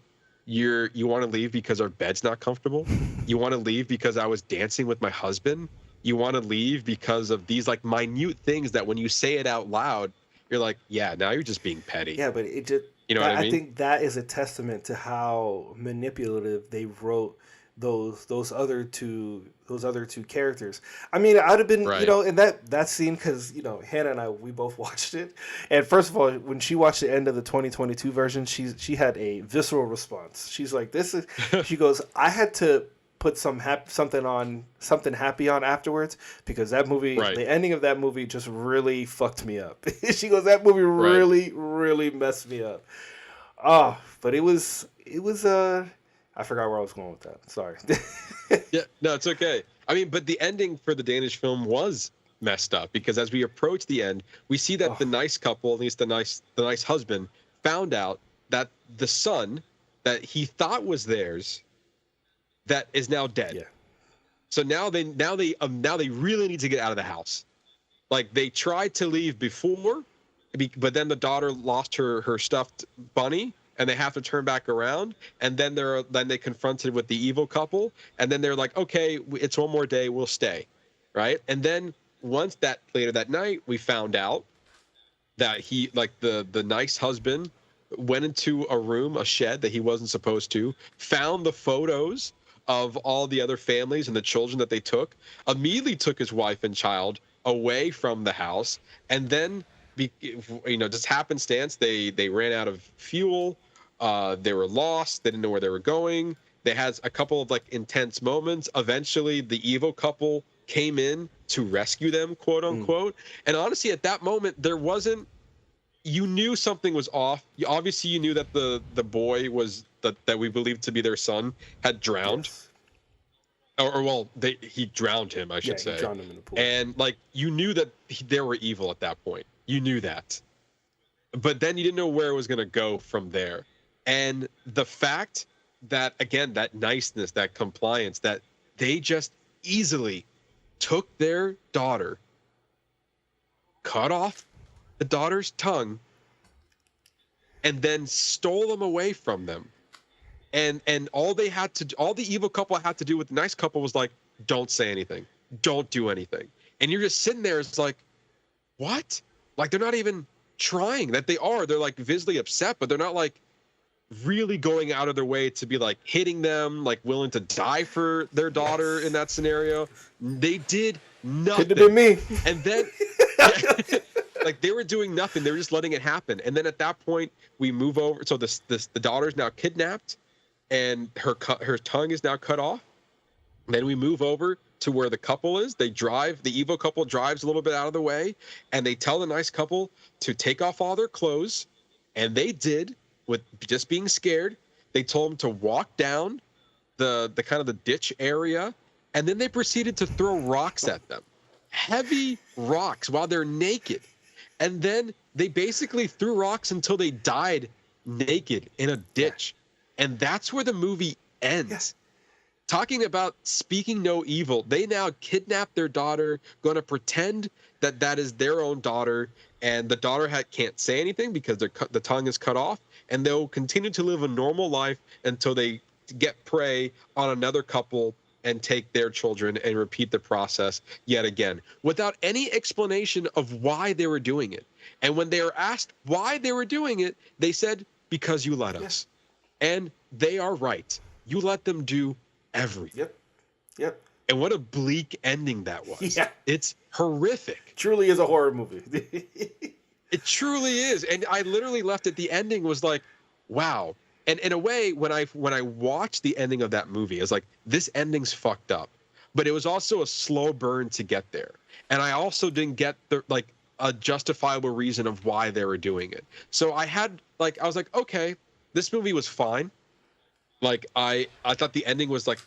you want to leave because our bed's not comfortable? You want to leave because I was dancing with my husband? You want to leave because of these like minute things that when you say it out loud, you're like, yeah, now you're just being petty. Yeah, but it just, you know what I mean? I think that is a testament to how manipulative they wrote those other two characters. I mean, I'd have been, in that scene, because Hannah and I, we both watched it, and first of all, when she watched the end of the 2022 version, she had a visceral response. She's like, "This is," she goes, "I had to put something happy on afterwards, because that movie, the ending of that movie just really fucked me up." She goes, "That movie really, really messed me up." But it was I forgot where I was going with that. Sorry. Yeah, no, it's okay. I mean, but the ending for the Danish film was messed up, because as we approach the end, we see that the nice couple, at least the nice husband, found out that the son that he thought was theirs, that is now dead. Yeah. So now they really need to get out of the house. Like, they tried to leave before, but then the daughter lost her stuffed bunny, and they have to turn back around. And then they confronted with the evil couple, and then they're like, okay, it's one more day, we'll stay, right? And then once later that night, we found out that he, like, the nice husband went into a room, a shed that he wasn't supposed to, found the photos of all the other families and the children that they took, immediately took his wife and child away from the house, and then, just happenstance, they ran out of fuel, they were lost, they didn't know where they were going, they had a couple of, like, intense moments. Eventually, the evil couple came in to rescue them, quote unquote. And honestly, at that moment, you knew something was off. Obviously, you knew that the boy that we believed to be their son had drowned. Yes. He drowned him, I should say. He drowned him in the pool. And, like, you knew that they were evil at that point. You knew that. But then you didn't know where it was going to go from there. And the fact that, again, that niceness, that compliance, that they just easily took their daughter, cut off the daughter's tongue, and then stole them away from them. And all the evil couple had to do with the nice couple was like, don't say anything, don't do anything. And you're just sitting there, it's like, what? Like, they're not even trying. They're like visibly upset, but they're not like really going out of their way to be like hitting them, like willing to die for their daughter. Yes. In that scenario. They did nothing. Could have been me. And then like, they were doing nothing. They were just letting it happen. And then at that point, we move over. So the daughter's now kidnapped, and her tongue is now cut off. Then we move over to where the couple is. The evil couple drives a little bit out of the way, and they tell the nice couple to take off all their clothes. And they did, with just being scared. They told them to walk down the kind of the ditch area, and then they proceeded to throw rocks at them. Heavy rocks while they're naked. And then they basically threw rocks until they died naked in a ditch. Yeah. And that's where the movie ends. Yeah. Talking about speaking no evil, they now kidnap their daughter, going to pretend that is their own daughter, and the daughter can't say anything because the tongue is cut off, and they'll continue to live a normal life until they get prey on another couple and take their children and repeat the process yet again without any explanation of why they were doing it. And when they were asked why they were doing it, they said, because you let us. And they are right. You let them do everything. Yep. And what a bleak ending that was. Yeah. It's horrific. Truly is a horror movie. It truly is. And I literally left at the ending was like, wow. And in a way, when I watched the ending of that movie, I was like, this ending's fucked up. But it was also a slow burn to get there. And I also didn't get a justifiable reason of why they were doing it. So I was like, okay, this movie was fine. Like, I thought the ending was like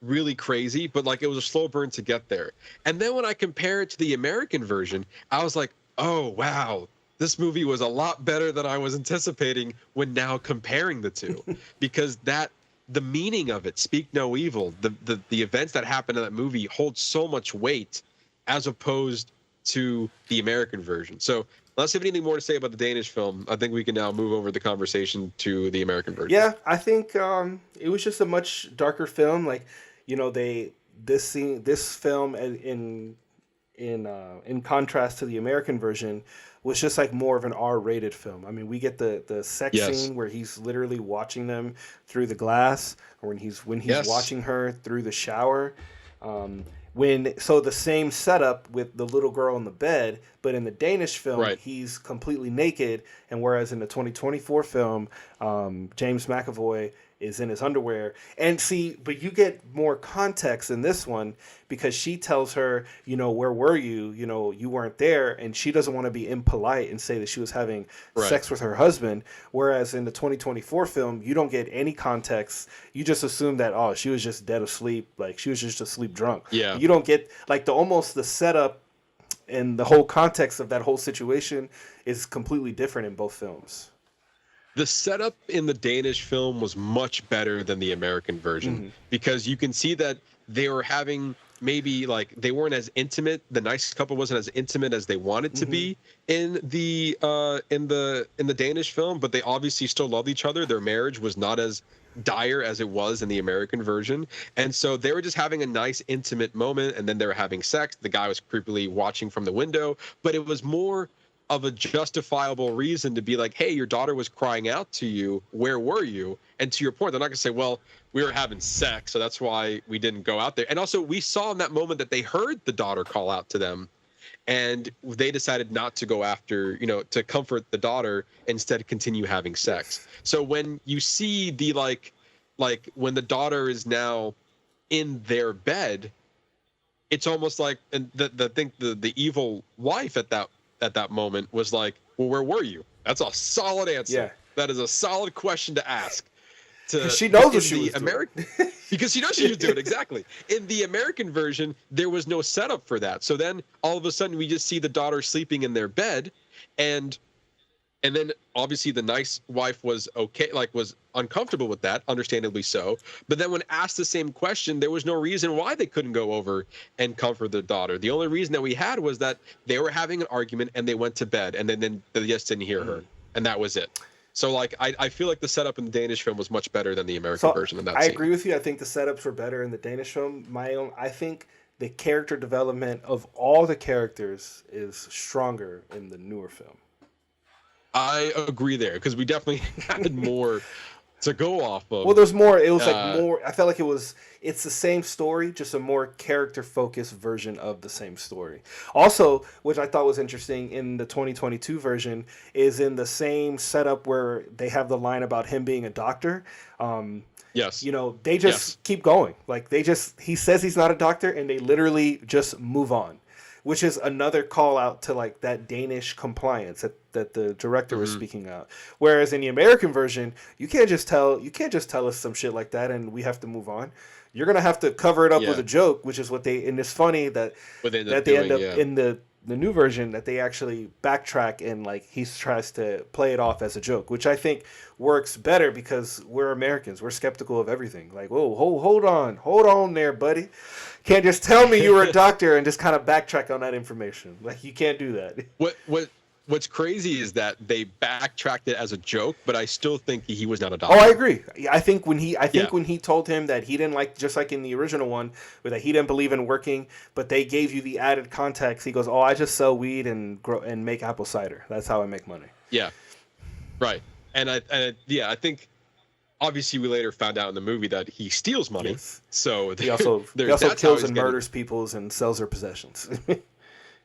really crazy, but like it was a slow burn to get there. And then when I compare it to the American version, I was like, oh, wow. This movie was a lot better than I was anticipating when now comparing the two, because the meaning of it, speak no evil, the events that happened in that movie hold so much weight as opposed to the American version. So unless you have anything more to say about the Danish film, I think we can now move over the conversation to the American version. Yeah, I think it was just a much darker film. Like, this film in contrast to the American version was just like more of an R-rated film. I mean, we get the sex scene where he's literally watching them through the glass, or when he's watching her through the shower. So the same setup with the little girl in the bed, but in the Danish film, he's completely naked, and whereas in the 2024 film, James McAvoy is in his underwear. And but you get more context in this one because she tells her, where were you? You weren't there, and she doesn't want to be impolite and say that she was having sex with her husband. Whereas in the 2024 film, you don't get any context. You just assume that, she was just dead asleep, like she was just asleep drunk. Yeah. You don't get like the setup and the whole context of that whole situation is completely different in both films. The setup in the Danish film was much better than the American version because you can see that they were having maybe like they weren't as intimate. The nice couple wasn't as intimate as they wanted to be in the Danish film, but they obviously still loved each other. Their marriage was not as dire as it was in the American version, and so they were just having a nice intimate moment, and then they were having sex. The guy was creepily watching from the window, but it was more of a justifiable reason to be like, hey, your daughter was crying out to you, where were you? And to your point, they're not gonna say, well, we were having sex, so that's why we didn't go out there. And also we saw in that moment that they heard the daughter call out to them, and they decided not to go after, to comfort the daughter, instead continue having sex. So when you see the like when the daughter is now in their bed, it's almost like, and the evil wife at that moment was like, well, where were you? That's a solid answer. Yeah. That is a solid question to ask. She knows what she was doing. Because she knows she was doing, exactly. In the American version, there was no setup for that. So then all of a sudden we just see the daughter sleeping in their bed, and then obviously the nice wife was okay, was uncomfortable with that, understandably so. But then when asked the same question, there was no reason why they couldn't go over and comfort their daughter. The only reason that we had was that they were having an argument and they went to bed, and then they just didn't hear her, and that was it. So I feel like the setup in the Danish film was much better than the American version of that scene. I agree with you. I think the setups were better in the Danish film. I think the character development of all the characters is stronger in the newer film. I agree there, because we definitely had more to go off of. Well, there's more. It was more. I felt like it's the same story, just a more character-focused version of the same story. Also, which I thought was interesting in the 2022 version, is in the same setup where they have the line about him being a doctor. Yes. They just keep going. He says he's not a doctor, and they literally just move on, which is another call out to that Danish compliance that the director was speaking out. Whereas in the American version, you can't just tell us some shit like that and we have to move on. You're gonna have to cover it up with a joke, which is what they. And it's funny that they end up in the new version that they actually backtrack and he tries to play it off as a joke, which I think works better because we're Americans. We're skeptical of everything. Whoa, hold on there, buddy. Can't just tell me you were a doctor and just kind of backtrack on that information. You can't do that. What's crazy is that they backtracked it as a joke, but I still think he was not a doctor. Oh, I agree. I think when he told him that he didn't just like in the original one, but that he didn't believe in working, but they gave you the added context. He goes, "Oh, I just sell weed and make apple cider. That's how I make money." Yeah, right. And I think obviously we later found out in the movie that he steals money. Yes. So he also kills and murders people and sells their possessions.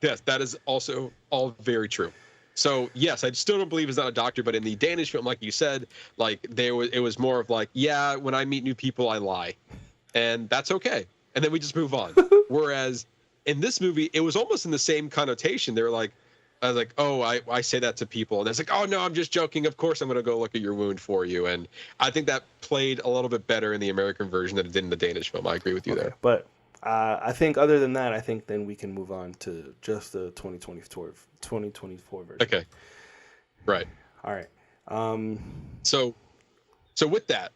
Yes, that is also all very true. So yes, I still don't believe he's not a doctor, but in the Danish film, like you said, it was more of when I meet new people, I lie, and that's okay, and then we just move on. Whereas in this movie, it was almost in the same connotation. They were I was like, oh, I say that to people, and it's oh no, I'm just joking. Of course, I'm gonna go look at your wound for you, and I think that played a little bit better in the American version than it did in the Danish film. I agree with you there, but. I think other than that, then we can move on to just the 2024 version. Okay. Right. All right. So with that,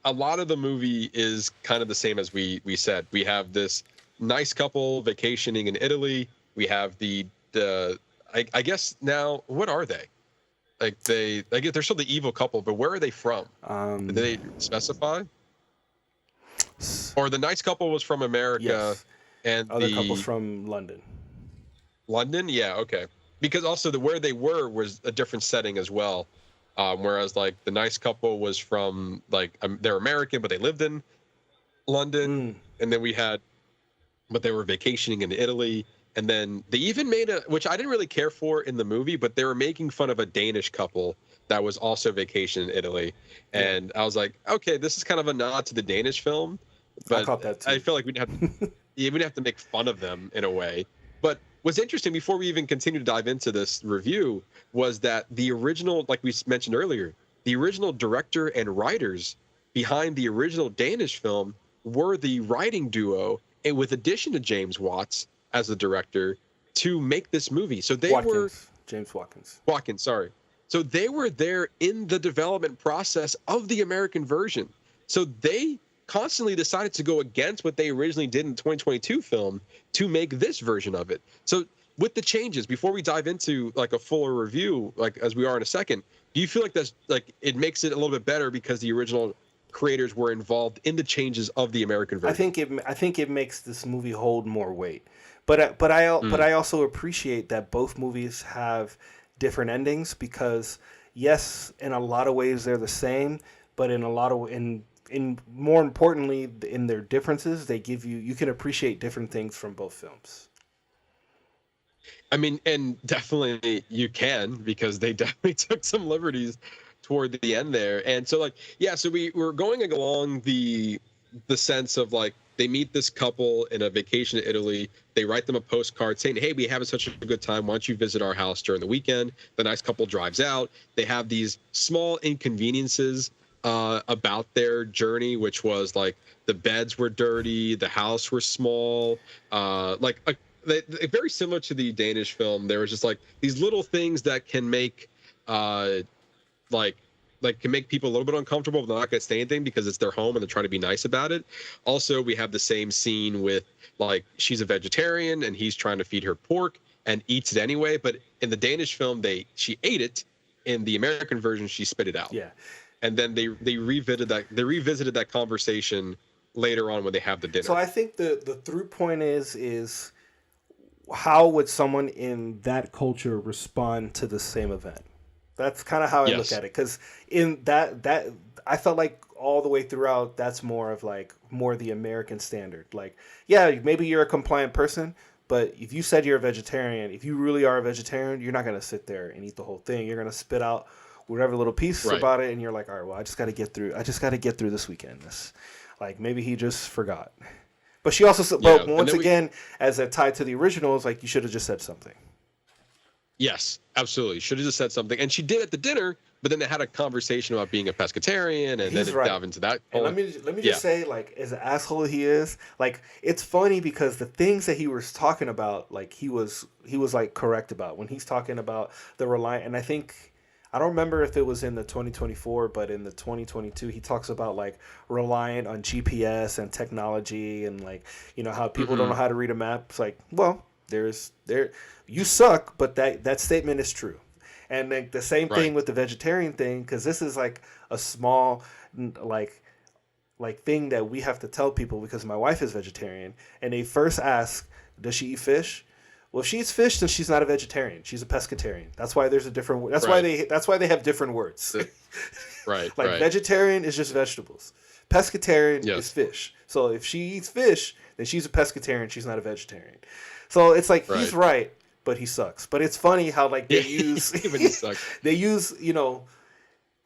a lot of the movie is kind of the same as we said. We have this nice couple vacationing in Italy. We have I guess now, what are they? They're still the evil couple, but where are they from? Did they specify? Or the nice couple was from America, yes. And other couples from London. London, yeah, okay. Because also where they were was a different setting as well. Whereas the nice couple was from they're American, but they lived in London, and then but they were vacationing in Italy, and then they even made which I didn't really care for in the movie, but they were making fun of a Danish couple that was also vacationing in Italy, and I was like, okay, this is kind of a nod to the Danish film, but I caught that too. I feel like we'd have to make fun of them in a way. But what's interesting, before we even continue to dive into this review, was that the original, like we mentioned earlier, the original director and writers behind the original Danish film were the writing duo, and with addition to James Watts as the director, to make this movie. So they were James Watkins. Watkins, sorry. So they were there in the development process of the American version. So they constantly decided to go against what they originally did in the 2022 film to make this version of it. So with the changes, before we dive into like a fuller review, like as we are in a second, do you feel like that's like it makes it a little bit better because the original creators were involved in the changes of the American version? I think it makes this movie hold more weight. But I also appreciate that both movies have different endings because yes, in a lot of ways they're the same, but in a lot of in more importantly in their differences, they give you can appreciate different things from both films. I mean, and definitely you can, because they definitely took some liberties toward the end there. And so like, yeah, so we're going along the sense of like, they meet this couple in a vacation to Italy. They write them a postcard saying, hey, we having such a good time. Why don't you visit our house during the weekend? The nice couple drives out. They have these small inconveniences about their journey, which was like the beds were dirty, the house were small, very similar to the Danish film. There was just like these little things that can make can make people a little bit uncomfortable, but they're not going to say anything because it's their home and they're trying to be nice about it. Also, we have the same scene with like she's a vegetarian and he's trying to feed her pork and eats it anyway. But in the Danish film, she ate it. In the American version, she spit it out. Yeah. And then they revisited that conversation later on when they have the dinner. So I think the through point is how would someone in that culture respond to the same event? That's kind of how I look at it, because in that I felt like all the way throughout that's more the American standard. Like, yeah, maybe you're a compliant person, but if you said you're a vegetarian, if you really are a vegetarian, you're not going to sit there and eat the whole thing. You're going to spit out whatever little piece about it, and you're like, all right, well, I just got to get through this weekend. Like, maybe he just forgot. But she also said, but once again, as a tied to the originals, like, you should have just said something. Yes, absolutely. Should have just said something. And she did at the dinner, but then they had a conversation about being a pescatarian, and then dive into that. And let me just say, like, as an asshole he is, like, it's funny because the things that he was talking about, like, he was like correct about when he's talking about the reliant. And I don't remember if it was in the 2024, but in the 2022, he talks about like reliant on GPS and technology, and like, you know, how people don't know how to read a map. It's like, well, you suck, but that statement is true. And like the same thing with the vegetarian thing, because this is like a small like thing that we have to tell people, because my wife is vegetarian, and they first ask, does she eat fish? Well, if she eats fish, then she's not a vegetarian. She's a pescatarian. That's why there's a different. That's why they have different words. Vegetarian is just vegetables. Pescatarian is fish. So if she eats fish, then she's a pescatarian. She's not a vegetarian. So it's like he's right, but he sucks. But it's funny how like they use you know,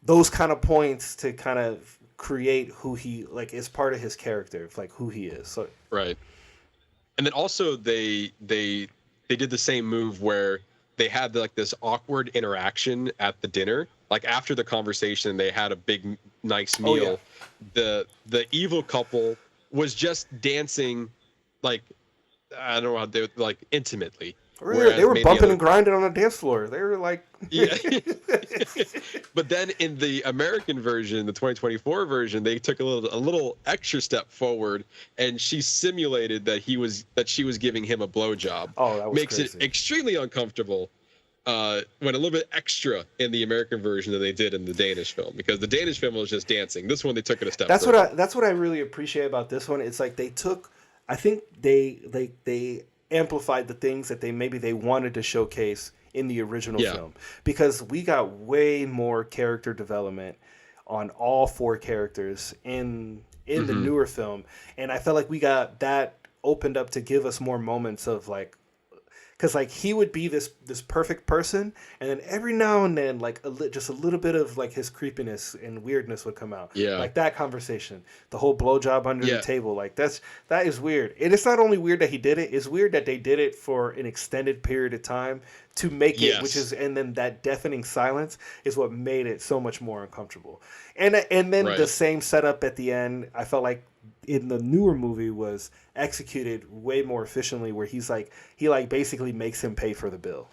those kind of points to kind of create who he like is part of his character, like who he is. So and then also they did the same move where they had like this awkward interaction at the dinner. Like after the conversation, they had a big nice meal. The evil couple was just dancing, like, I don't know how they like intimately. Really, they were bumping and grinding on the dance floor. They were like, yeah. But then in the American version, the 2024 version, they took a little extra step forward, and she simulated that she was giving him a blowjob. Oh, that was makes crazy. It extremely uncomfortable. Went a little bit extra in the American version than they did in the Danish film, because the Danish film was just dancing. This one they took it a step further. That's what I really appreciate about this one. It's like I think they amplified the things that they wanted to showcase in the original film, because we got way more character development on all four characters in the newer film, and I felt like we got that opened up to give us more moments of like, because like he would be this perfect person, and then every now and then like just a little bit of like his creepiness and weirdness would come out. Like that conversation, the whole blowjob under the table, like that is weird. And it's not only weird that he did it; it's weird that they did it for an extended period of time to make it, and then that deafening silence is what made it so much more uncomfortable. And then the same setup at the end, I felt like in the newer movie was executed way more efficiently, where he basically makes him pay for the bill.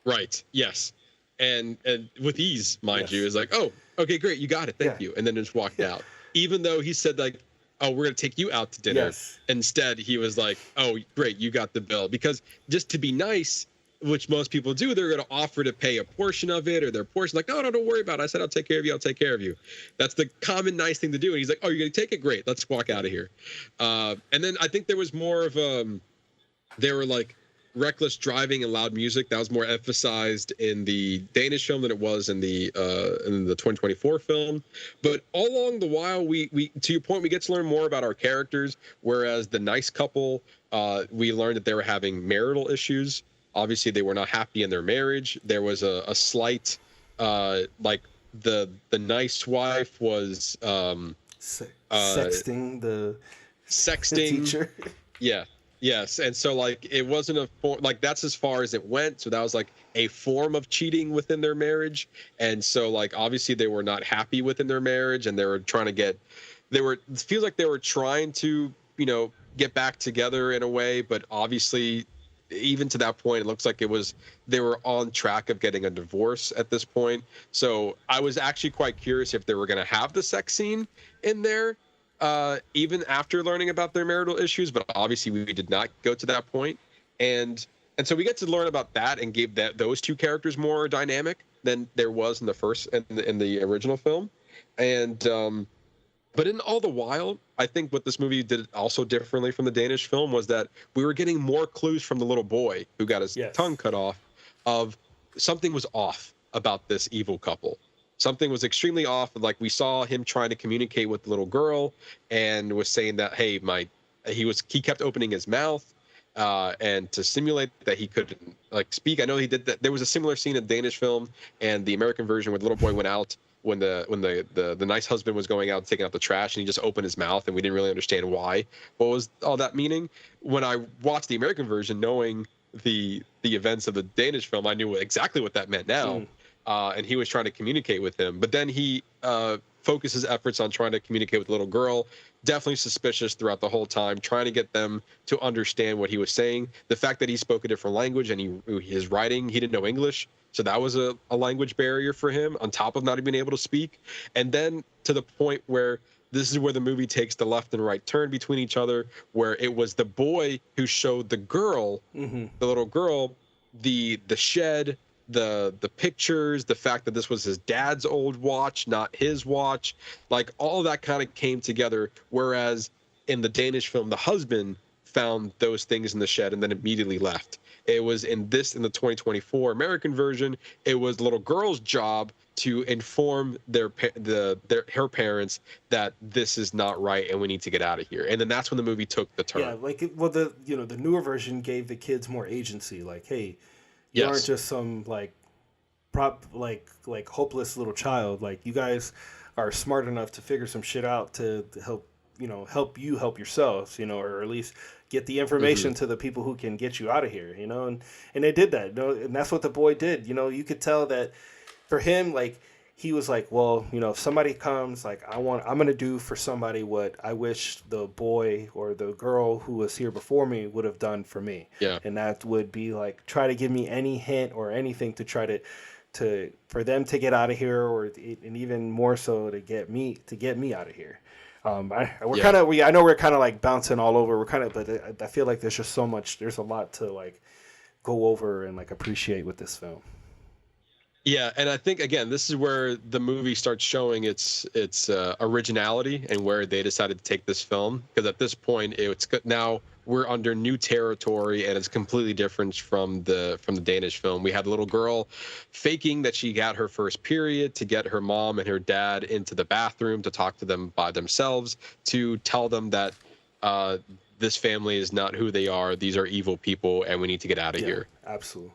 Right. Yes. And with ease, mind you, is like, oh, okay, great, you got it, thank you, and then just walked out. even though he said like, oh, we're going to take you out to dinner. Yes. Instead, he was like, oh, great, you got the bill. Because just to be nice, which most people do, they're going to offer to pay a portion of it or their portion. Like, no, don't worry about it. I said, I'll take care of you. I'll take care of you. That's the common nice thing to do. And he's like, oh, you're going to take it? Great. Let's walk out of here. And then I think there was more of, they were like reckless driving and loud music. That was more emphasized in the Danish film than it was in the 2024 film. But all along the while, we to your point, we get to learn more about our characters. Whereas the nice couple, we learned that they were having marital issues. Obviously, they were not happy in their marriage. There was a slight, like the nice wife was sexting the teacher. Yeah. Yes. And so like it wasn't a form, like that's as far as it went. So that was like a form of cheating within their marriage. And so like obviously they were not happy within their marriage, and they were trying to it feels like they were trying to, get back together in a way, but obviously even to that point, it looks like they were on track of getting a divorce at this point. So I was actually quite curious if they were going to have the sex scene in there, even after learning about their marital issues. But obviously we did not go to that point. And so we get to learn about that and gave those two characters more dynamic than there was in the original film. And, but in all the while, I think what this movie did also differently from the Danish film was that we were getting more clues from the little boy who got his tongue cut off of something was off about this evil couple. Something was extremely off. Like we saw him trying to communicate with the little girl and was saying that, hey, he kept opening his mouth and to simulate that he couldn't like speak. I know he did that. There was a similar scene in the Danish film and the American version where the little boy went out when the nice husband was going out taking out the trash, and he just opened his mouth, and we didn't really understand why. What was all that meaning? When I watched the American version, knowing the events of the Danish film, I knew exactly what that meant now. And he was trying to communicate with him, but then he focused his efforts on trying to communicate with the little girl. Definitely suspicious throughout the whole time, trying to get them to understand what he was saying. The fact that he spoke a different language and his writing, he didn't know English. So that was a language barrier for him, on top of not being able to speak. And then to the point where this is where the movie takes the left and right turn between each other, where it was the boy who showed the girl, the little girl, the shed, the pictures, the fact that this was his dad's old watch, not his watch, like all that kind of came together. Whereas in the Danish film, the husband found those things in the shed and then immediately left. It was in the 2024 American version, it was the little girl's job to inform her parents that this is not right and we need to get out of here. And then that's when the movie took the turn. Yeah, the newer version gave the kids more agency. Like, hey, you aren't just some like hopeless little child. Like, you guys are smart enough to figure some shit out to help help yourselves, or at least get the information to the people who can get you out of here, and they did that, and that's what the boy did. You could tell that for him, like, he was like, well, if somebody comes, like, I'm going to do for somebody what I wish the boy or the girl who was here before me would have done for me. Yeah. And that would be like, try to give me any hint or anything to try to for them to get out of here, and even more so to get me out of here. I know we're kind of like bouncing all over. But I feel like there's just so much. There's a lot to like go over and like appreciate with this film. Yeah, and I think again, this is where the movie starts showing its originality and where they decided to take this film. Because at this point, now we're under new territory, and it's completely different from the Danish film. We had a little girl faking that she got her first period to get her mom and her dad into the bathroom to talk to them by themselves, to tell them that this family is not who they are. These are evil people, and we need to get out of here. Absolutely.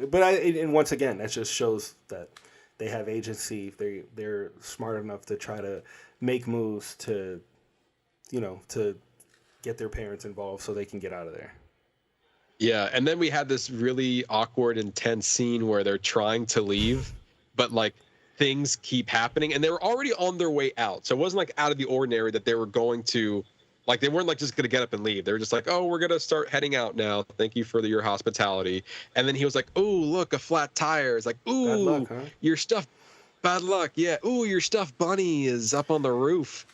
But and once again, that just shows that they have agency. They're smart enough to try to make moves to get their parents involved so they can get out of there. Yeah, and then we had this really awkward, intense scene where they're trying to leave, but like things keep happening, and they were already on their way out. So it wasn't like out of the ordinary that they were going to, like, they weren't like just going to get up and leave. They were just like, oh, we're going to start heading out now. Thank you for your hospitality. And then he was like, oh, look, a flat tire. It's like, ooh, luck, huh? your stuff. bad luck. Yeah. Ooh, your stuffed bunny is up on the roof.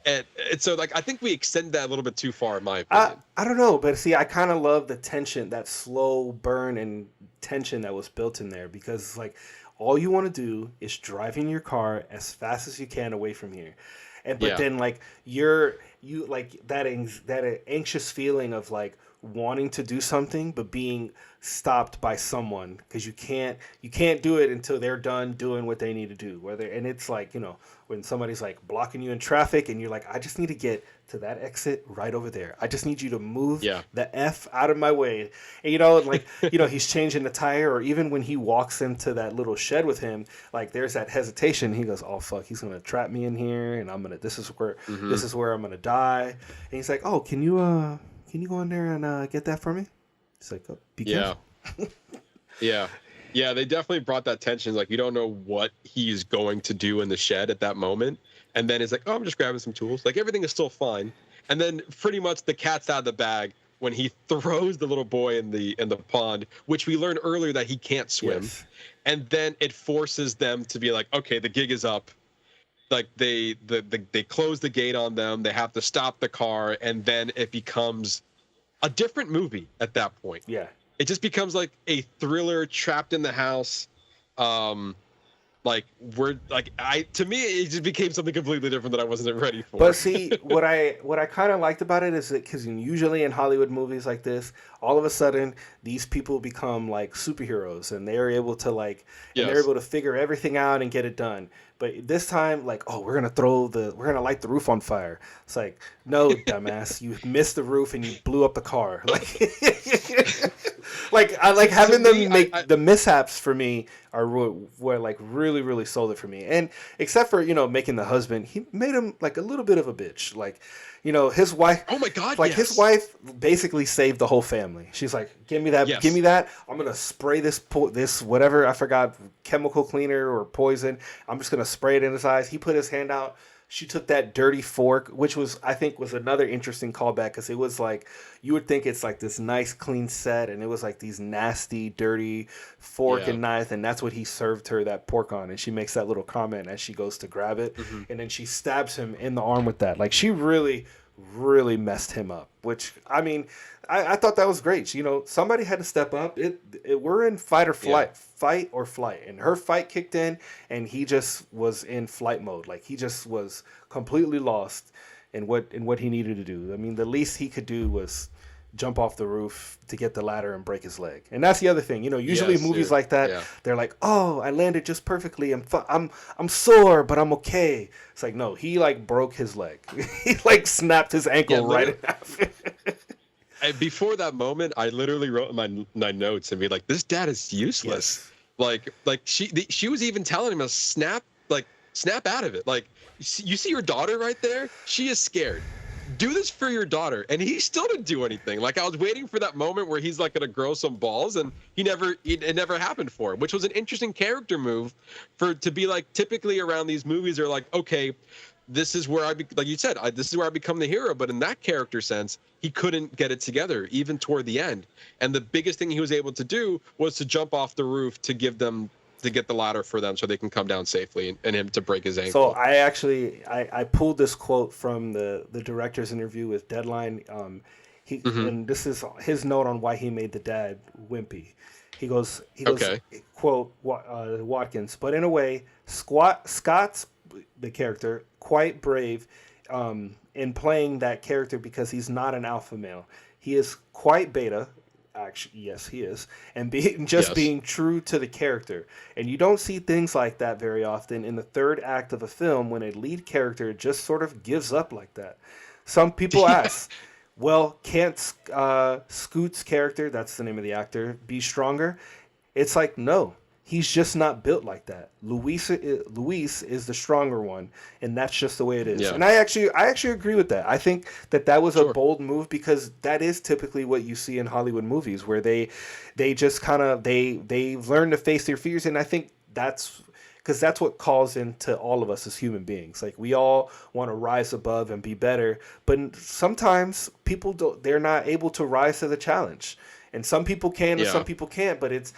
And so, like, I think we extend that a little bit too far, in my opinion. I don't know, but see, I kind of love the tension, that slow burn and tension that was built in there, because like all you want to do is drive in your car as fast as you can away from here, but then like you like that anxious feeling of like wanting to do something but being stopped by someone, because you can't do it until they're done doing what they need to do, and it's like, you know, when somebody's like blocking you in traffic and you're like, I just need to get to that exit right over there, I just need you to move the F out of my way. And you know, like, you know, he's changing the tire, or even when he walks into that little shed with him, like there's that hesitation. He goes, oh fuck, he's gonna trap me in here, and this is where I'm gonna die. And he's like, oh, can you go in there and get that for me? It's like, oh, be careful. Yeah, they definitely brought that tension. Like, you don't know what he's going to do in the shed at that moment. And then it's like, oh, I'm just grabbing some tools. Like, everything is still fine. And then pretty much the cat's out of the bag when he throws the little boy in the pond, which we learned earlier that he can't swim. Yes. And then it forces them to be like, okay, the gig is up. Like, they close the gate on them. They have to stop the car. And then it becomes a different movie at that point. Yeah. It just becomes like a thriller trapped in the house. To me, it just became something completely different that I wasn't ready for. But see, what I kind of liked about it is that, because usually in Hollywood movies like this, all of a sudden these people become like superheroes, and they're able to they're able to figure everything out and get it done. But this time, like, oh, we're gonna light the roof on fire. It's like, no, dumbass, you missed the roof and you blew up the car. Like, I like having them make the mishaps for me are where like really, really sold it for me. And except for, you know, making the husband, he made him like a little bit of a bitch. Like, you know, his wife. Oh my God! Like, his wife basically saved the whole family. She's like, "Give me that! Yes. Give me that! I'm gonna spray this whatever, I forgot, chemical cleaner or poison. I'm just gonna spray it in his eyes." He put his hand out. She took that dirty fork, which I think was another interesting callback, because it was like, you would think it's like this nice clean set, and it was like these nasty, dirty fork and knife, and that's what he served her that pork on. And she makes that little comment as she goes to grab it, and then she stabs him in the arm with that. Like, she really, really messed him up, which, I mean, I thought that was great. You know, somebody had to step up. We're in fight or flight, and her fight kicked in, and he just was in flight mode. Like, he just was completely lost in what he needed to do. I mean, the least he could do was jump off the roof to get the ladder and break his leg. And that's the other thing. You know, usually movies like that, they're like, "Oh, I landed just perfectly. I'm sore, but I'm okay." It's like, no, he like broke his leg. He like snapped his ankle right in half. And before that moment, I literally wrote in my notes and be like, "This dad is useless." Yes. Like she was even telling him to snap out of it. Like, you see your daughter right there? She is scared. Do this for your daughter. And he still didn't do anything. Like, I was waiting for that moment where he's like gonna grow some balls, and it never happened for him, which was an interesting character move to be like, typically around these movies are like, okay, this is where like you said, this is where I become the hero. But in that character sense, he couldn't get it together, even toward the end. And the biggest thing he was able to do was to jump off the roof to get the ladder for them so they can come down safely, and him to break his ankle. So I pulled this quote from the director's interview with Deadline. And this is his note on why he made the dad wimpy. He goes, okay. Quote, Watkins, but in a way, Scott's the character quite brave in playing that character, because he's not an alpha male. He is quite beta. Actually, yes, he is, and being true to the character. And you don't see things like that very often in the third act of a film, when a lead character just sort of gives up like that. Some people ask, well, can't Scoot's character, that's the name of the actor, be stronger? It's like, no. He's just not built like that. Luis is the stronger one, and that's just the way it is. Yeah. And I actually agree with that. I think that was a bold move, because that is typically what you see in Hollywood movies, where they just kind of they learn to face their fears. And I think that's because that's what calls into all of us as human beings. Like, we all want to rise above and be better, but sometimes they're not able to rise to the challenge. And some people can and Yeah. some people can't, but it's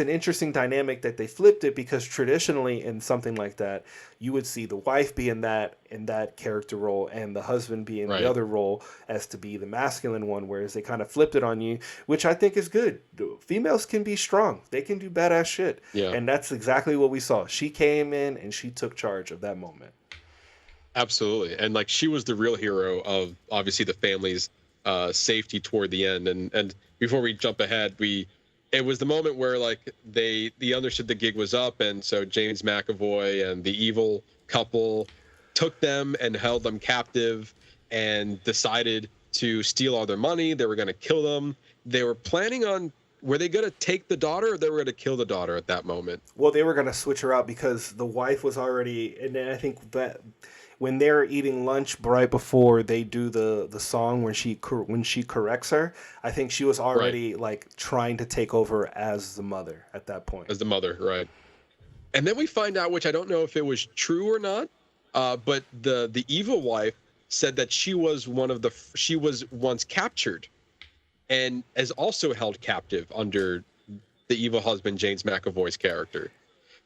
an interesting dynamic that they flipped it, because traditionally in something like that, you would see the wife be in that character role and the husband be in Right. the other role as to be the masculine one, whereas they kind of flipped it on you, which I think is good. Females can be strong. They can do badass shit. Yeah. And that's exactly what we saw. She came in and she took charge of that moment. Absolutely. And like she was the real hero of obviously the family's safety toward the end. And before we jump ahead, it was the moment where like they understood the gig was up, and so James McAvoy and the evil couple took them and held them captive and decided to steal all their money. They were going to kill them. They were planning on, were they going to take the daughter, or they were going to kill the daughter at that moment? Well, they were going to switch her out because the wife was already, and then I think that when they're eating lunch right before they do the song, when she corrects her, I think she was already like trying to take over as the mother at that point. As the mother, right. And then we find out, which I don't know if it was true or not, but the evil wife said that she was once captured and is also held captive under the evil husband, James McAvoy's character.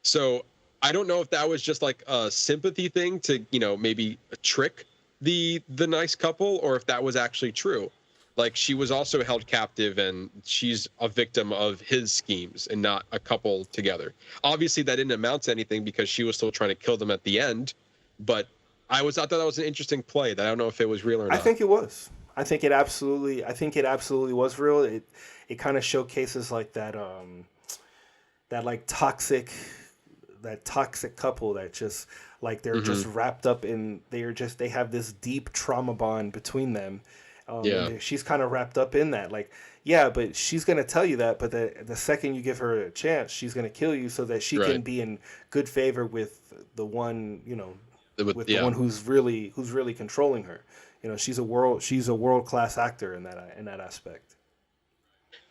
So I don't know if that was just like a sympathy thing to, maybe trick the nice couple, or if that was actually true. Like she was also held captive and she's a victim of his schemes and not a couple together. Obviously that didn't amount to anything because she was still trying to kill them at the end. But I thought that was an interesting play that I don't know if it was real or not. I think it was. I think it absolutely was real. It kind of showcases like that toxic couple that just like they're just wrapped up in, they have this deep trauma bond between them. And she's kind of wrapped up in that. Like, yeah, but she's going to tell you that, but the second you give her a chance, she's going to kill you so that she can be in good favor with the one, the one who's really controlling her. She's a world-class actor in that aspect.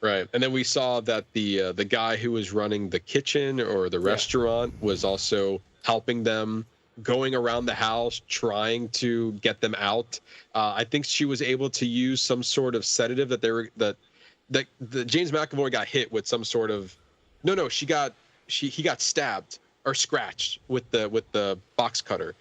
Right. And then we saw that the guy who was running the kitchen or the restaurant was also helping them, going around the house, trying to get them out. I think she was able to use some sort of sedative that the James McAvoy got hit with some sort of, he got stabbed or scratched with the box cutter.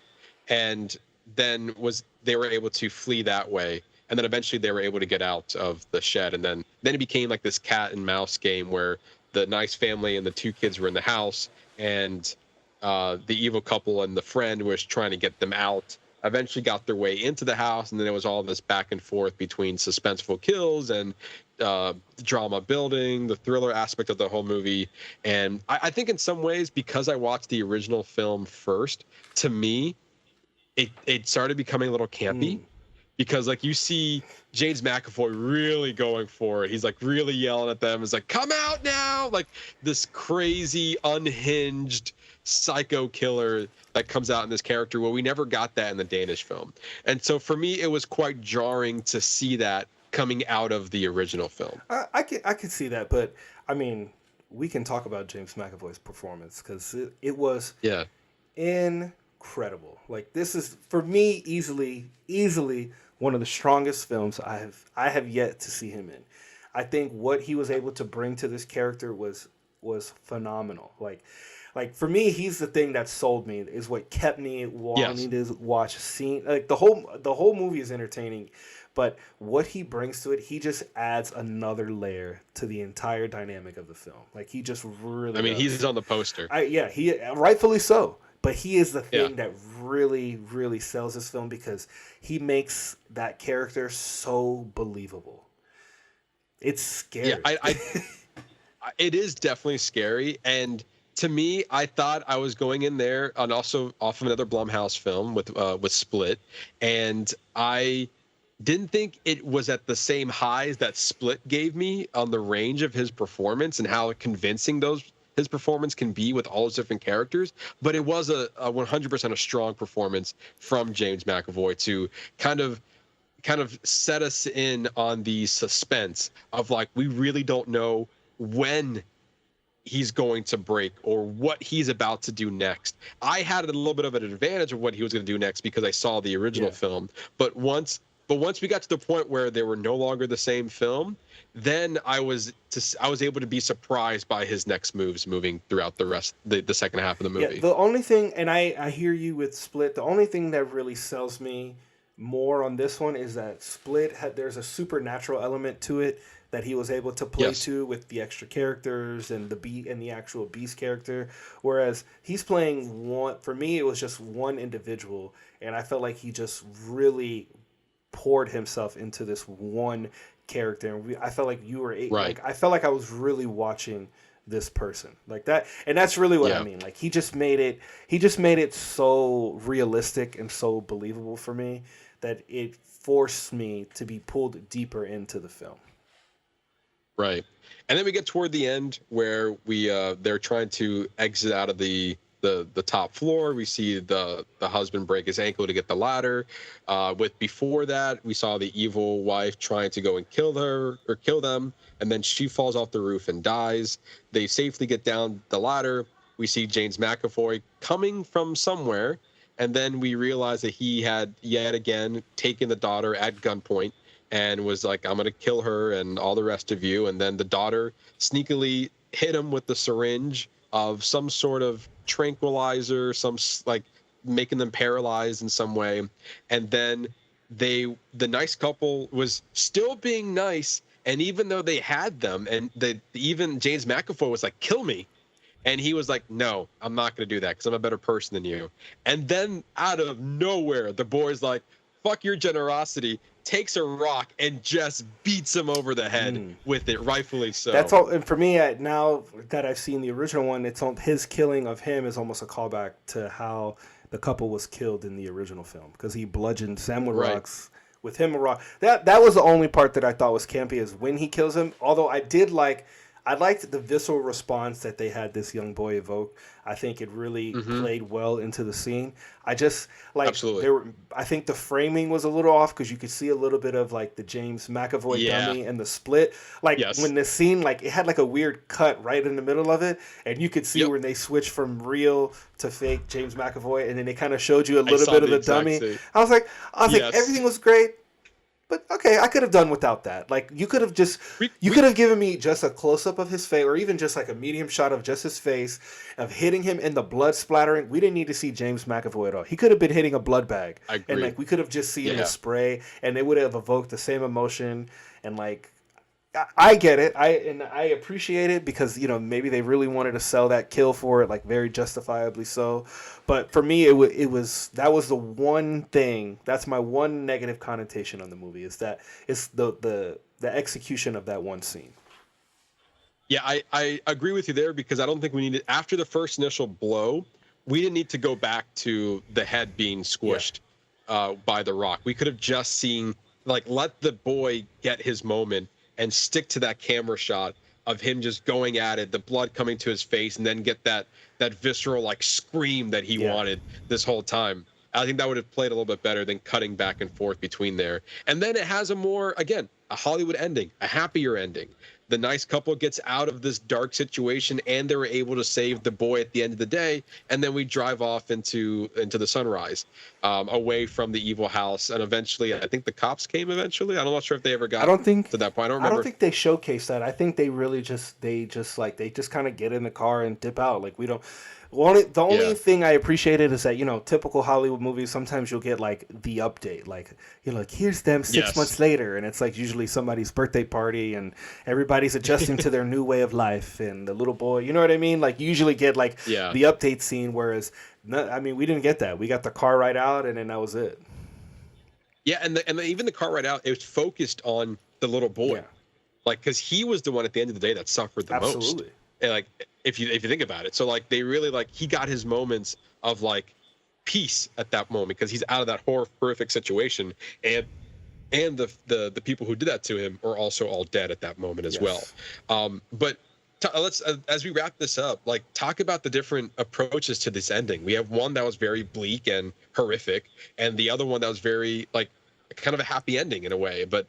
And then they were able to flee that way. And then eventually they were able to get out of the shed. And then it became like this cat and mouse game where the nice family and the two kids were in the house, and the evil couple and the friend was trying to get them out, eventually got their way into the house. And then it was all this back and forth between suspenseful kills and drama building, the thriller aspect of the whole movie. And I think in some ways, because I watched the original film first, to me, it started becoming a little campy. Because like you see James McAvoy really going for it. He's like really yelling at them. It's like, come out now. Like this crazy, unhinged psycho killer that comes out in this character. Well, we never got that in the Danish film. And so for me, it was quite jarring to see that coming out of the original film. I could see that. But I mean, we can talk about James McAvoy's performance because it was incredible. Like this is, for me, easily one of the strongest films I have yet to see him in. I think what he was able to bring to this character was phenomenal. Like for me, he's the thing that sold me, is what kept me wanting to watch scene. Like the whole movie is entertaining, but what he brings to it, he just adds another layer to the entire dynamic of the film. Like he just really, he's on the poster. He rightfully so. But he is the thing that really, really sells this film, because he makes that character so believable. It's scary. Yeah, it is definitely scary. And to me, I thought I was going in there and also off of another Blumhouse film with Split, and I didn't think it was at the same highs that Split gave me on the range of his performance and how convincing his performance can be with all those different characters. But it was a 100% a strong performance from James McAvoy to kind of set us in on the suspense of like, we really don't know when he's going to break or what he's about to do next. I had a little bit of an advantage of what he was going to do next because I saw the original film. But once But once we got to the point where they were no longer the same film, then I was able to be surprised by his next moves moving throughout the second half of the movie. Yeah, the only thing, and I hear you with Split, the only thing that really sells me more on this one is that Split there's a supernatural element to it that he was able to play to with the extra characters and the actual Beast character, whereas he's playing one. For me, it was just one individual, and I felt like he just really poured himself into this one character, and I felt like like I felt like I was really watching this person like that, and that's really what I mean. Like he just made it so realistic and so believable for me that it forced me to be pulled deeper into the film. Right. And then we get toward the end where they're trying to exit out of the top floor. We see the husband break his ankle to get the ladder. Before that, we saw the evil wife trying to go and kill them, and then she falls off the roof and dies. They safely get down the ladder. We see James McAvoy coming from somewhere, and then we realize that he had yet again taken the daughter at gunpoint and was like, I'm going to kill her and all the rest of you. And then the daughter sneakily hit him with the syringe of some sort of tranquilizer, like making them paralyzed in some way. And then the nice couple was still being nice. And even though they had them, and even James McAvoy was like, kill me. And he was like, no, I'm not going to do that because I'm a better person than you. And then out of nowhere, the boy's like, fuck your generosity, takes a rock and just beats him over the head with it, rightfully so. That's all. And for me, now that I've seen the original one, his killing of him is almost a callback to how the couple was killed in the original film, because he bludgeoned Sam with rocks with him a rock. That was the only part that I thought was campy, is when he kills him. Although I liked the visceral response that they had this young boy evoke. I think it really played well into the scene. I just Absolutely. I think the framing was a little off, because you could see a little bit of like the James McAvoy dummy and the split. Like when the scene, like it had like a weird cut right in the middle of it, and you could see when they switched from real to fake James McAvoy, and then they kind of showed you a little bit of the dummy. Scene. I was like, everything was great. But okay, I could have done without that. Like you could have given me just a close up of his face, or even just like a medium shot of just his face, of hitting him and the blood splattering. We didn't need to see James McAvoy at all. He could have been hitting a blood bag, and like we could have just seen the spray, and it would have evoked the same emotion. And like, I get it. I appreciate it, because maybe they really wanted to sell that kill for it, like very justifiably so. But for me, that was the one thing. That's my one negative connotation on the movie, is that it's the execution of that one scene. Yeah, I agree with you there, because I don't think we needed, after the first initial blow, we didn't need to go back to the head being squished by the rock. We could have just seen, like, let the boy get his moment and stick to that camera shot of him just going at it, the blood coming to his face, and then get that visceral like scream that he wanted this whole time. I think that would have played a little bit better than cutting back and forth between there. And then it has a Hollywood ending, a happier ending. The nice couple gets out of this dark situation, and they were able to save the boy at the end of the day. And then we drive off into the sunrise, away from the evil house. And eventually, I think the cops came eventually. I'm not sure if they ever got to that point. I don't remember. I don't think they showcased that. I think they really just kind of get in the car and dip out. Like we don't. The only thing I appreciated is that, typical Hollywood movies, sometimes you'll get like the update, like here's them 6 months later, and it's like usually somebody's birthday party and everybody's adjusting to their new way of life, and the little boy, you know what I mean? Like you usually get like the update scene, whereas we didn't get that. We got the car ride out, and then that was it. Yeah, and even the car ride out, it was focused on the little boy, like because he was the one at the end of the day that suffered the most. And like if you think about it, so like they really he got his moments of like peace at that moment, because he's out of that horrific situation, and the people who did that to him are also all dead at that moment as well. But let's as we wrap this up, like talk about the different approaches to this ending. We have one that was very bleak and horrific, and the other one that was very like kind of a happy ending in a way, but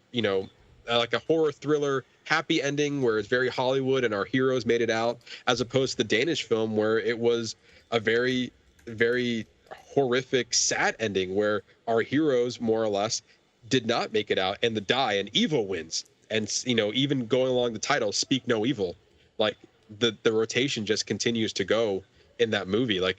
like a horror thriller happy ending where it's very Hollywood and our heroes made it out, as opposed to the Danish film where it was a very, very horrific, sad ending where our heroes more or less did not make it out, and the die, and evil wins. And even going along the title, "Speak No Evil," like the rotation just continues to go in that movie. Like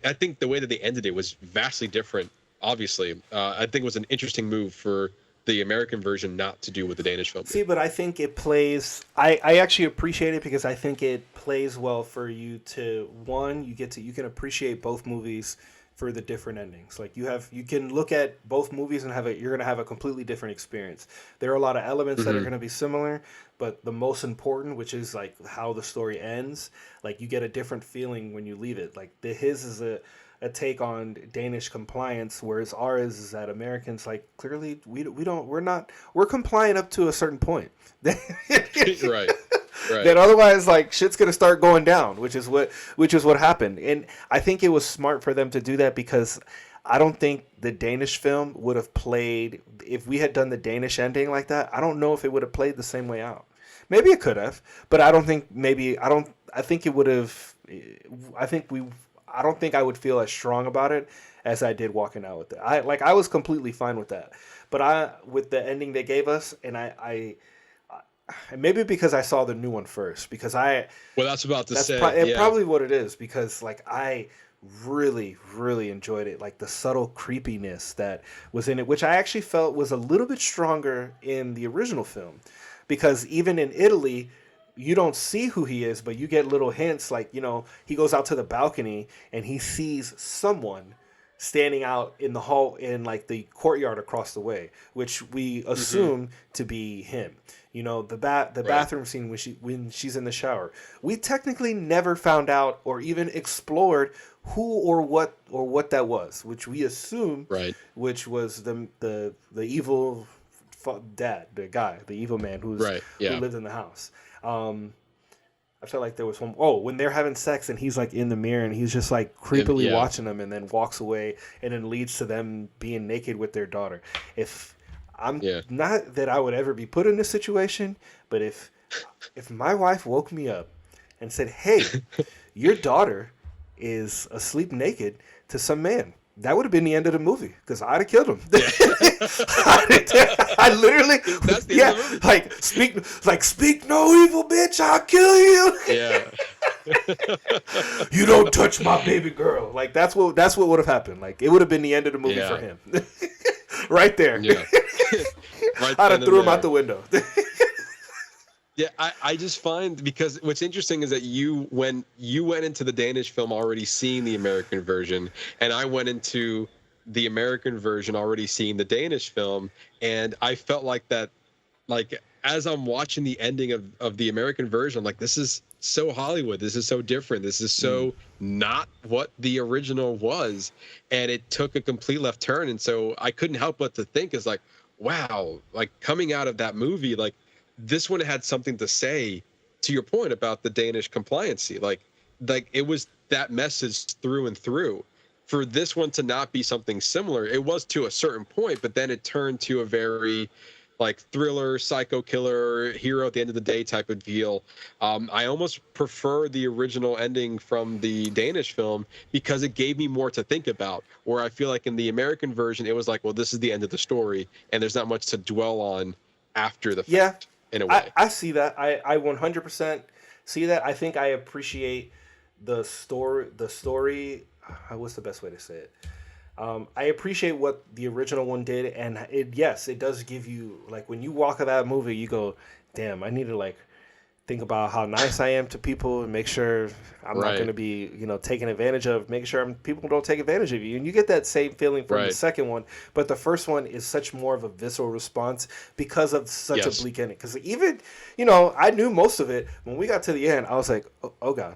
I think the way that they ended it was vastly different. Obviously, I think it was an interesting move for the American version not to do with the Danish film. See, but I think it plays. I actually appreciate it because I think it plays well for you to you can appreciate both movies for the different endings. Like you can look at both movies and you're gonna have a completely different experience. There are a lot of elements that are gonna be similar, but the most important, which is like how the story ends, like you get a different feeling when you leave it. Like his is a take on Danish compliance, whereas ours is that Americans, like, clearly we're compliant up to a certain point. Right. That otherwise, like, shit's gonna start going down, which is what happened. And I think it was smart for them to do that because I don't think the Danish film would have played if we had done the Danish ending like that. I don't know if it would have played the same way out. Maybe it could have, but I don't think. I think it would have. I don't think I would feel as strong about it as I did walking out with it. I was completely fine with that, but with the ending they gave us, and I maybe because I saw the new one first, because that's about to say probably what it is, because like I really enjoyed it, like the subtle creepiness that was in it, which I actually felt was a little bit stronger in the original film, because even in Italy, you don't see who he is, but you get little hints, like, he goes out to the balcony and he sees someone standing out in the hall, in like the courtyard across the way, which we assume to be him. The bathroom scene when she's in the shower. We technically never found out or even explored who or what that was, which we assume, which was the evil dad, the evil man who lived in the house. I felt like there was when they're having sex and he's like in the mirror and he's just like creepily watching them and then walks away and then leads to them being naked with their daughter. Not that I would ever be put in this situation, but if my wife woke me up and said, "Hey, your daughter is asleep naked to some man," that would have been the end of the movie, because I'd have killed him. I literally, that's the end of the movie. Speak no evil, bitch, I'll kill you. Yeah. You don't touch my baby girl. Like that's what would have happened. Like it would have been the end of the movie for him. Right there. Yeah. I'd have threw him out the window. Yeah, I just find, because what's interesting is that when you went into the Danish film already seeing the American version, and I went into the American version already seeing the Danish film, and I felt like that, like as I'm watching the ending of the American version, I'm like, this is so Hollywood, this is so different, this is so not what the original was, and it took a complete left turn, and so I couldn't help but to think is like, wow, like coming out of that movie, like this one had something to say, to your point about the Danish compliancy. Like it was that message through and through. For this one to not be something similar, it was to a certain point, but then it turned to a very like thriller, psycho killer, hero at the end of the day type of deal. I almost prefer the original ending from the Danish film because it gave me more to think about, where I feel like in the American version, it was like, well, this is the end of the story, and there's not much to dwell on after the fact. Yeah. In a way. I see that. I 100% see that. I think I appreciate the story. What's the best way to say it? I appreciate what the original one did, and it does give you, like, when you walk out of that movie, you go, damn, I need to like think about how nice I am to people and make sure I'm not going to be, taken advantage of, make sure people don't take advantage of you. And you get that same feeling from the second one, but the first one is such more of a visceral response because of such a bleak ending. Because even, I knew most of it. When we got to the end, I was like, oh God.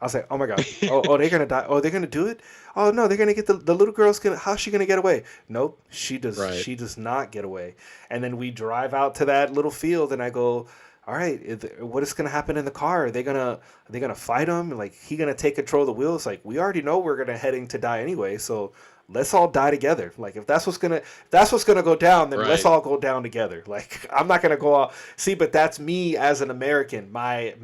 I was like, oh my God. Oh, they're going to die. Oh, they're going to do it? Oh no, they're going to get the little girl's going to, how's she going to get away? Nope, she does not get away. And then we drive out to that little field and I go, all right, what is going to happen in the car? Are they gonna fight him? Like, he gonna take control of the wheels? Like, we already know we're gonna heading to die anyway, so let's all die together. Like, if that's what's gonna go down, then let's Right. all go down together. Like, I'm not gonna go out. See, but that's me as an American, my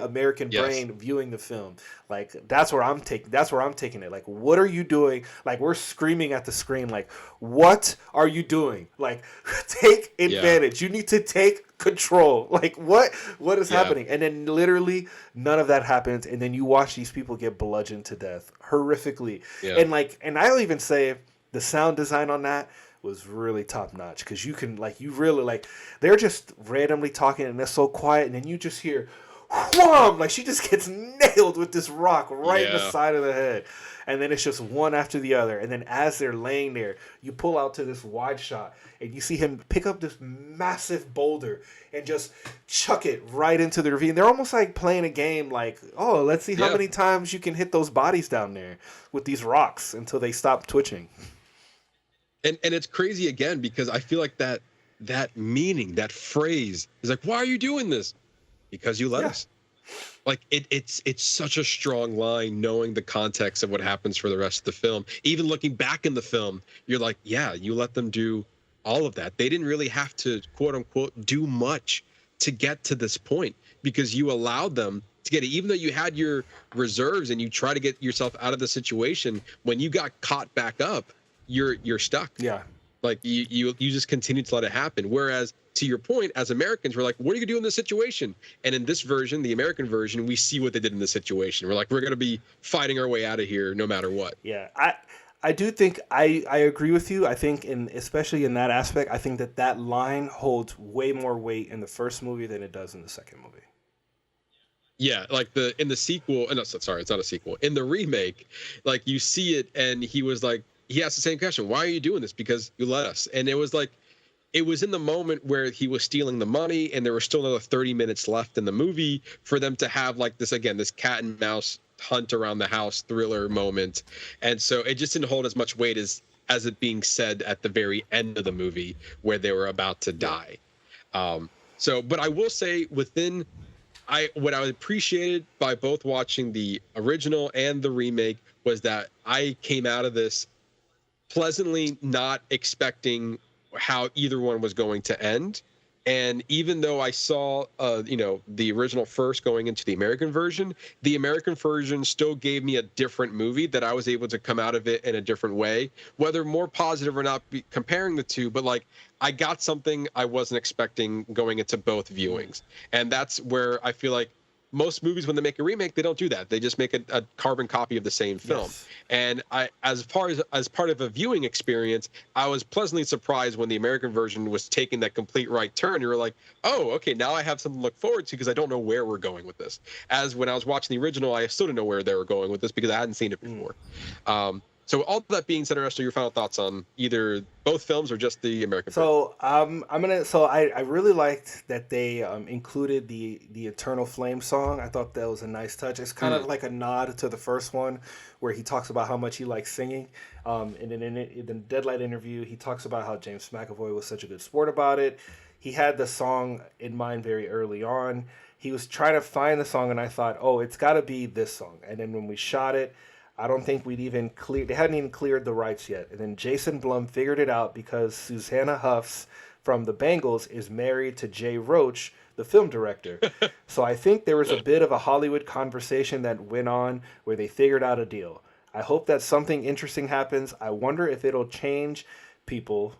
American Yes. brain viewing the film. Like, that's where I'm taking it. Like, what are you doing? Like, we're screaming at the screen. Like, what are you doing? Like, take advantage. You need to take control. Like, what is happening? And then literally none of that happens, and then you watch these people get bludgeoned to death horrifically. Yeah. And I'll even say the sound design on that was really top notch, because you can, like, you really, like, they're just randomly talking and they're so quiet, and then you just hear wham, like, she just gets nailed with this rock right in the Yeah. side of the head. And then it's just one after the other. And then as they're laying there, you pull out to this wide shot and you see him pick up this massive boulder and just chuck it right into the ravine. They're almost like playing a game, like, oh, let's see how Yeah. many times you can hit those bodies down there with these rocks until they stop twitching. And it's crazy again, because I feel like that meaning, that phrase is like, why are you doing this? Because you let us. Like, it's such a strong line, knowing the context of what happens for the rest of the film. Even looking back in the film, you're like, yeah, you let them do all of that. They didn't really have to, quote unquote, do much to get to this point, because you allowed them to get it. Even though you had your reserves and you try to get yourself out of the situation, when you got caught back up, you're stuck. Yeah. Like, you just continue to let it happen. Whereas, to your point, as Americans, we're like, what are you gonna do in this situation? And in this version, the American version, we see what they did in this situation. We're like, we're gonna be fighting our way out of here no matter what. Yeah. I do think I agree with you. I think, especially in that aspect, I think that line holds way more weight in the first movie than it does in the second movie. Yeah, like in the sequel, no, sorry, it's not a sequel. In the remake, like, you see it, and he was like, he asked the same question, why are you doing this? Because you let us. And it was like, it was in the moment where he was stealing the money, and there was still another 30 minutes left in the movie for them to have, like, this cat and mouse hunt around the house thriller moment. And so it just didn't hold as much weight as it being said at the very end of the movie where they were about to die. But I will say, what I appreciated by both watching the original and the remake was that I came out of this pleasantly not expecting how either one was going to end. And even though I saw, the original first going into the American version still gave me a different movie that I was able to come out of it in a different way, whether more positive or not, comparing the two. But, like, I got something I wasn't expecting going into both viewings. And that's where I feel like most movies, when they make a remake, they don't do that. They just make a carbon copy of the same film. Yes. And as part of a viewing experience, I was pleasantly surprised when the American version was taking that complete right turn. You were like, oh, okay, now I have something to look forward to, because I don't know where we're going with this. As when I was watching the original, I still didn't know where they were going with this, because I hadn't seen it before. So all that being said, Ernesto, your final thoughts on either both films or just the American film? So I really liked that they included the Eternal Flame song. I thought that was a nice touch. It's kind of like a nod to the first one, where he talks about how much he likes singing. And then in the Deadlight interview, he talks about how James McAvoy was such a good sport about it. He had the song in mind very early on. He was trying to find the song, and I thought, oh, it's got to be this song. And then when we shot it, I don't think they hadn't even cleared the rights yet. And then Jason Blum figured it out, because Susanna Huffs from the Bangles is married to Jay Roach, the film director. So I think there was a bit of a Hollywood conversation that went on where they figured out a deal. I hope that something interesting happens. I wonder if it'll change people.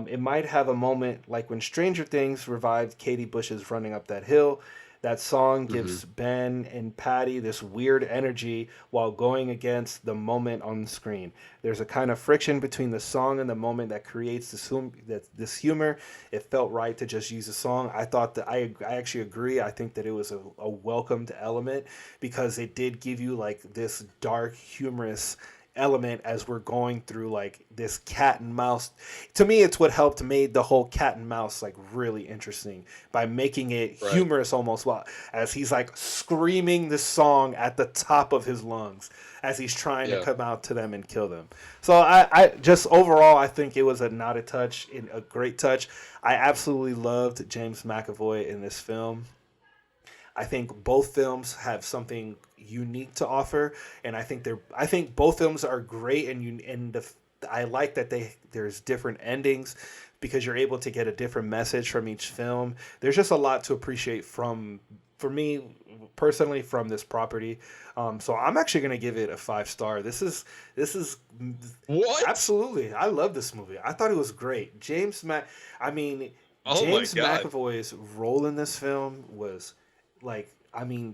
It might have a moment like when Stranger Things revived Katie Bush's Running Up That Hill. That song gives Ben and Patty this weird energy while going against the moment on the screen. There's a kind of friction between the song and the moment that creates this humor. It felt right to just use a song. I thought that I actually agree. I think that it was a welcomed element, because it did give you, like, this dark, humorous element as we're going through like this cat and mouse. To me, it's what helped made the whole cat and mouse like really interesting by making it humorous almost, while as he's like screaming this song at the top of his lungs as he's trying to come out to them and kill them. So I just overall, I think it was a great touch. I absolutely loved James McAvoy in this film. I think both films have something unique to offer, and I think both films are great, I like that there's different endings because you're able to get a different message from each film. There's just a lot to appreciate for me personally from this property. So I'm actually going to give it a 5-star. This is what? Absolutely. I love this movie. I thought it was great. James McAvoy's role in this film was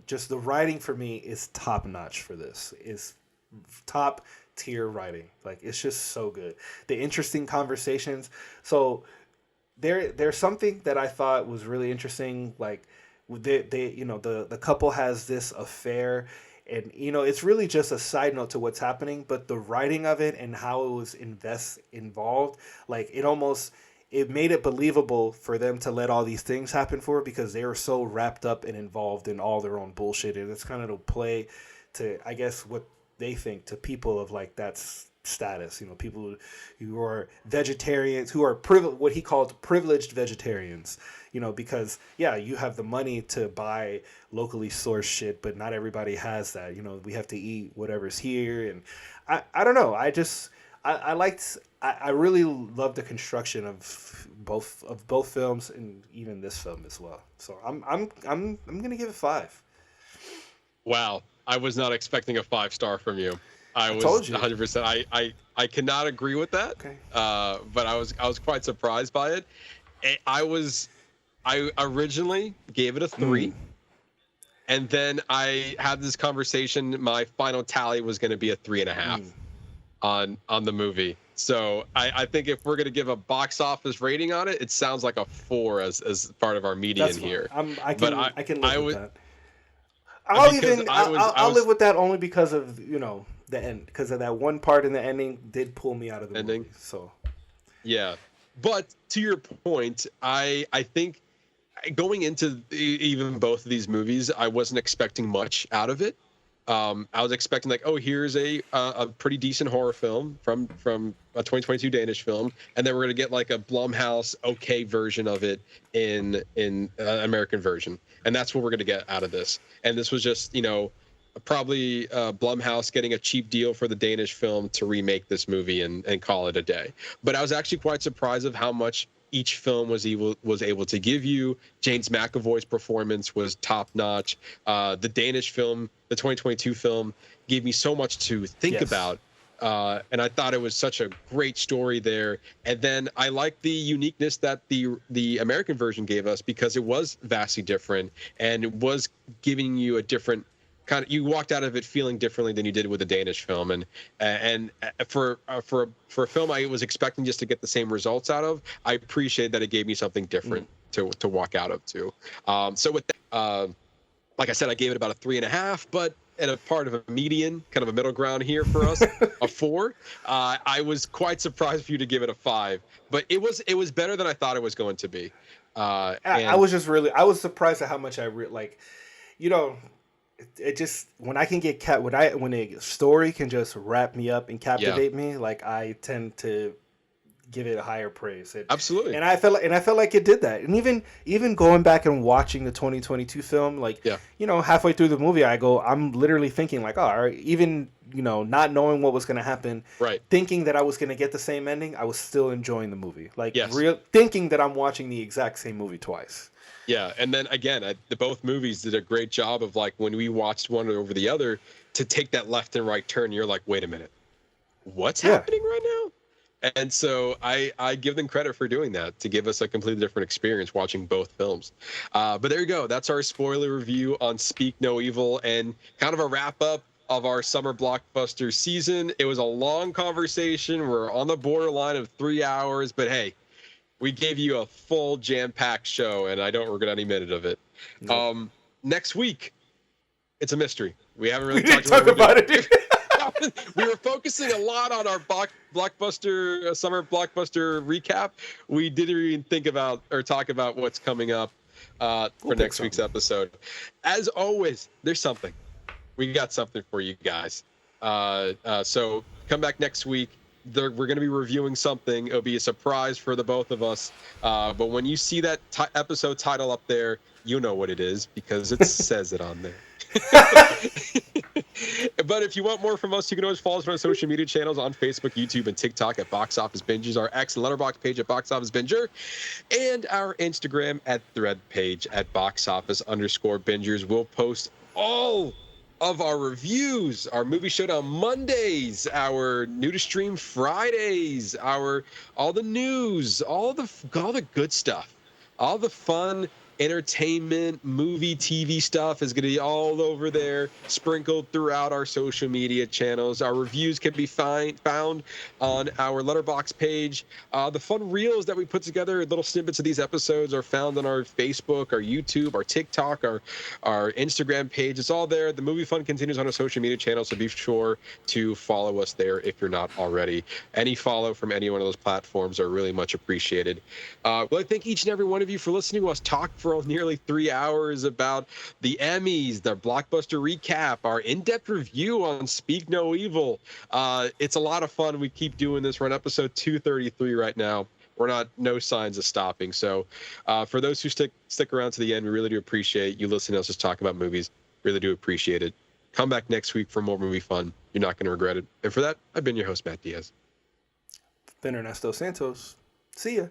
just the writing for me is top notch for this. Is top tier writing. Like, it's just so good. The interesting conversations. So there's something that I thought was really interesting. Like, the couple has this affair, and it's really just a side note to what's happening, but the writing of it and how it was involved, like, it made it believable for them to let all these things happen for her because they were so wrapped up and involved in all their own bullshit. And it's kind of to play to, I guess, what they think to people of like that status, people who are vegetarians, who are what he called privileged vegetarians, because you have the money to buy locally sourced shit, but not everybody has that. We have to eat whatever's here. And I don't know. I really love the construction of both films and even this film as well. So I'm gonna give it 5. Wow, I was not expecting a 5-star from you. I was told you. 100%. I cannot agree with that. Okay. But I was quite surprised by it. I originally gave it a 3. And then I had this conversation. My final tally was going to be a 3.5 on the movie. So I think if we're going to give a box office rating on it, it sounds like a 4 as part of our median here. I can live with that. I'll live with that only because of the end, because of that one part in the ending did pull me out of the movie. So yeah, but to your point, I think going into even both of these movies, I wasn't expecting much out of it. I was expecting like, oh, here's a pretty decent horror film from a 2022 Danish film, and then we're gonna get like a Blumhouse okay version of it in American version, and that's what we're gonna get out of this. And this was just probably Blumhouse getting a cheap deal for the Danish film to remake this movie and call it a day. But I was actually quite surprised of how much each film was able to give you. James McAvoy's performance was top notch. The Danish film, the 2022 film, gave me so much to think about. And I thought it was such a great story there. And then I like the uniqueness that the American version gave us because it was vastly different and it was giving you a different kind of, you walked out of it feeling differently than you did with the Danish film. And for a film I was expecting just to get the same results out of, I appreciate that it gave me something different to walk out of too. So with that, like I said, I gave it about a 3.5, but at a part of a median, kind of a middle ground here for us, a 4. I was quite surprised for you to give it a 5, but it was better than I thought it was going to be. I was surprised at how much it just, when I can get when a story can just wrap me up and captivate me, like, I tend to give it a higher praise. Absolutely. And I felt like it did that. And even going back and watching the 2022 film, like, halfway through the movie, I'm literally thinking like, all right, even, not knowing what was going to happen, right, thinking that I was going to get the same ending, I was still enjoying the movie. Like, yes, thinking that I'm watching the exact same movie twice. Yeah, and then again, both movies did a great job of, like, when we watched one over the other, to take that left and right turn. You're like, wait a minute, what's happening right now? And so I give them credit for doing that, to give us a completely different experience watching both films. But there you go. That's our spoiler review on Speak No Evil, and kind of a wrap up of our summer blockbuster season. It was a long conversation. We're on the borderline of 3 hours, but hey, we gave you a full jam-packed show, and I don't regret any minute of it. Nope. Next week, it's a mystery. We haven't really talked about it. We were focusing a lot on our blockbuster summer blockbuster recap. We didn't even think about or talk about what's coming up for next week's episode. As always, there's something. We got something for you guys. So come back next week. We're going to be reviewing something. It'll be a surprise for the both of us. But when you see that episode title up there, you know what it is because it says it on there. But if you want more from us, you can always follow us on our social media channels on Facebook, YouTube, and TikTok at Box Office Bingers, our X and Letterboxd page at Box Office Binger, and our Instagram at Thread page at Box Office_Bingers. We'll post all of our reviews, our movie showdown Mondays, our new to stream Fridays, all the news, all the good stuff, all the fun entertainment, movie, TV stuff is going to be all over there, sprinkled throughout our social media channels. Our reviews can be found on our Letterboxd page. The fun reels that we put together, little snippets of these episodes, are found on our Facebook, our YouTube, our TikTok, our Instagram page. It's all there. The movie fun continues on our social media channels, so be sure to follow us there if you're not already. Any follow from any one of those platforms are really much appreciated. Well, I thank each and every one of you for listening to us talk for nearly 3 hours about the Emmys, the blockbuster recap, our in-depth review on Speak No Evil. It's a lot of fun. We keep doing this. We're on episode 233 right now. We're no signs of stopping. So for those who stick around to the end, we really do appreciate you listening to us just talk about movies. Really do appreciate it. Come back next week for more movie fun. You're not going to regret it. And for that, I've been your host, Matt Diaz. Been Ernesto Santos. See ya.